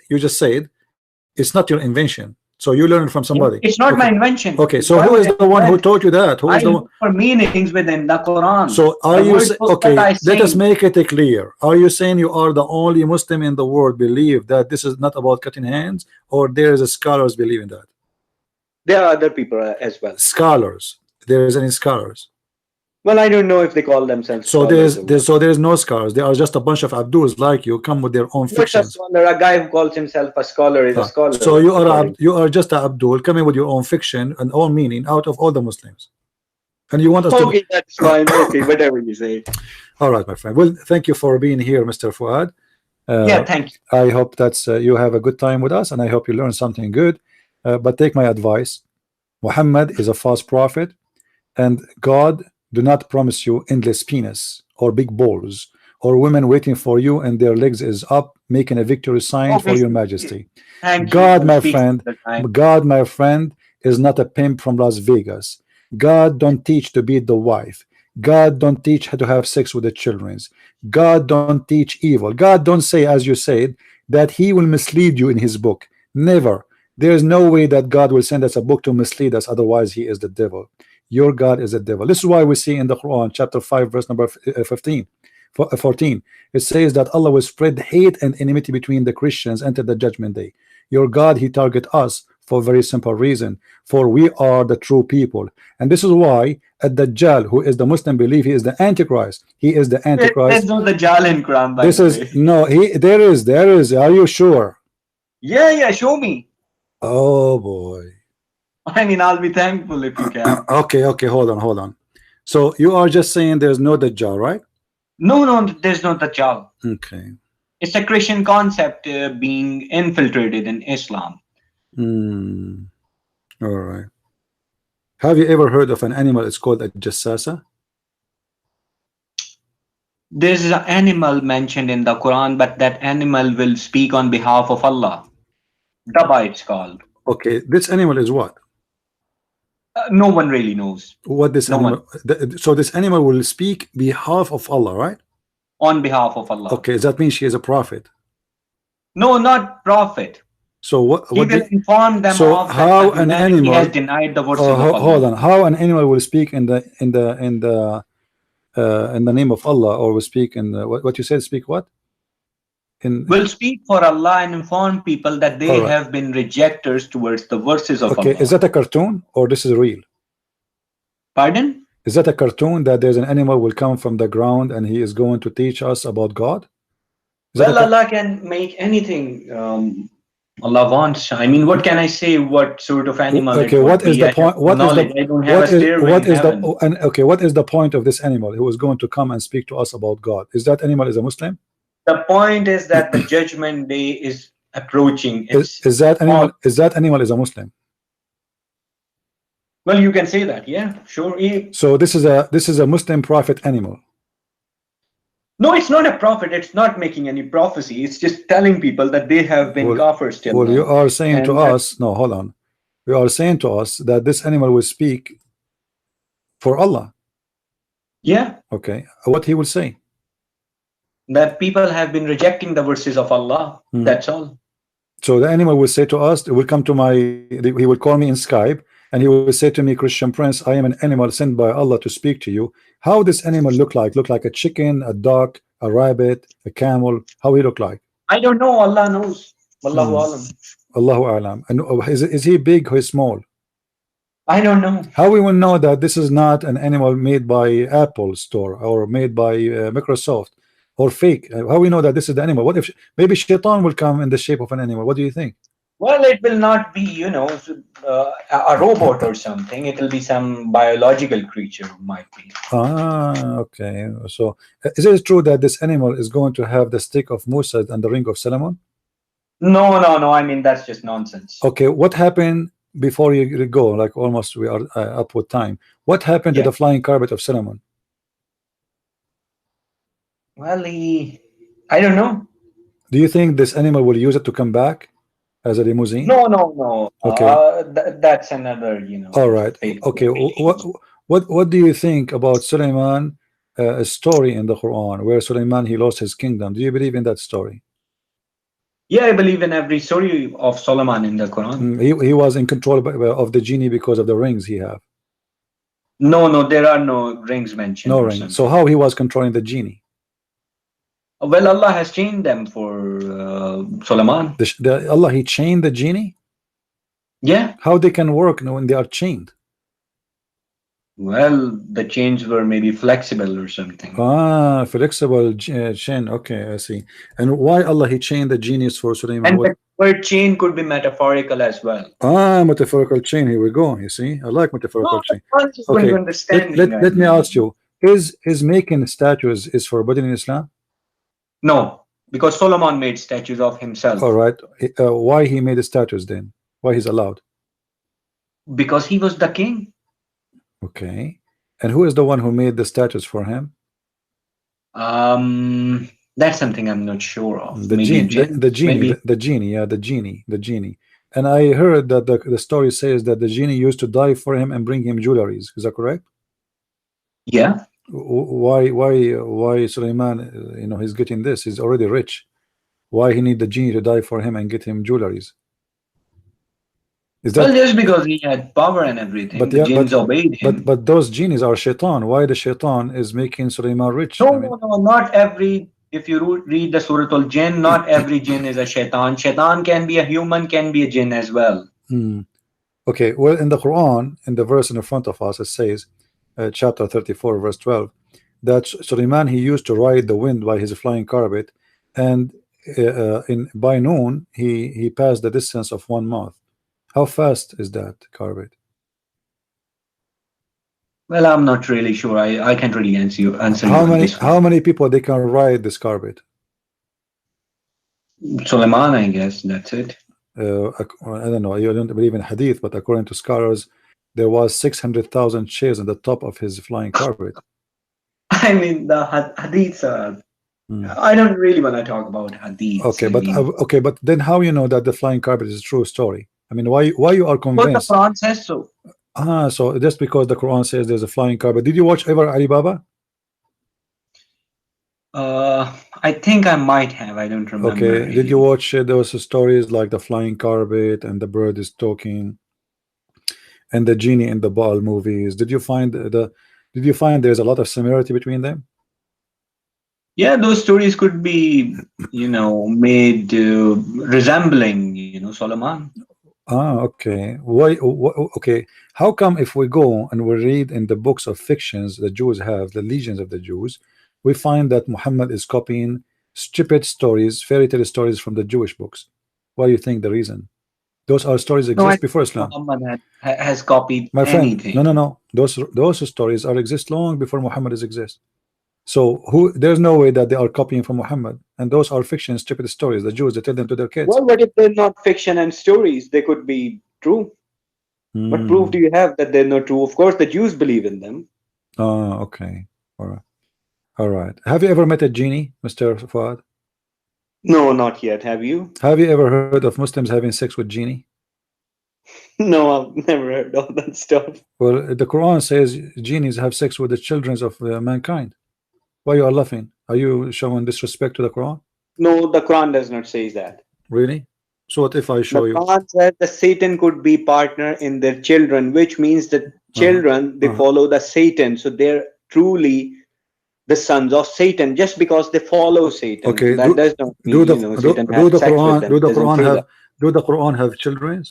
Speaker 1: it's not your invention. So you learned from somebody.
Speaker 2: It's not my invention.
Speaker 1: Okay, so who is the one who taught you that? Who is the one?
Speaker 2: For meanings within the Quran.
Speaker 1: So are you okay? Let us make it clear. Are you saying you are the only Muslim in the world believe that this is not about cutting hands, or there is a scholars believe in that?
Speaker 3: There are other people as well.
Speaker 1: Scholars. There is any scholars?
Speaker 3: Well, I don't know if they call themselves.
Speaker 1: So there's no scholars. They are just a bunch of Abduls like you, come with their own fictions.
Speaker 3: A guy who calls himself a scholar is a scholar.
Speaker 1: So you are just a Abdul coming with your own fiction and own meaning out of all the Muslims, and you want us to.
Speaker 3: Okay, that's fine. Okay, whatever you say.
Speaker 1: All right, my friend. Well, thank you for being here, Mr. Fuad.
Speaker 2: Yeah, thank you.
Speaker 1: I hope that's you have a good time with us, and I hope you learn something good. But take my advice. Muhammad is a false prophet, and God do not promise you endless penis or big balls or women waiting for you and their legs is up making a victory sign for your majesty. God, my friend, is not a pimp from Las Vegas. God don't teach to beat the wife. God don't teach how to have sex with the children. God don't teach evil. God don't say, as you said, that he will mislead you in his book. Never. There is no way that God will send us a book to mislead us, otherwise he is the devil. Your God is a devil. This is why we see in the Quran chapter 5 verse number 14, it says that Allah will spread hate and enmity between the Christians until the judgment day. Your God, he target us for a very simple reason, for we are the true people. And this is why Ad-Dajjal, who is the Muslim belief he is the Antichrist, he is the Antichrist.
Speaker 2: There's no Dajjal in Quran, by
Speaker 1: This
Speaker 2: the
Speaker 1: is
Speaker 2: way.
Speaker 1: no, there is. Are you sure?
Speaker 2: Yeah, show me.
Speaker 1: Oh boy.
Speaker 2: I mean, I'll be thankful if you can.
Speaker 1: Okay, hold on. So you are just saying there's no Dajjal, right?
Speaker 2: No, there's no Dajjal.
Speaker 1: Okay.
Speaker 2: It's a Christian concept being infiltrated in Islam.
Speaker 1: All right. Have you ever heard of an animal? It's called a jassasa.
Speaker 2: There's an animal mentioned in the Quran, but that animal will speak on behalf of Allah. Daba, it's called.
Speaker 1: Okay, this animal is what?
Speaker 2: No one really knows.
Speaker 1: What this animal? So this animal will speak behalf of Allah, right?
Speaker 2: On behalf of Allah.
Speaker 1: Okay, that means she is a prophet.
Speaker 2: No, not prophet.
Speaker 1: So what?
Speaker 2: He will inform them
Speaker 1: so
Speaker 2: of
Speaker 1: how
Speaker 2: that
Speaker 1: an
Speaker 2: humanity
Speaker 1: animal
Speaker 2: has denied the verses of Allah.
Speaker 1: Hold on. How an animal will speak in the name of Allah, or will speak in what you said? Speak what?
Speaker 2: Will speak for Allah and inform people that they have been rejectors towards the verses of Allah.
Speaker 1: Okay, is that a cartoon or this is real?
Speaker 2: Pardon?
Speaker 1: Is that a cartoon that there's an animal will come from the ground and he is going to teach us about God?
Speaker 2: Well, Allah can make anything Allah wants. I mean, what can I say? What sort of animal?
Speaker 1: Okay, what is the point? What is the?
Speaker 2: I don't have a stairway
Speaker 1: what is
Speaker 2: in
Speaker 1: the? Okay, what is the point of this animal who is going to come and speak to us about God? Is that animal is a Muslim?
Speaker 2: The point is that the judgment day is approaching.
Speaker 1: Is that animal? Is that animal is a Muslim?
Speaker 2: Well, you can say that. Yeah, sure.
Speaker 1: So this is a Muslim prophet animal.
Speaker 2: No, it's not a prophet. It's not making any prophecy. It's just telling people that they have been kafirs till
Speaker 1: Well,
Speaker 2: now.
Speaker 1: you are saying to us, no, hold on. You are saying to us that this animal will speak for Allah.
Speaker 2: Yeah.
Speaker 1: Okay. What he will say?
Speaker 2: That people have been rejecting the verses of Allah. That's all.
Speaker 1: So the animal will say to us, it will come to he will call me in Skype and he will say to me, Christian Prince, I am an animal sent by Allah to speak to you. How this animal look like? Look like a chicken, a duck, a rabbit, a camel? How he look like?
Speaker 2: I don't know. Allah knows. Wallahu alam.
Speaker 1: Allahu alam. And is he big or small?
Speaker 2: I don't know.
Speaker 1: How we will know that this is not an animal made by Apple store or made by Microsoft or fake? How we know that this is the animal? What if maybe Shaitan will come in the shape of an animal? What do you think?
Speaker 2: Well, it will not be, you know, a robot or something. It will be some biological creature, might be.
Speaker 1: Okay. So, is it true that this animal is going to have the stick of Musa and the ring of Solomon?
Speaker 2: No. I mean, that's just nonsense.
Speaker 1: Okay. What happened before you go? Like almost we are up with time. What happened to the flying carpet of Solomon?
Speaker 2: Well, I don't know.
Speaker 1: Do you think this animal will use it to come back as a limousine?
Speaker 2: No.
Speaker 1: Okay.
Speaker 2: That's another, you know.
Speaker 1: All right. Okay. What do you think about Suleiman, a story in the Quran where Suleiman he lost his kingdom? Do you believe in that story?
Speaker 2: Yeah, I believe in every story of Solomon in the Quran.
Speaker 1: He was in control of the genie because of the rings he have.
Speaker 2: No, there are no rings mentioned.
Speaker 1: No rings. So how he was controlling the genie?
Speaker 2: Well, Allah has chained them for Solomon.
Speaker 1: Allah, he chained the genie?
Speaker 2: Yeah.
Speaker 1: How they can work when they are chained?
Speaker 2: Well, the chains were maybe flexible or something.
Speaker 1: Flexible chain. Okay, I see. And why Allah he chained the genies for Sulaiman?
Speaker 2: And the word chain could be metaphorical as well.
Speaker 1: Metaphorical chain. Here we go. You see, I like metaphorical chain.
Speaker 2: Okay.
Speaker 1: Let me ask you: Is making statues is forbidden in Islam?
Speaker 2: No, because Solomon made statues of himself.
Speaker 1: All right. Why he made the statues then? Why he's allowed?
Speaker 2: Because he was the king.
Speaker 1: Okay. And who is the one who made the statues for him?
Speaker 2: That's something I'm not sure of.
Speaker 1: The genie. And I heard that the story says that the genie used to die for him and bring him jewelries. Is that correct?
Speaker 2: Yeah.
Speaker 1: why Sulaiman, you know, he's getting this? He's already rich. Why he need the genie to die for him and get him jewelries? Is
Speaker 2: Well,
Speaker 1: that?
Speaker 2: just because he had power and everything,
Speaker 1: But
Speaker 2: the
Speaker 1: yeah,
Speaker 2: jinns obeyed him.
Speaker 1: but those genies are shaitan. Why the shaitan is making Sulaiman rich?
Speaker 2: No,
Speaker 1: I mean,
Speaker 2: no, not every. If you read the Surah Al-Jinn, not every jinn is a shaitan. Shaitan can be a human, can be a jinn as well.
Speaker 1: okay. Well, in the Quran, in the verse in front of us, it says, chapter 34, verse 12, that Sulaiman, he used to ride the wind by his flying carpet, and by noon he passed the distance of 1 month. How fast is that carpet?
Speaker 2: Well, I'm not really sure. I can't really answer you on this one.
Speaker 1: How many people they can ride this carpet?
Speaker 2: Suleiman, I guess that's it.
Speaker 1: I don't know. You don't believe in hadith, but according to scholars, there was 600,000 chairs on the top of his flying carpet.
Speaker 2: I mean, the hadiths are. I don't really want to talk about hadiths.
Speaker 1: Okay, but then how you know that the flying carpet is a true story? I mean, why you are convinced?
Speaker 2: But the Quran says so.
Speaker 1: So just because the Quran says there's a flying carpet. Did you watch ever Alibaba?
Speaker 2: I think I might have. I don't remember.
Speaker 1: Okay.
Speaker 2: Really.
Speaker 1: Did you watch those stories like the flying carpet and the bird is talking, and the genie in the ball movies? Did you find there's a lot of similarity between them?
Speaker 2: Yeah, those stories could be, you know, made resembling, you know, Solomon.
Speaker 1: Okay. Why? Okay. How come if we go and we read in the books of fictions the Jews have, the legions of the Jews, we find that Muhammad is copying stupid stories, fairy tale stories from the Jewish books? Why do you think the reason? Those are stories exist before Islam.
Speaker 2: Muhammad has copied
Speaker 1: My friend,
Speaker 2: anything.
Speaker 1: no. Those stories are exist long before Muhammad exist. So there's no way that they are copying from Muhammad, and those are fiction, stupid stories. The Jews, they tell them to their kids.
Speaker 3: Well, what if they're not fiction and stories? They could be true. What proof do you have that they're not true? Of course, the Jews believe in them.
Speaker 1: Oh, okay. All right. Have you ever met a genie, Mr. Fuad?
Speaker 3: No, not yet. Have you?
Speaker 1: Have you ever heard of Muslims having sex with genie?
Speaker 3: No, I've never heard all that stuff.
Speaker 1: Well, the Quran says genies have sex with the children of mankind. Why you are laughing? Are you showing disrespect to the Quran?
Speaker 3: No, the Quran does not say that.
Speaker 1: Really? So what if I show you?
Speaker 3: The Quran says that Satan could be partner in their children, which means that children, they follow the Satan. So they're truly the sons of Satan just because they follow Satan.
Speaker 1: Okay.
Speaker 3: That does not mean, Satan has sex with them.
Speaker 1: Do the Quran have children?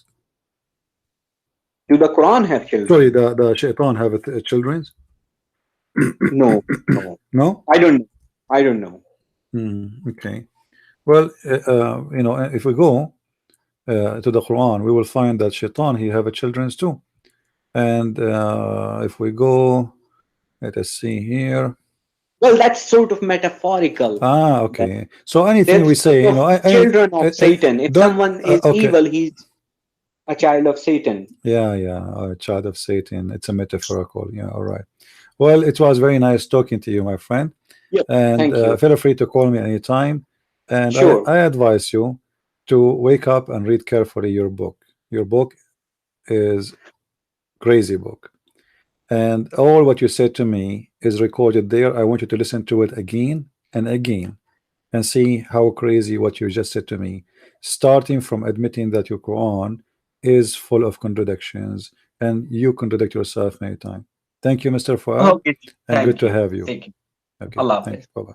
Speaker 3: Do the Quran have children?
Speaker 1: Sorry, the shaitan have children?
Speaker 3: No.
Speaker 1: No?
Speaker 3: I don't know.
Speaker 1: Okay. Well, if we go to the Quran, we will find that shaitan, he have children too. And if we go, let us see here.
Speaker 3: Well, that's sort of metaphorical.
Speaker 1: Okay. So anything we say,
Speaker 3: children of Satan. If someone is evil, he's a child of Satan.
Speaker 1: Yeah, a child of Satan. It's a metaphorical. Yeah, all right. Well, it was very nice talking to you, my friend.
Speaker 3: Yep,
Speaker 1: and
Speaker 3: thank you.
Speaker 1: Feel free to call me anytime. And
Speaker 3: sure.
Speaker 1: I advise you to wake up and read carefully your book. Your book is crazy book. And all what you said to me is recorded there. I want you to listen to it again and again and see how crazy what you just said to me, starting from admitting that your Quran is full of contradictions and you contradict yourself many times. Thank you, Mr. Fuad.
Speaker 2: Okay,
Speaker 1: and good to have you.
Speaker 2: Thank you.
Speaker 1: Okay,
Speaker 2: Allah
Speaker 1: thanks. Bye-bye.